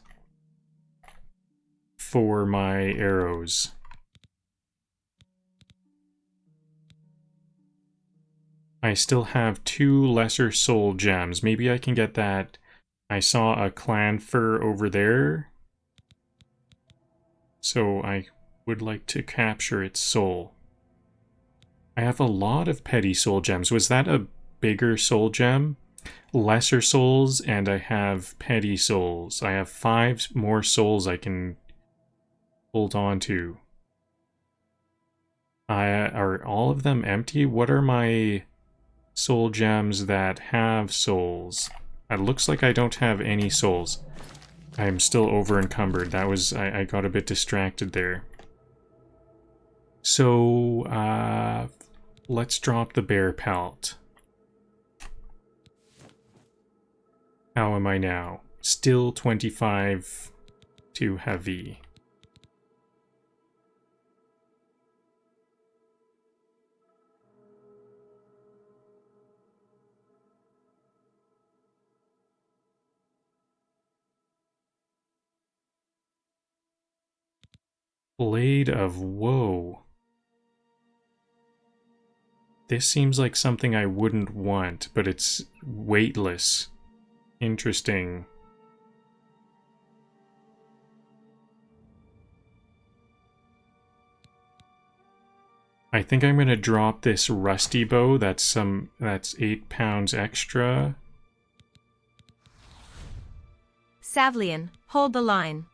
for my arrows. I still have 2 lesser soul gems. Maybe I can get that. I saw a Clannfear over there, so I would like to capture its soul. I have a lot of petty soul gems. Was that a bigger soul gem? Lesser souls, and I have petty souls. I have 5 more souls I can hold on to. Are all of them empty? What are my soul gems that have souls? It looks like I don't have any souls. I'm still over encumbered. That was... I got a bit distracted there. So, let's drop the bear pelt. How am I now? Still 25 too heavy. Blade of Woe. This seems like something I wouldn't want, but it's weightless. Interesting. I think I'm gonna drop this rusty bow. That's 8 pounds extra. Savlian, hold the line.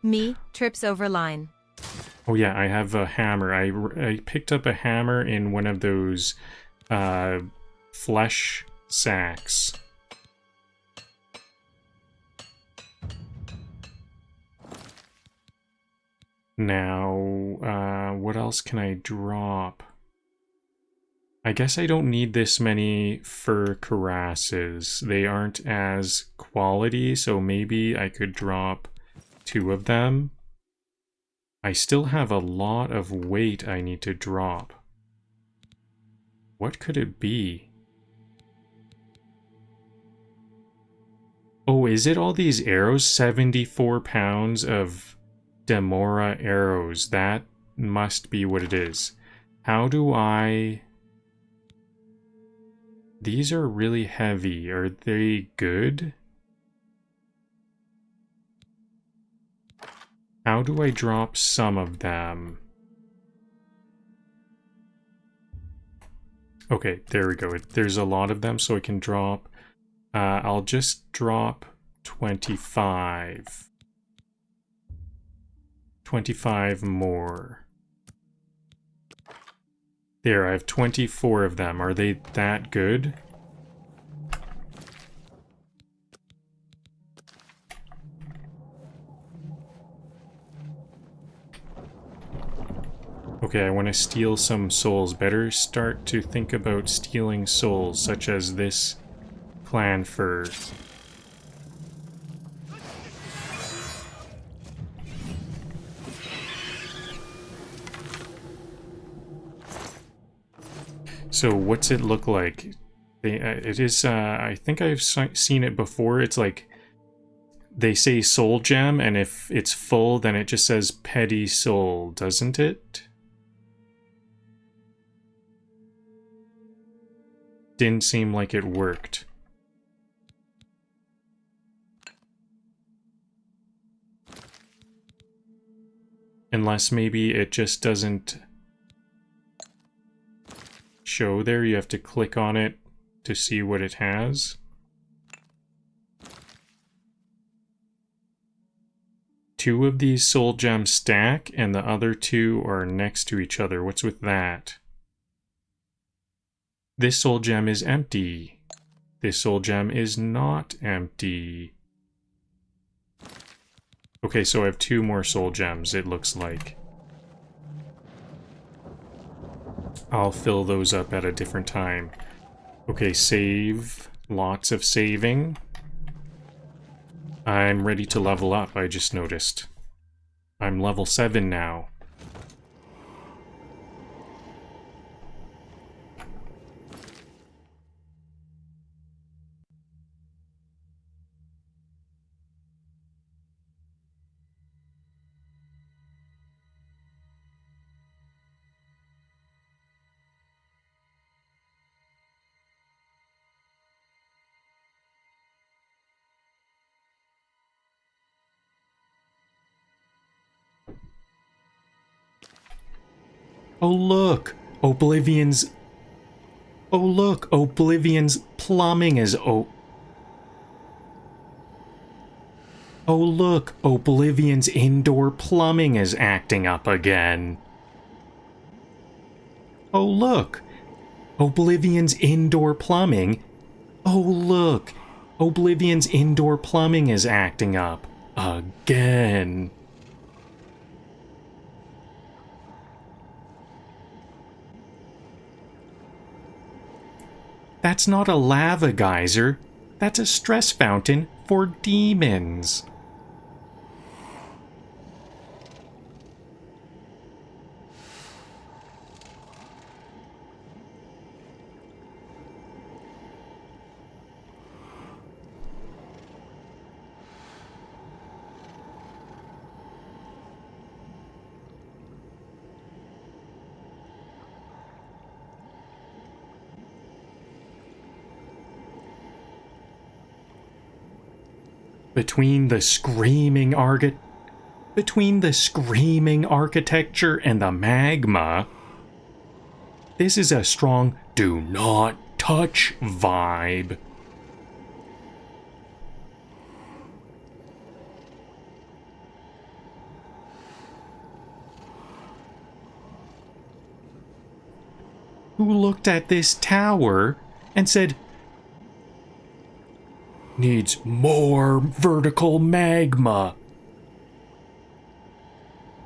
Me, trips over line. Oh yeah, I have a hammer. I picked up a hammer in one of those flesh sacks. Now, what else can I drop? I guess I don't need this many fur cuirasses. They aren't as quality, so maybe I could drop 2 of them. I still have a lot of weight I need to drop. What could it be? Oh, is it all these arrows? 74 pounds of Demora arrows. That must be what it is. How do I These are really heavy. Are they good? How do I drop some of them? Okay, there we go. There's a lot of them, so I can drop... I'll just drop 25. 25 more. There, I have 24 of them. Are they that good? Okay, I want to steal some souls. Better start to think about stealing souls, such as this Clannfear. So what's it look like? It is, I think I've seen it before. It's like, they say soul gem, and if it's full, then it just says petty soul, doesn't it? Didn't seem like it worked. Unless maybe it just doesn't show there. You have to click on it to see what it has. Two of these soul gems stack, and the other two are next to each other. What's with that? This soul gem is empty. This soul gem is not empty. Okay, so I have 2 more soul gems, it looks like. I'll fill those up at a different time. Okay, save. Lots of saving. I'm ready to level up, I just noticed. I'm level 7 now. Oh look! Oblivion's... Oh look! Oblivion's plumbing is Oh look! Oblivion's indoor plumbing is acting up again. Oh look! Oblivion's indoor plumbing... Oh look! Oblivion's indoor plumbing is acting up again. That's not a lava geyser. That's a stress fountain for demons. Between the screaming architecture and the magma, this is a strong do not touch vibe. Who looked at this tower and said, needs more vertical magma?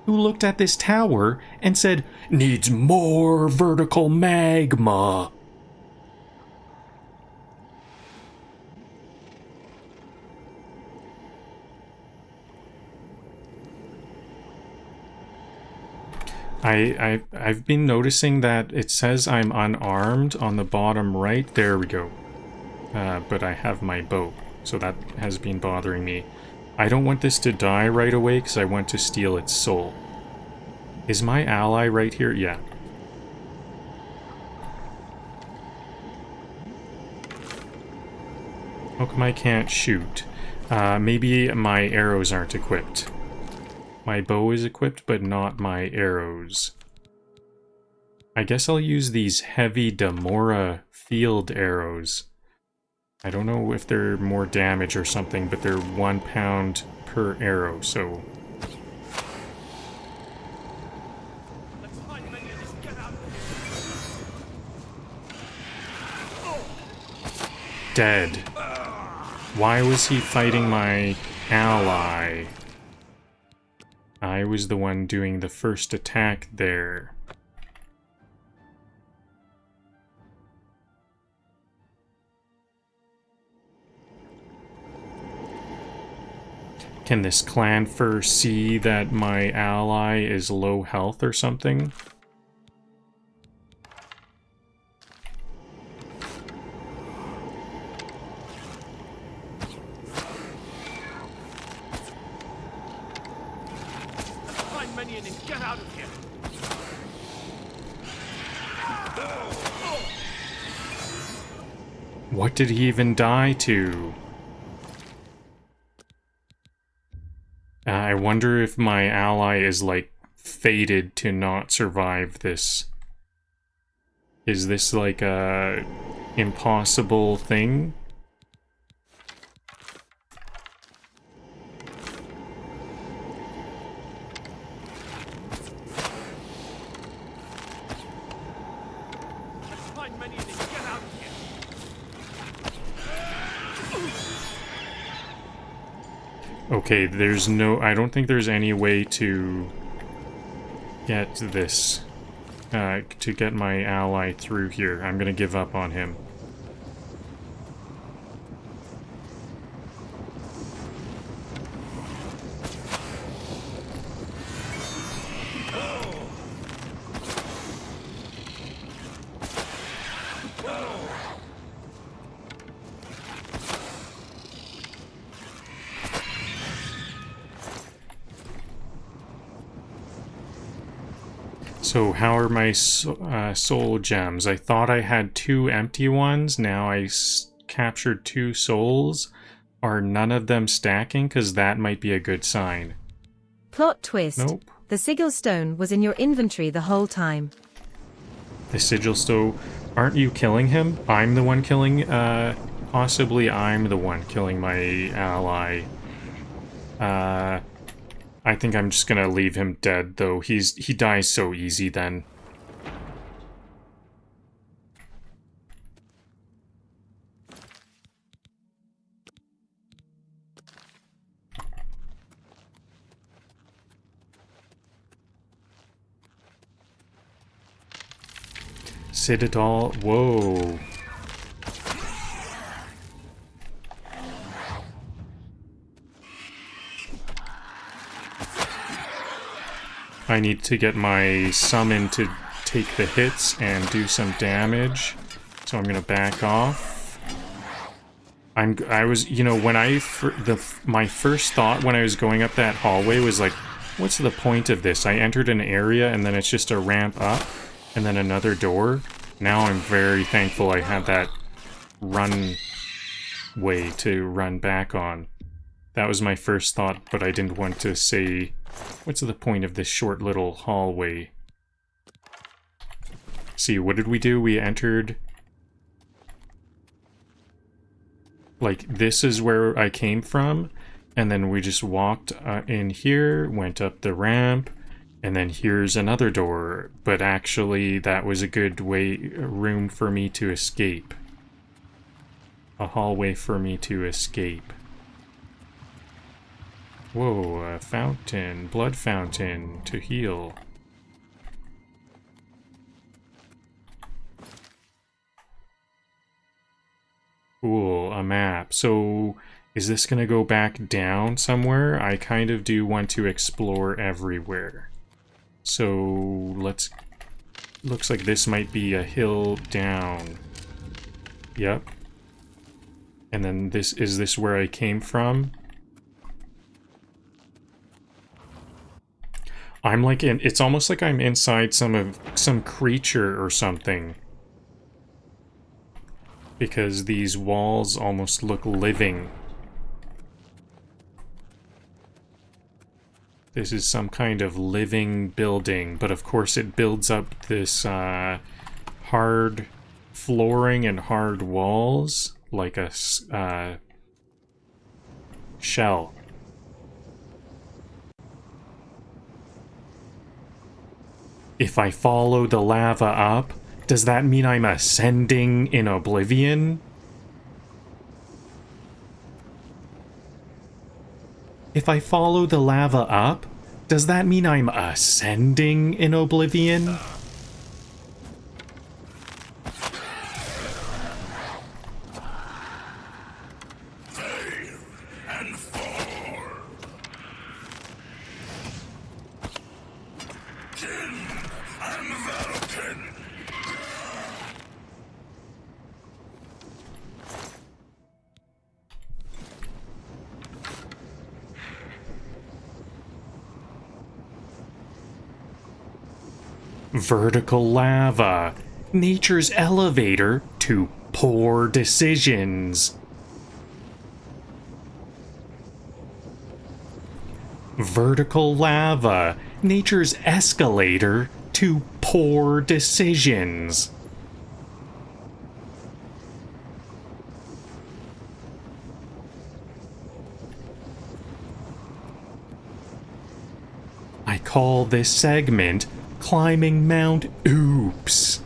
Who looked at this tower and said, needs more vertical magma? I've been noticing that it says I'm unarmed on the bottom right. There we go. But I have my bow, so that has been bothering me. I don't want this to die right away because I want to steal its soul. Is my ally right here? Yeah. come I can't shoot? Maybe my arrows aren't equipped. My bow is equipped, but not my arrows. I guess I'll use these heavy Damora field arrows. I don't know if they're more damage or something, but they're 1 pound per arrow, so... Dead. Why was he fighting my ally? I was the one doing the first attack there. Can this Clannfear see that my ally is low health or something? Get out of here! What did he even die to? I wonder if my ally is, like, fated to not survive this. Is this, like, a impossible thing? Okay, there's no... I don't think there's any way to get this, to get my ally through here. I'm gonna give up on him. So how are my soul gems? I thought I had 2 empty ones. Now I captured 2 souls. Are none of them stacking? Because that might be a good sign. Plot twist. Nope. The sigil stone was in your inventory the whole time. The sigil stone... Aren't you killing him? I'm the one killing... possibly I'm the one killing my ally. I think I'm just gonna leave him dead, though. He dies so easy then. Citadel... Whoa. I need to get my summon to take the hits and do some damage. So I'm gonna back off. I was, you know, when my first thought when I was going up that hallway was like, what's the point of this? I entered an area and then it's just a ramp up and then another door. Now I'm very thankful I had that run way to run back on. That was my first thought, but I didn't want to say, what's the point of this short little hallway? See, what did we do? We entered... Like, this is where I came from, and then we just walked in here, went up the ramp, and then here's another door. But actually, that was a good room for me to escape. A hallway for me to escape. Whoa, a fountain, blood fountain to heal. Cool, a map. So, is this gonna go back down somewhere? I kind of do want to explore everywhere. So, let's... Looks like this might be a hill down. Yep. And then is this where I came from? I'm like it's almost like I'm inside some creature or something. because these walls almost look living. This is some kind of living building, but of course it builds up this hard flooring and hard walls like a shell. If I follow the lava up, does that mean I'm ascending in Oblivion? If I follow the lava up, does that mean I'm ascending in Oblivion? Vertical lava, nature's elevator to poor decisions. Vertical lava, nature's escalator to poor decisions. I call this segment Climbing Mount Oops.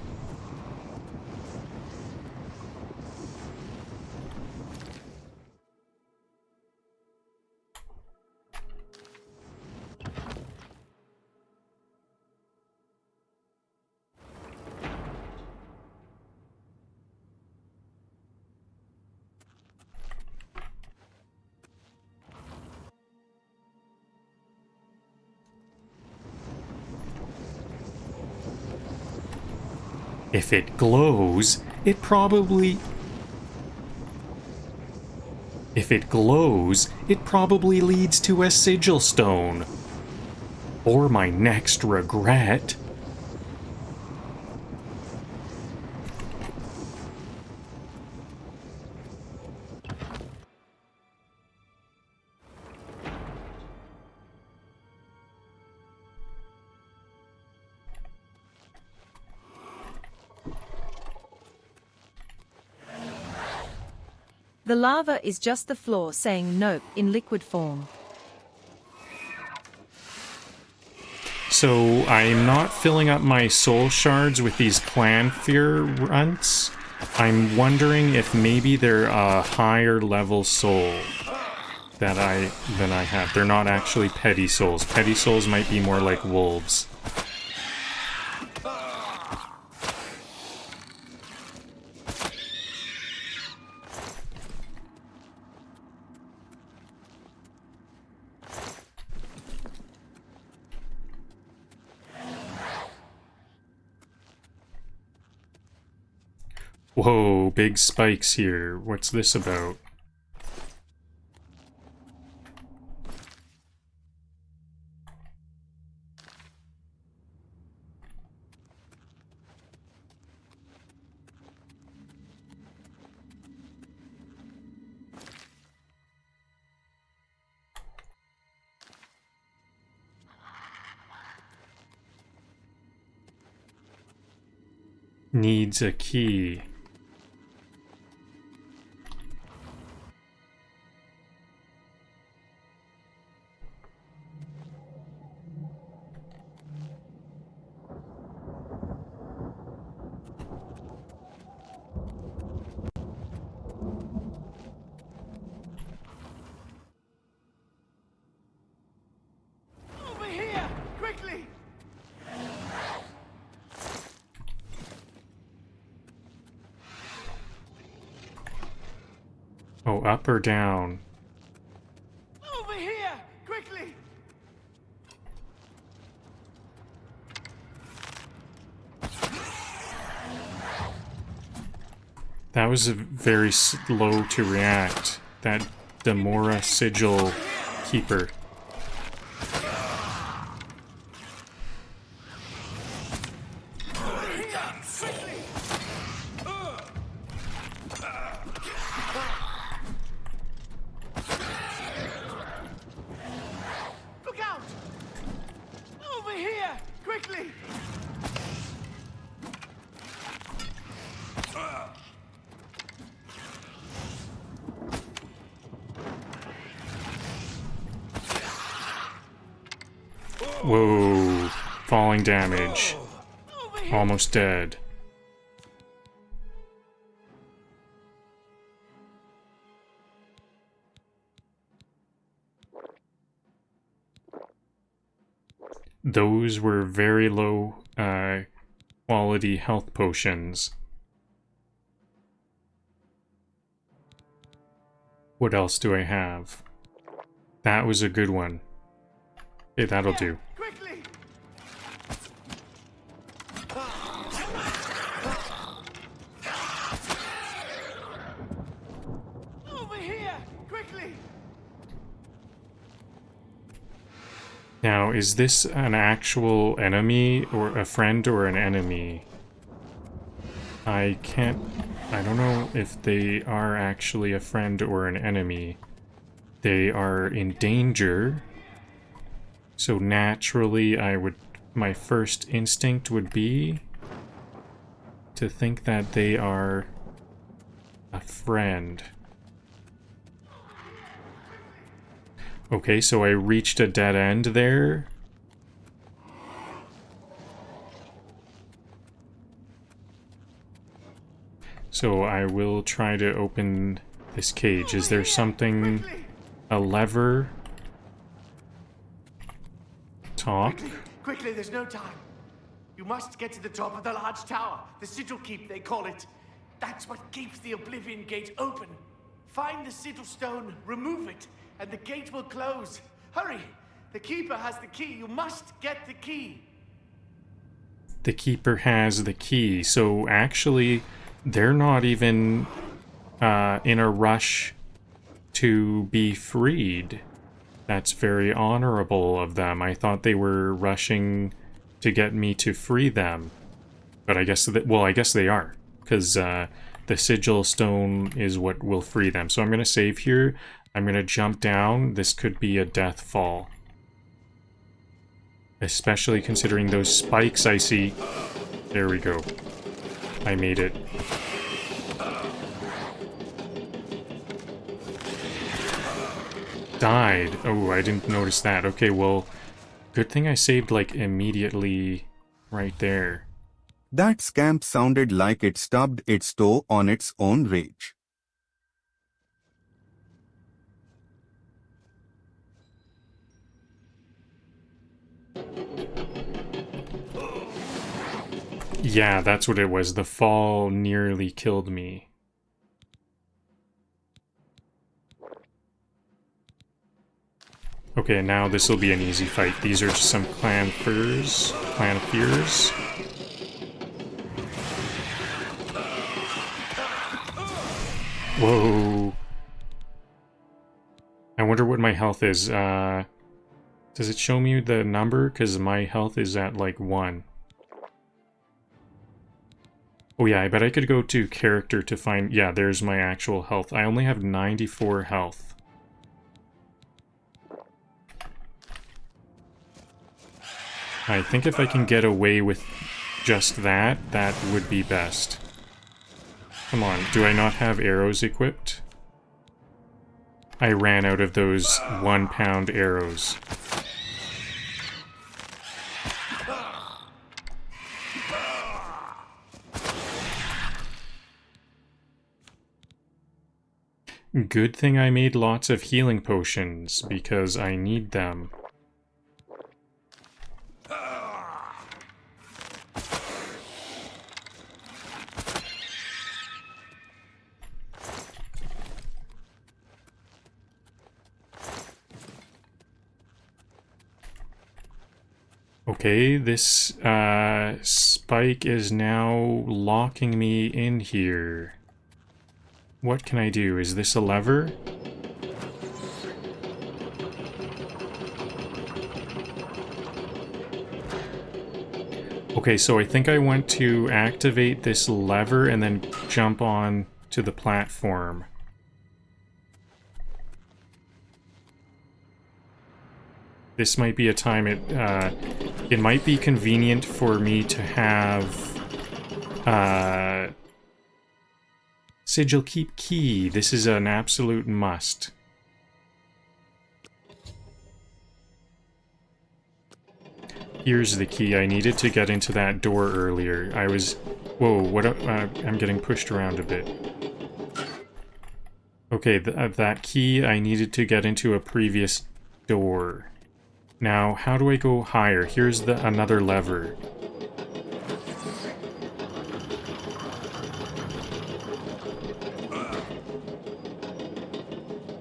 If it glows, it probably leads to a sigil stone. Or my next regret. The lava is just the floor saying nope in liquid form. So I'm not filling up my soul shards with these Clannfear Runts. I'm wondering if maybe they're a higher level soul than I have. They're not actually petty souls. Petty souls might be more like wolves. Whoa, big spikes here. What's this about? Needs a key. Over here! Quickly! Oh, up or down? Over here! Quickly! That was very slow to react. That Demora Sigil Keeper. Whoa. Falling damage. Almost dead. Those were very low quality health potions. What else do I have? That was a good one. Okay, that'll do. Quickly! Over here! Quickly! Now, is this an actual enemy, or a friend, or an enemy? I don't know if they are actually a friend or an enemy. They are in danger. So naturally, my first instinct would be to think that they are a friend. Okay, so I reached a dead end there. So I will try to open this cage. Is there something... a lever? Talk? Quickly, there's no time. You must get to the top of the large tower. The sigil keep, they call it. That's what keeps the Oblivion gate open. Find the sigil stone, remove it, and the gate will close. Hurry! The keeper has the key. You must get the key. The keeper has the key. So actually, they're not even in a rush to be freed. That's very honorable of them. I thought they were rushing to get me to free them. But I guess well, I guess they are. Because the sigil stone is what will free them. So I'm going to save here. I'm going to jump down. This could be a death fall. Especially considering those spikes I see. There we go. I made it. Died. Oh, I didn't notice that. Okay, well, good thing I saved, like, immediately right there. That scamp sounded like it stubbed its toe on its own rage. Yeah, that's what it was. The fall nearly killed me. Okay, now this will be an easy fight. These are just some Clannfears. Whoa. I wonder what my health is. Does it show me the number? Because my health is at like 1. Oh yeah, I bet I could go to character to find... Yeah, there's my actual health. I only have 94 health. I think if I can get away with just that, that would be best. Come on, do I not have arrows equipped? I ran out of those 1-pound arrows. Good thing I made lots of healing potions, because I need them. Okay, this spike is now locking me in here. What can I do? Is this a lever? Okay, so I think I want to activate this lever and then jump on to the platform. This might be a time it might be convenient for me to have Sigil Keep Key. This is an absolute must. Here's the key. I needed to get into that door earlier. I was... Whoa, what? I'm getting pushed around a bit. Okay, that key, I needed to get into a previous door. Now, how do I go higher? Here's another lever.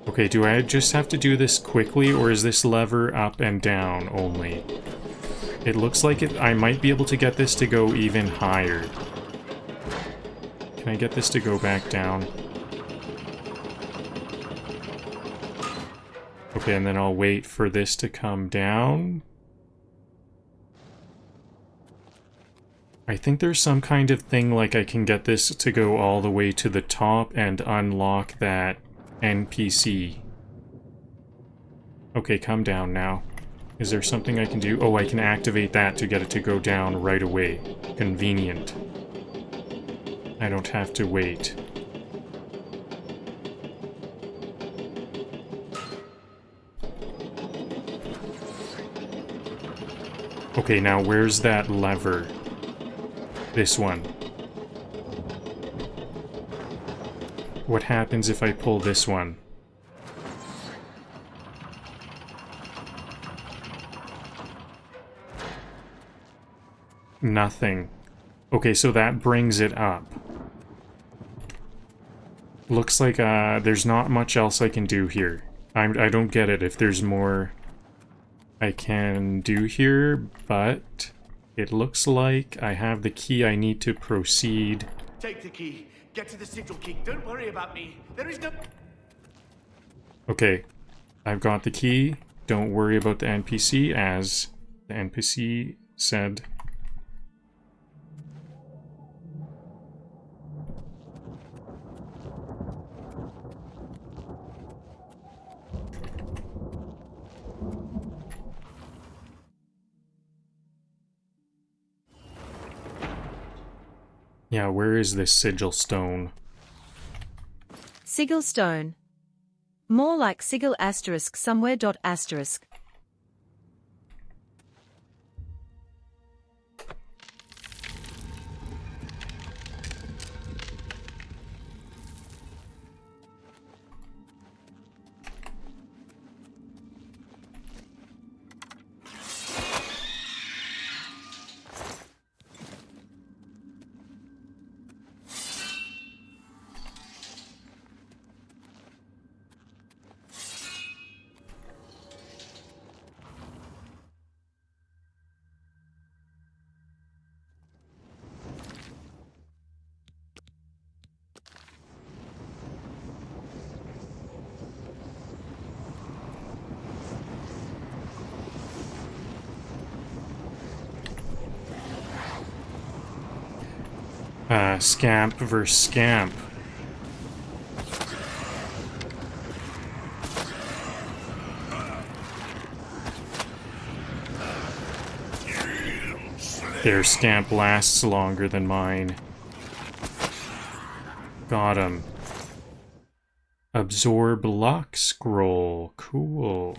Okay, do I just have to do this quickly, or is this lever up and down only? It looks like I might be able to get this to go even higher. Can I get this to go back down? Okay, and then I'll wait for this to come down. I think there's some kind of thing like I can get this to go all the way to the top and unlock that NPC. Okay, come down now. Is there something I can do? Oh, I can activate that to get it to go down right away. Convenient. I don't have to wait. Okay, now where's that lever? This one. What happens if I pull this one? Nothing. Okay, so that brings it up. Looks like there's not much else I can do here. I don't get it if there's more I can do here, but it looks like I have the key I need to proceed. Take the key. Get to the sigil king. Don't worry about me. There is no... Okay, I've got the key. Don't worry about the NPC, as the NPC said. Yeah, where is this sigil stone? Sigil stone. More like sigil asterisk somewhere dot asterisk. Scamp versus Scamp. Their Scamp lasts longer than mine. Got him. Absorb luck scroll. Cool.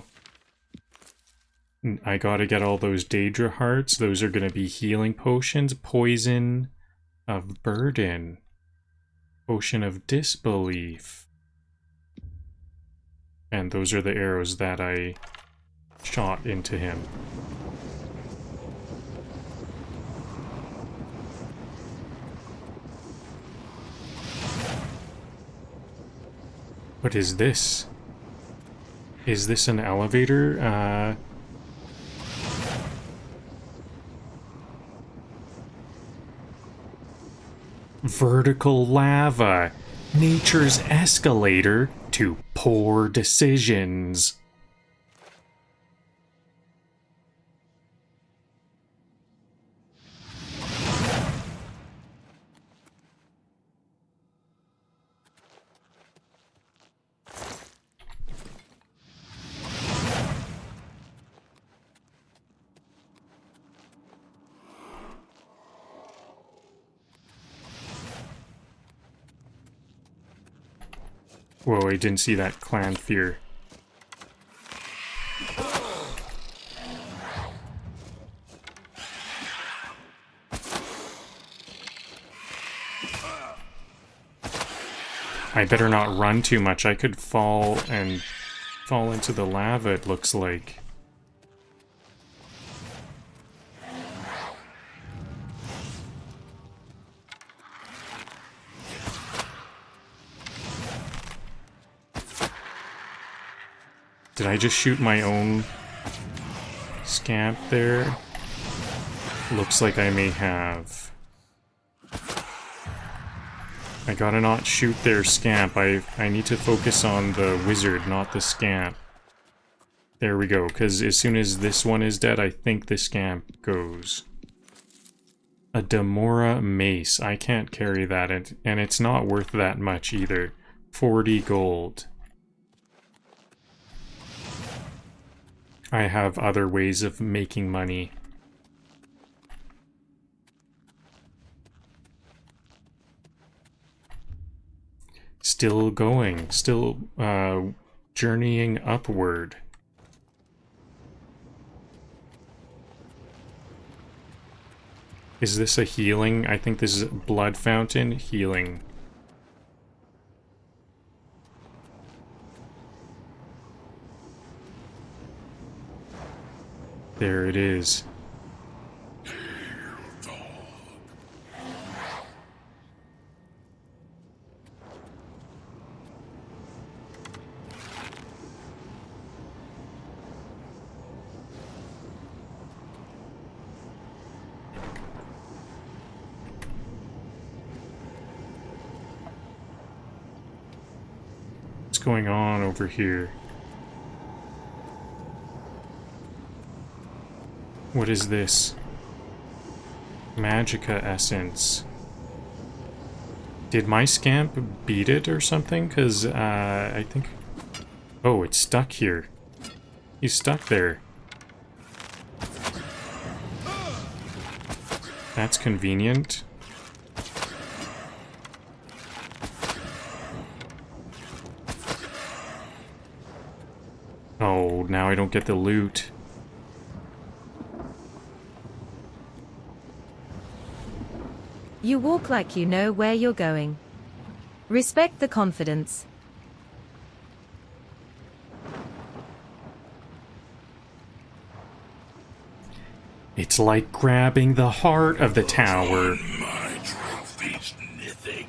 I gotta get all those Daedra hearts. Those are gonna be healing potions. Poison of burden. Potion of disbelief. And those are the arrows that I shot into him. What is this? Is this an elevator? Vertical lava. Nature's escalator to poor decisions. Whoa, I didn't see that Clannfear. I better not run too much. I could fall into the lava, it looks like. Did I just shoot my own scamp there? Looks like I may have. I gotta not shoot their scamp. I need to focus on the wizard, not the scamp. There we go, because as soon as this one is dead, I think the scamp goes. A Demora mace. I can't carry that, and it's not worth that much either. 40 gold. I have other ways of making money. Still going, still journeying upward. Is this a healing? I think this is a blood fountain. Healing. There it is. What's going on over here? What is this? Magicka essence. Did my scamp beat it or something? Because, I think... Oh, it's stuck here. He's stuck there. That's convenient. Oh, now I don't get the loot. You walk like you know where you're going. Respect the confidence. It's like grabbing the heart of the tower. My trophy's nothing.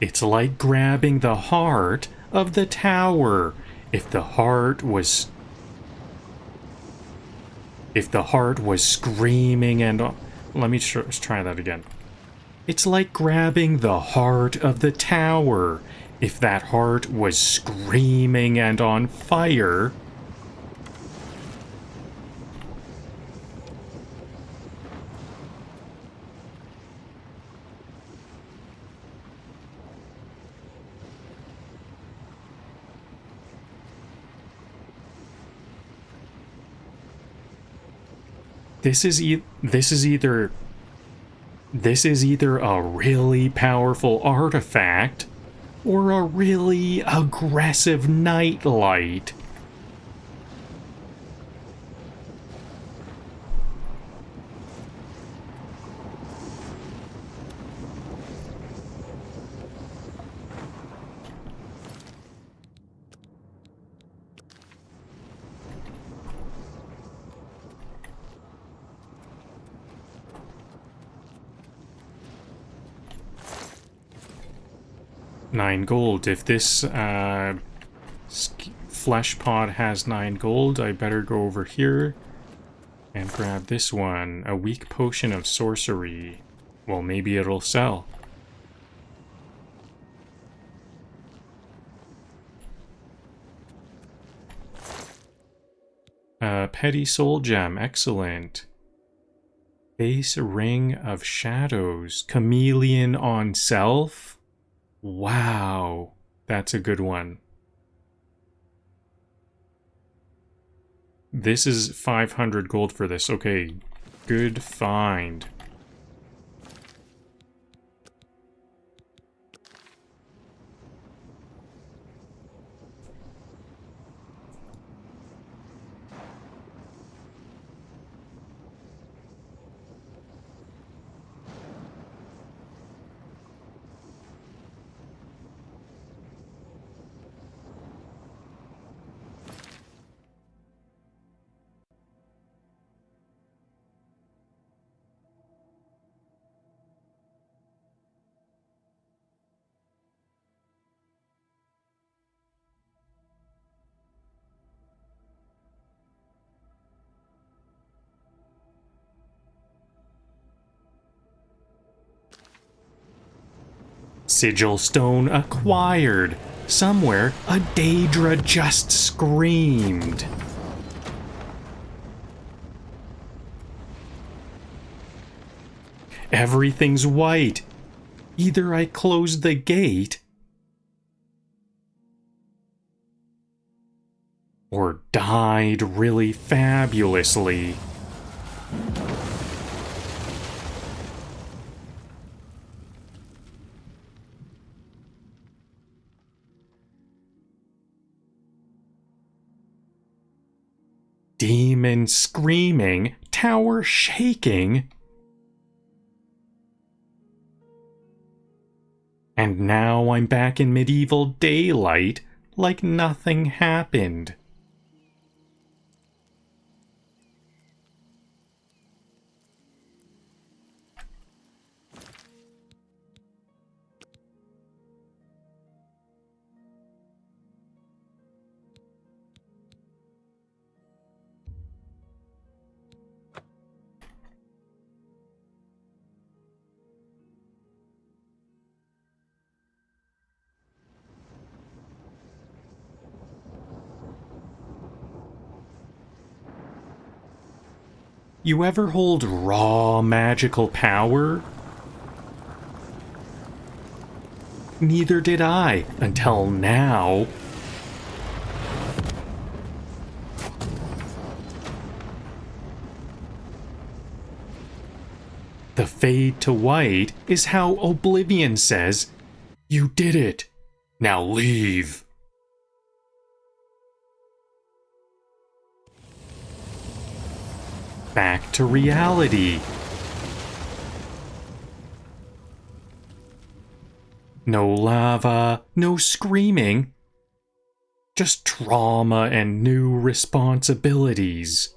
It's like grabbing the heart of the tower. If the heart was screaming and... Let me try that again. It's like grabbing the heart of the tower. If that heart was screaming and on fire... This is either a really powerful artifact or a really aggressive nightlight. $9 gold. If this flesh pod has 9 gold, I better go over here and grab this one. A weak potion of sorcery. Well, maybe it'll sell. Petty soul gem, excellent. Base ring of shadows, chameleon on self. Wow, that's a good one. This is 500 gold for this. Okay, good find. Sigil stone acquired. Somewhere, a Daedra just screamed. Everything's white. Either I closed the gate or died really fabulously. Demon screaming, tower shaking. And now I'm back in medieval daylight, like nothing happened. You ever hold raw magical power? Neither did I, until now. The fade to white is how Oblivion says, "You did it. Now leave." Back to reality. No lava, no screaming. Just trauma and new responsibilities.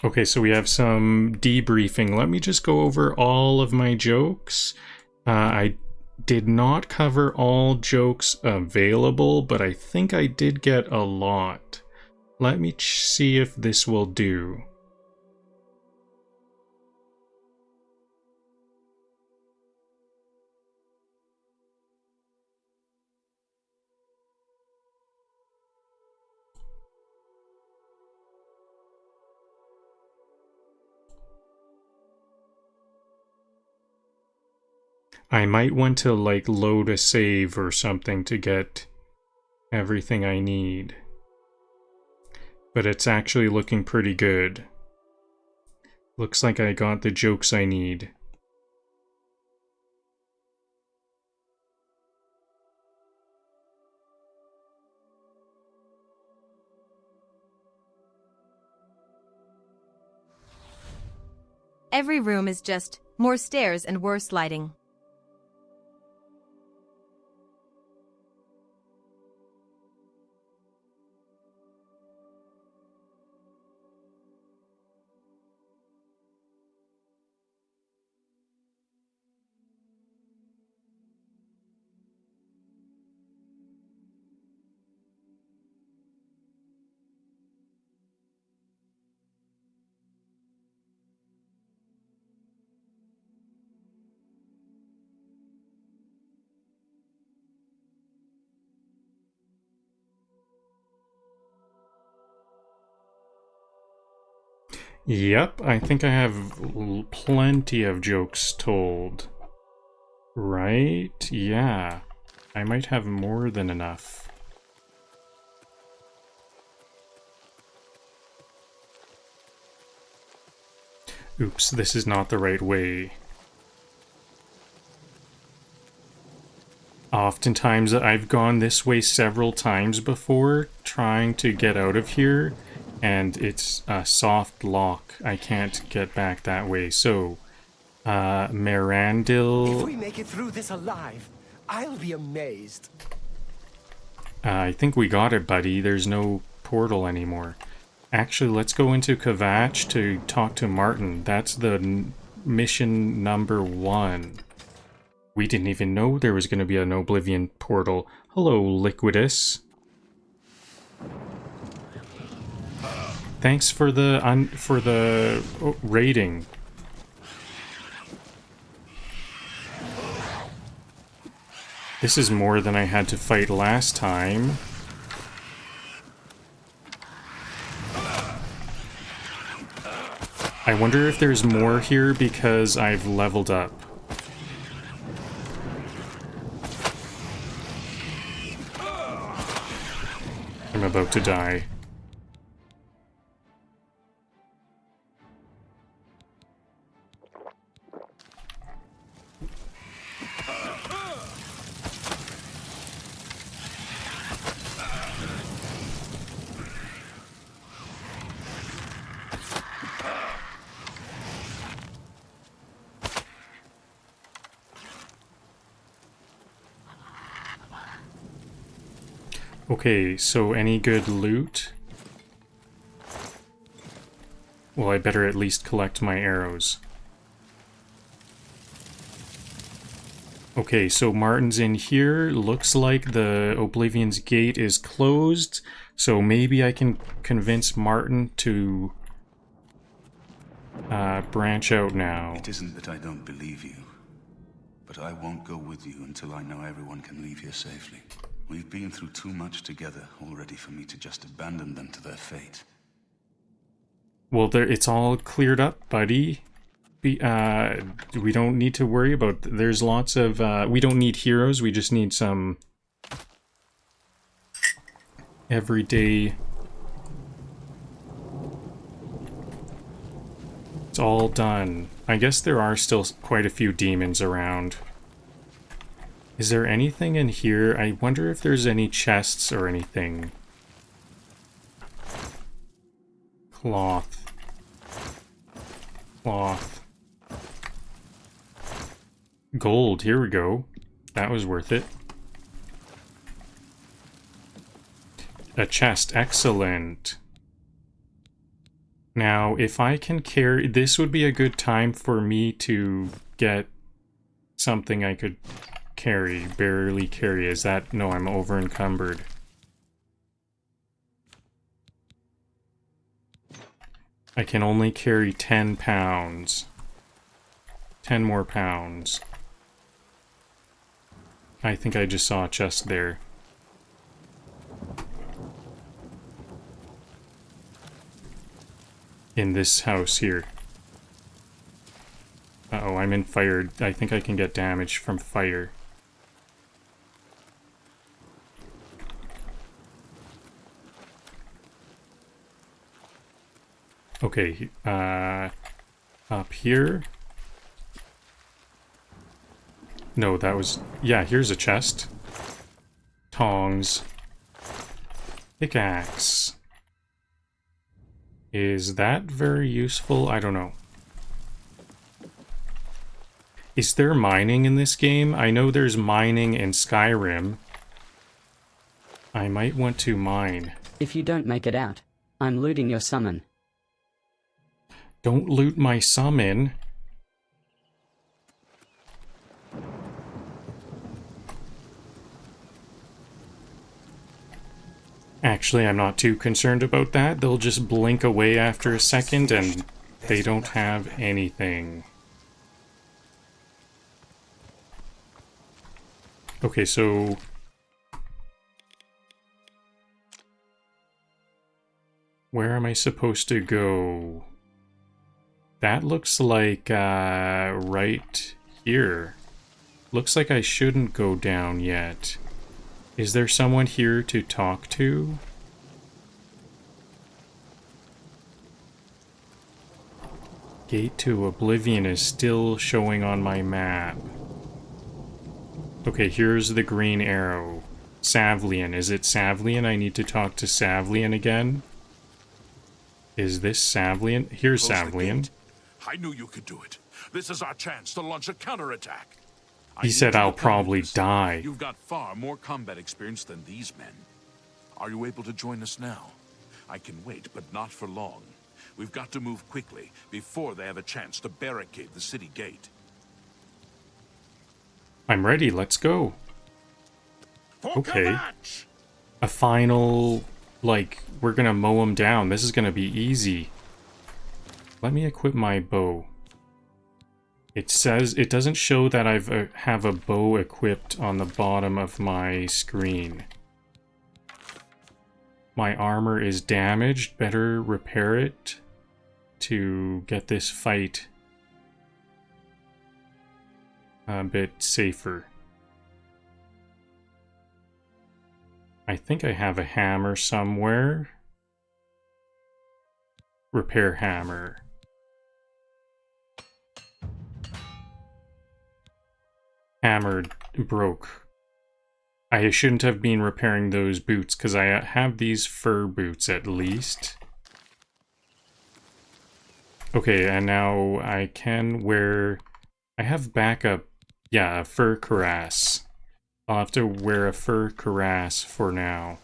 Okay, so we have some debriefing. Let me just go over all of my jokes. I did not cover all jokes available, but I think I did get a lot. Let me see if this will do. I might want to like load a save or something to get everything I need. But it's actually looking pretty good. Looks like I got the jokes I need. Every room is just more stairs and worse lighting. Yep, I think I have plenty of jokes told. Right? Yeah. I might have more than enough. Oops, this is not the right way. Oftentimes, I've gone this way several times before, trying to get out of here, and it's a soft lock. I can't get back that way. So, Merandil... If we make it through this alive, I'll be amazed. I think we got it, buddy. There's no portal anymore. Actually, let's go into Kvatch to talk to Martin. That's the mission number 1. We didn't even know there was going to be an Oblivion portal. Hello, Liquidus. Thanks for the rating. This is more than I had to fight last time. I wonder if there's more here because I've leveled up. I'm about to die. Okay, so any good loot? Well, I better at least collect my arrows. Okay, so Martin's in here. Looks like the Oblivion's gate is closed, so maybe I can convince Martin to branch out now. It isn't that I don't believe you, but I won't go with you until I know everyone can leave here safely. We've been through too much together already for me to just abandon them to their fate. Well, it's all cleared up, buddy. We don't need to worry about... There's lots of... we don't need heroes, we just need some... everyday... It's all done. I guess there are still quite a few demons around. Is there anything in here? I wonder if there's any chests or anything. Cloth. Cloth. Gold, here we go. That was worth it. A chest, excellent. Now, if I can carry... This would be a good time for me to get something I could carry, barely carry. Is that... No, I'm over encumbered. I can only carry 10 pounds. 10 more pounds. I think I just saw a chest there. In this house here. Uh-oh, I'm in fire. I think I can get damage from fire. Okay, up here. No, that was... Yeah, here's a chest. Tongs. Pickaxe. Is that very useful? I don't know. Is there mining in this game? I know there's mining in Skyrim. I might want to mine. If you don't make it out, I'm looting your summon. Don't loot my summon. Actually, I'm not too concerned about that. They'll just blink away after a second and they don't have anything. Okay, so... Where am I supposed to go? That looks like right here. Looks like I shouldn't go down yet. Is there someone here to talk to? Gate to Oblivion is still showing on my map. Okay, here's the green arrow. Savlian. Is it Savlian? I need to talk to Savlian again. Is this Savlian? Here's Savlian. I knew you could do it. This is our chance to launch a counterattack. He said I'll probably die. You've got far more combat experience than these men. Are you able to join us now? I can wait, but not for long. We've got to move quickly before they have a chance to barricade the city gate. I'm ready, let's go. Okay. Kvatch! A final, like, we're gonna mow him down. This is gonna be easy. Let me equip my bow. It says, it doesn't show that I have a bow equipped on the bottom of my screen. My armor is damaged. Better repair it to get this fight a bit safer. I think I have a hammer somewhere. Repair hammer. Hammer broke. I shouldn't have been repairing those boots, because I have these fur boots at least. Okay, and now I can wear... I have backup... Yeah, a fur cuirass. I'll have to wear a fur cuirass for now.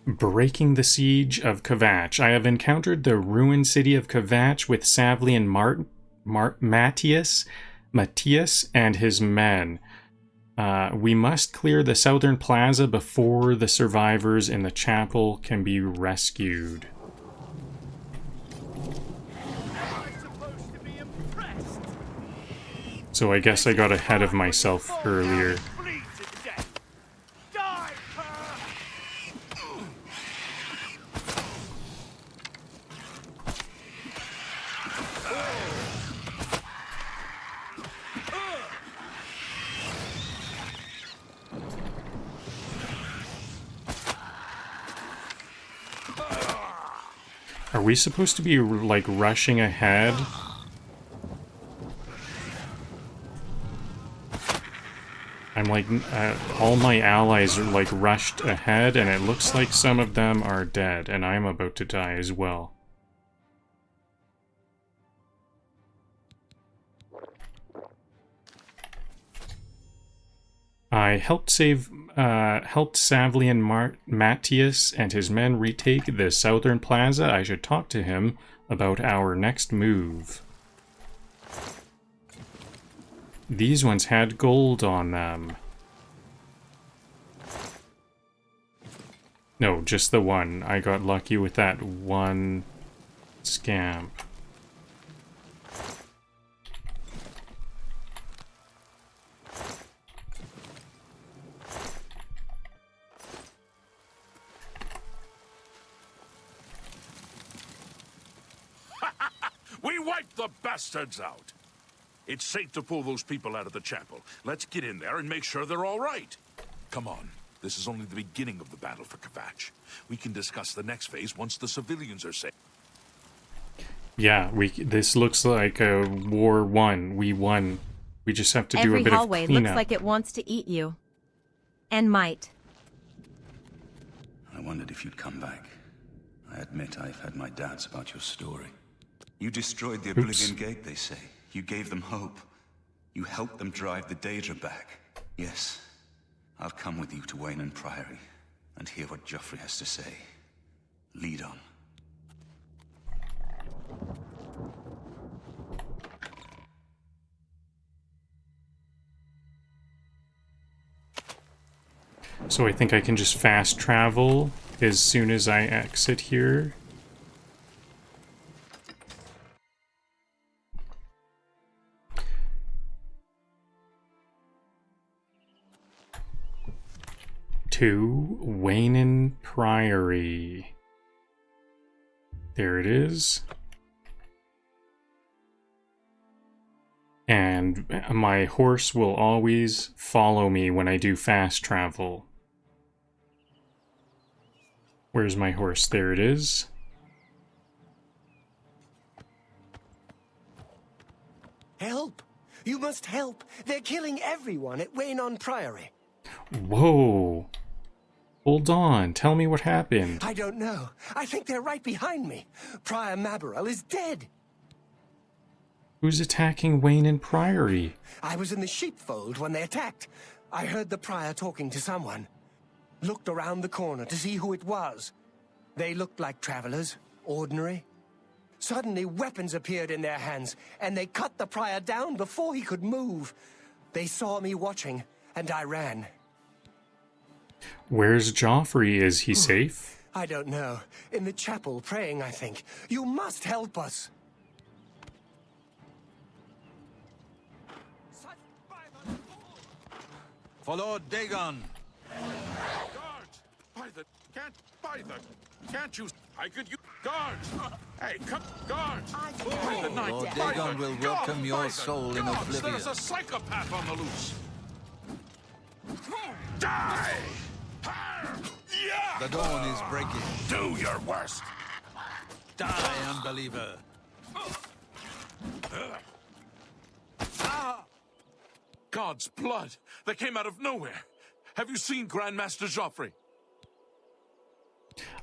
Breaking the siege of Kvatch. I have encountered the ruined city of Kvatch with Savlian Matius and his men. We must clear the southern plaza before the survivors in the chapel can be rescued. So I guess I got ahead of myself earlier. Are we supposed to be, like, rushing ahead? I'm like, all my allies are, like, rushed ahead, and it looks like some of them are dead, and I'm about to die as well. I helped Savlian Matius and his men retake the southern plaza. I should talk to him about our next move. These ones had gold on them. No, just the one. I got lucky with that one scamp. We wiped the bastards out! It's safe to pull those people out of the chapel. Let's get in there and make sure they're all right. Come on. This is only the beginning of the battle for Kvatch. We can discuss the next phase once the civilians are safe. Yeah, this looks like a war won. We won. We just have to do a bit of cleanup. Every hallway looks like it wants to eat you. And might. I wondered if you'd come back. I admit I've had my doubts about your story. You destroyed the Oblivion Gate, they say. You gave them hope. You helped them drive the Daedra back. Yes, I'll come with you to Weynon Priory and hear what Jauffre has to say. Lead on. So I think I can just fast travel as soon as I exit here. to Weynon Priory. There it is. And my horse will always follow me when I do fast travel. Where's my horse? There it is. Help! You must help! They're killing everyone at Weynon Priory. Whoa. Hold on. Tell me what happened. I don't know. I think they're right behind me. Prior Mabarel is dead. Who's attacking Weynon Priory? I was in the sheepfold when they attacked. I heard the prior talking to someone. Looked around the corner to see who it was. They looked like travelers, ordinary. Suddenly weapons appeared in their hands, and they cut the prior down before he could move. They saw me watching, and I ran. Where's Jauffre? Is he safe? I don't know. In the chapel, praying, I think. You must help us. For Lord Dagon. Guards! Can't you? I could use guards! Hey, come, guards! By the night, Lord by Dagon the will God, welcome by your the soul in gods, Oblivion. There's a psychopath on the loose. Die! Yeah! The dawn is breaking. Do your worst. Die, unbeliever. God's blood that came out of nowhere. Have you seen Grandmaster Jauffre?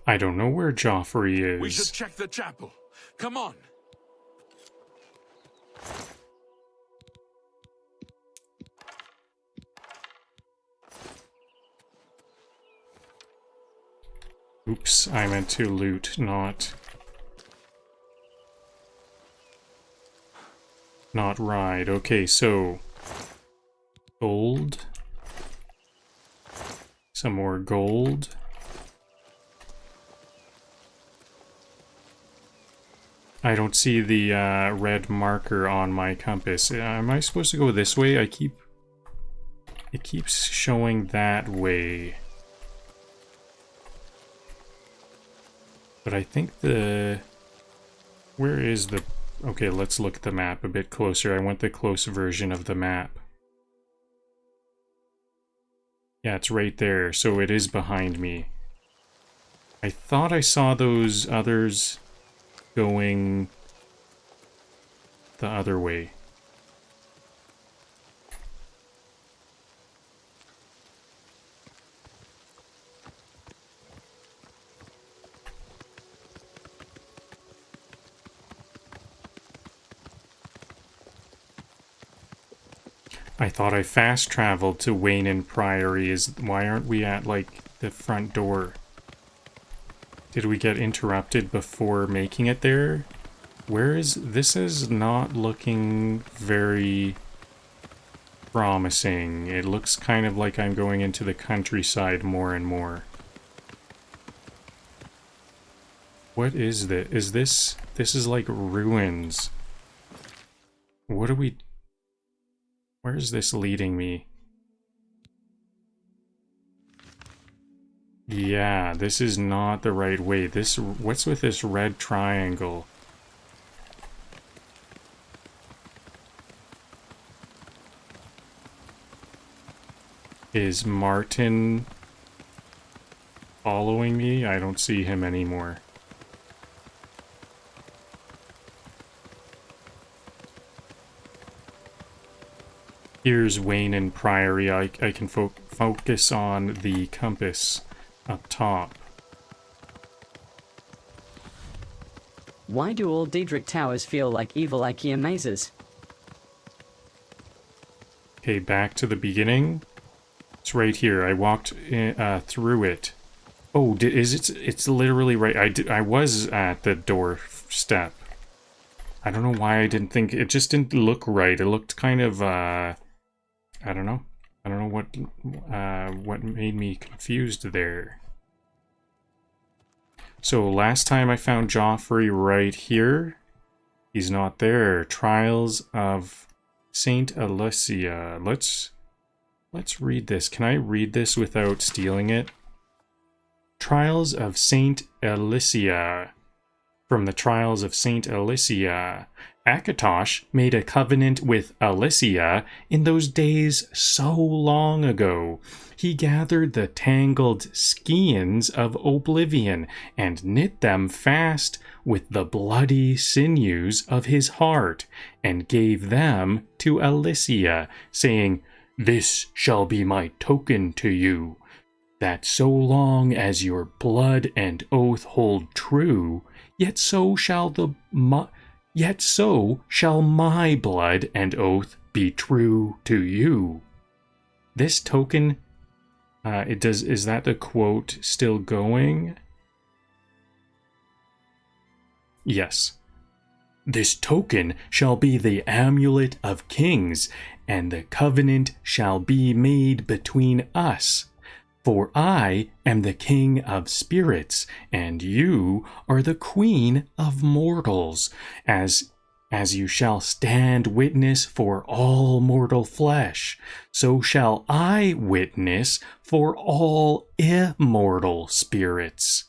I don't know where Jauffre is. We should check the chapel. Come on. Oops, I meant to loot, not ride. Okay, so gold. Some more gold. I don't see the red marker on my compass. Am I supposed to go this way? It keeps showing that way. But I think where is the... Okay, let's look at the map a bit closer. I want the close version of the map. Yeah, it's right there, so it is behind me. I thought I saw those others going the other way. I thought I fast traveled to Weynon Priory. Why aren't we at, like, the front door? Did we get interrupted before making it there? This is not looking very promising. It looks kind of like I'm going into the countryside more and more. What is this? This is like ruins. What are we... Where is this leading me? Yeah, this is not the right way. What's with this red triangle? Is Martin following me? I don't see him anymore. Here's Weynon Priory. I can focus on the compass up top. Why do all Daedric towers feel like evil IKEA mazes? Okay, back to the beginning. It's right here. I walked through it. Oh, it's literally right. I was at the doorstep. I don't know why I didn't think... It just didn't look right. It looked kind of... I don't know. I don't know what made me confused there. So last time I found Jauffre right here. He's not there. Trials of Saint Alicia. Let's read this. Can I read this without stealing it? Trials of Saint Alicia. From the Trials of Saint Alicia. Akatosh made a covenant with Alicia in those days so long ago. He gathered the tangled skeins of Oblivion and knit them fast with the bloody sinews of his heart, and gave them to Alicia, saying, "This shall be my token to you, that so long as your blood and oath hold true, yet so shall my blood and oath be true to you." This token, is that the quote still going? Yes. "This token shall be the Amulet of Kings, and the covenant shall be made between us. For I am the King of Spirits, and you are the Queen of Mortals, as you shall stand witness for all mortal flesh, so shall I witness for all immortal spirits.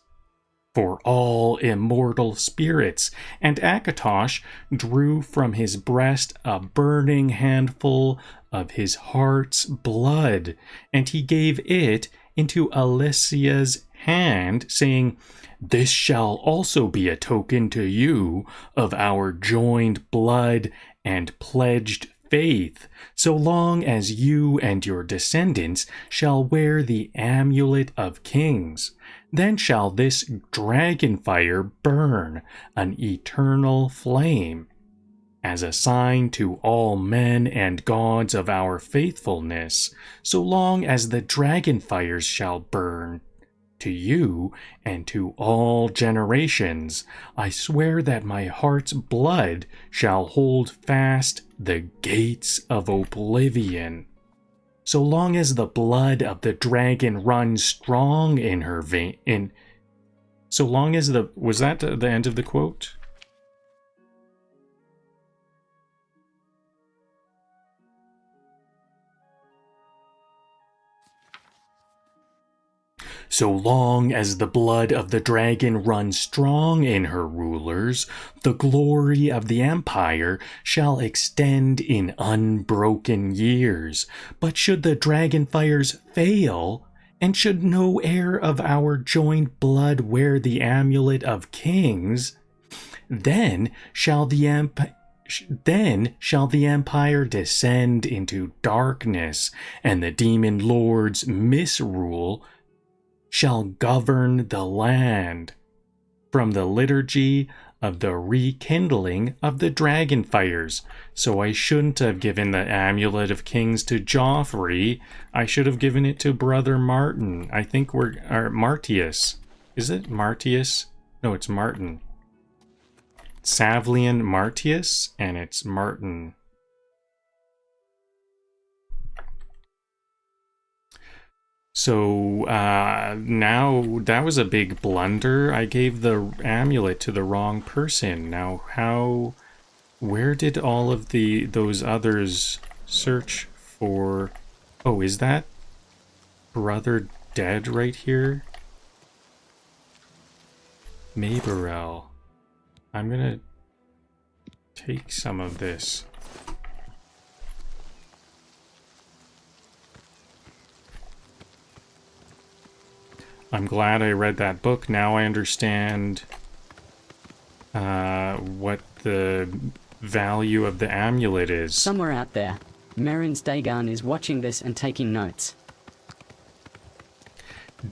For all immortal spirits." And Akatosh drew from his breast a burning handful of his heart's blood, and he gave it into Alicia's hand, saying, "This shall also be a token to you of our joined blood and pledged faith, so long as you and your descendants shall wear the Amulet of Kings. Then shall this dragon fire burn, an eternal flame, as a sign to all men and gods of our faithfulness, so long as the dragon fires shall burn. To you and to all generations, I swear that my heart's blood shall hold fast the gates of Oblivion. So long as the blood of the dragon runs strong in her vein." So long as the... Was that the end of the quote? "So long as the blood of the dragon runs strong in her rulers, the glory of the empire shall extend in unbroken years. But should the dragon fires fail, and should no heir of our joined blood wear the Amulet of Kings, then shall the empire descend into darkness, and the demon lord's misrule shall govern the land." From the liturgy of the rekindling of the dragon fires. So I shouldn't have given the Amulet of Kings to Jauffre. I should have given it to Brother Martin. I think Martius. Is it Martius? No, it's Martin. Savlian Matius, and it's Martin. So now that was a big blunder. I gave the amulet to the wrong person. Now where did all of those others search for? Oh, is that brother dead right here? Maberel. I'm gonna take some of this. I'm glad I read that book. Now I understand what the value of the amulet is. Somewhere out there, Merrin's Dagon is watching this and taking notes.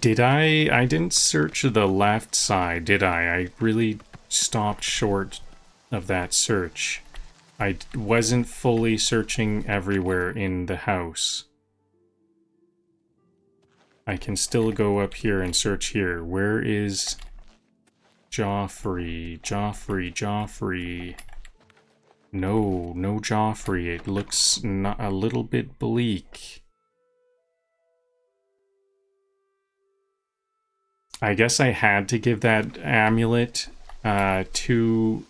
Did I didn't search the left side, did I? I really stopped short of that search. I wasn't fully searching everywhere in the house. I can still go up here and search here. Where is Jauffre? Jauffre. No Jauffre. It looks a little bit bleak. I guess I had to give that amulet to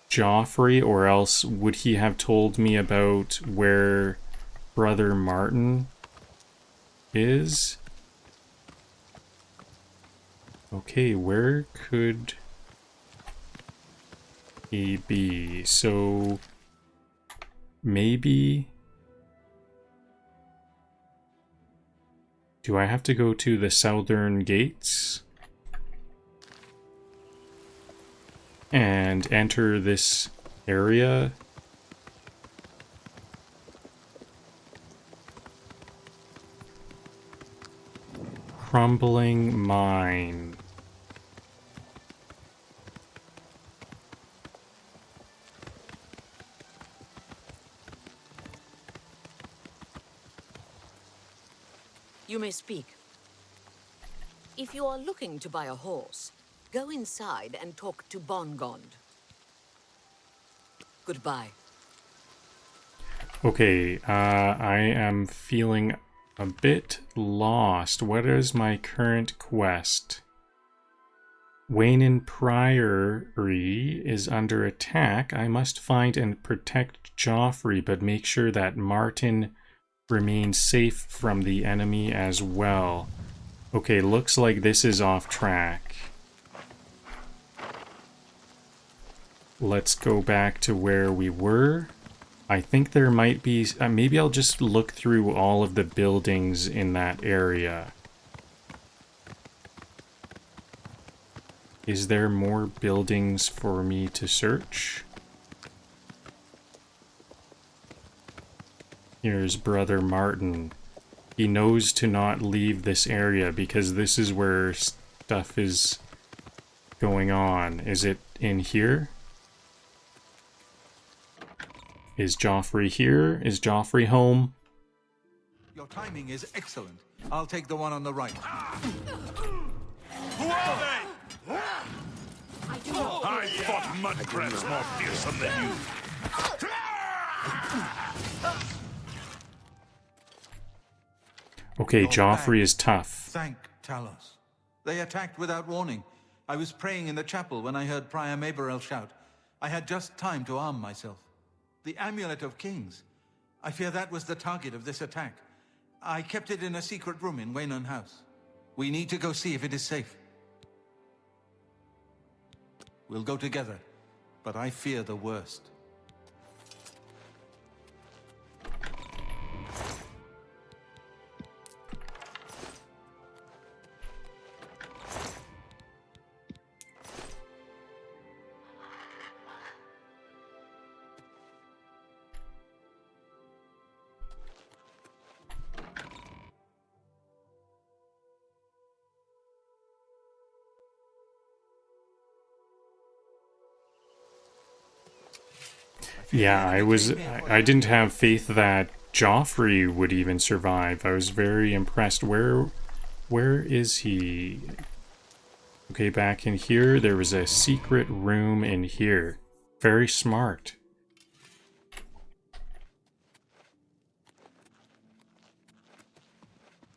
Jauffre, or else would he have told me about where Brother Martin is. Okay, where could he be? So maybe... Do I have to go to the southern gates? And enter this area? Crumbling mine. You may speak. If you are looking to buy a horse, go inside and talk to Bongond. Goodbye. Okay, I am feeling a bit lost. What is my current quest? Weynon Priory is under attack. I must find and protect Jauffre, but make sure that Martin remains safe from the enemy as well. Okay, looks like this is off track. Let's go back to where we were. I think there might be... maybe I'll just look through all of the buildings in that area. Is there more buildings for me to search? Here's Brother Martin. He knows to not leave this area because this is where stuff is going on. Is it in here? Is Jauffre here? Is Jauffre home? Your timing is excellent. I'll take the one on the right. Who are they? I fought mudcrabs more fearsome than you. Okay, Jauffre is tough. Thank Talos. They attacked without warning. I was praying in the chapel when I heard Prior Maberel shout. I had just time to arm myself. The Amulet of Kings. I fear that was the target of this attack. I kept it in a secret room in Weynon House. We need to go see if it is safe. We'll go together, but I fear the worst. Yeah, I didn't have faith that Jauffre would even survive. I was very impressed. Where is he? Okay, back in here, there was a secret room in here. Very smart.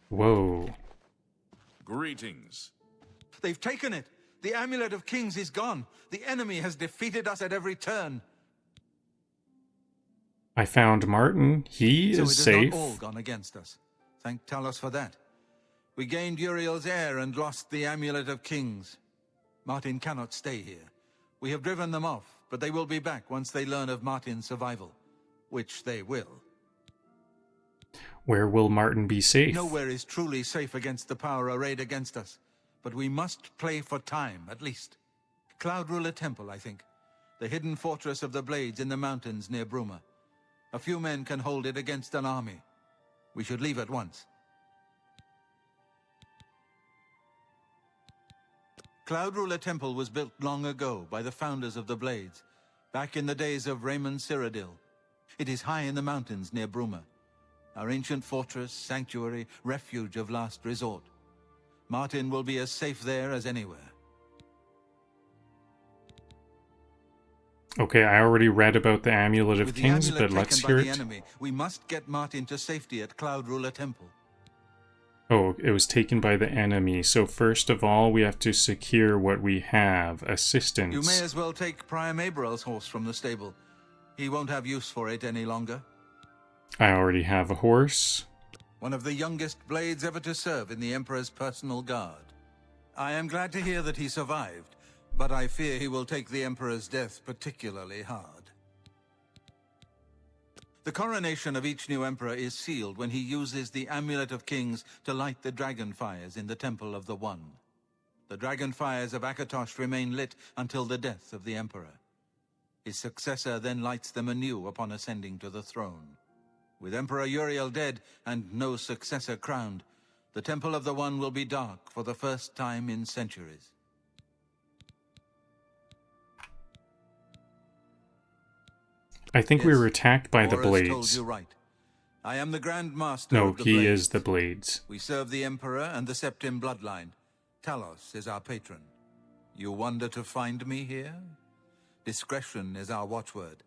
Whoa. Greetings. They've taken it. The Amulet of Kings is gone. The enemy has defeated us at every turn. I found Martin. He is safe. So it has not all gone against us. Thank Talos for that. We gained Uriel's heir and lost the Amulet of Kings. Martin cannot stay here. We have driven them off, but they will be back once they learn of Martin's survival. Which they will. Where will Martin be safe? Nowhere is truly safe against the power arrayed against us. But we must play for time, at least. Cloud Ruler Temple, I think. The hidden fortress of the Blades in the mountains near Bruma. A few men can hold it against an army. We should leave at once. Cloud Ruler Temple was built long ago by the founders of the Blades, back in the days of Raymond Cyrodiil. It is high in the mountains near Bruma. Our ancient fortress, sanctuary, refuge of last resort. Martin will be as safe there as anywhere. Okay, I already read about the Amulet of Kings, but let's hear it. Enemy, we must get Martin to safety at Cloud Ruler Temple. Oh, it was taken by the enemy. So first of all, we have to secure what we have. Assistance. You may as well take Prior Maberel's horse from the stable. He won't have use for it any longer. I already have a horse. One of the youngest blades ever to serve in the Emperor's personal guard. I am glad to hear that he survived, but I fear he will take the Emperor's death particularly hard. The coronation of each new Emperor is sealed when he uses the Amulet of Kings to light the dragon fires in the Temple of the One. The dragon fires of Akatosh remain lit until the death of the Emperor. His successor then lights them anew upon ascending to the throne. With Emperor Uriel dead and no successor crowned, the Temple of the One will be dark for the first time in centuries. I think we were attacked by the Horus told blades. you right. I am the Grand Master No, of the he Blades. is the blades. We serve the Emperor and the Septim bloodline. Talos is our patron. You wonder to find me here? Discretion is our watchword.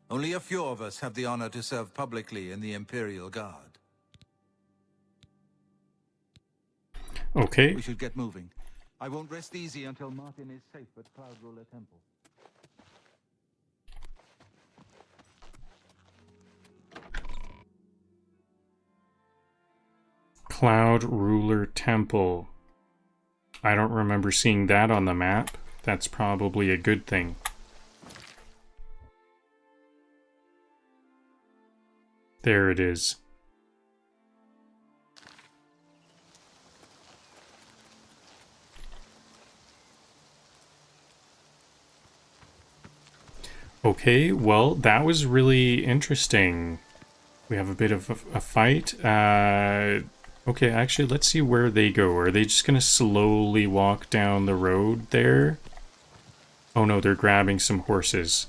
Only a few of us have the honor to serve publicly in the Imperial Guard. Okay. We should get moving. I won't rest easy until Martin is safe at Cloud Ruler Temple. Cloud Ruler Temple. I don't remember seeing that on the map. That's probably a good thing. There it is. Okay, well, that was really interesting. We have a bit of a fight. Okay, actually, let's see where they go. Are they just gonna slowly walk down the road there? Oh no, they're grabbing some horses.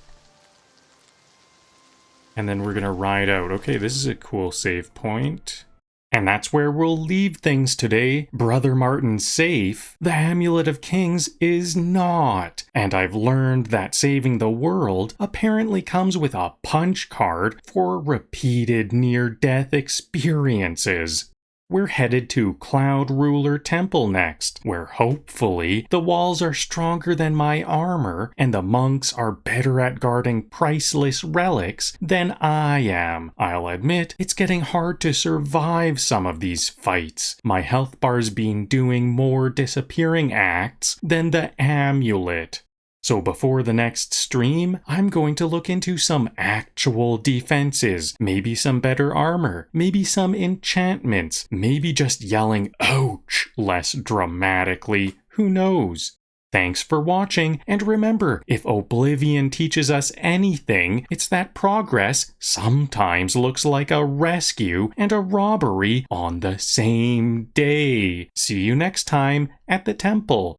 And then we're gonna ride out. Okay, this is a cool save point. And that's where we'll leave things today. Brother Martin's safe. The Amulet of Kings is not. And I've learned that saving the world apparently comes with a punch card for repeated near-death experiences. We're headed to Cloud Ruler Temple next, where hopefully the walls are stronger than my armor and the monks are better at guarding priceless relics than I am. I'll admit, it's getting hard to survive some of these fights. My health bar's been doing more disappearing acts than the amulet. So before the next stream, I'm going to look into some actual defenses, maybe some better armor, maybe some enchantments, maybe just yelling ouch less dramatically, who knows. Thanks for watching, and remember, if Oblivion teaches us anything, it's that progress sometimes looks like a rescue and a robbery on the same day. See you next time at the temple.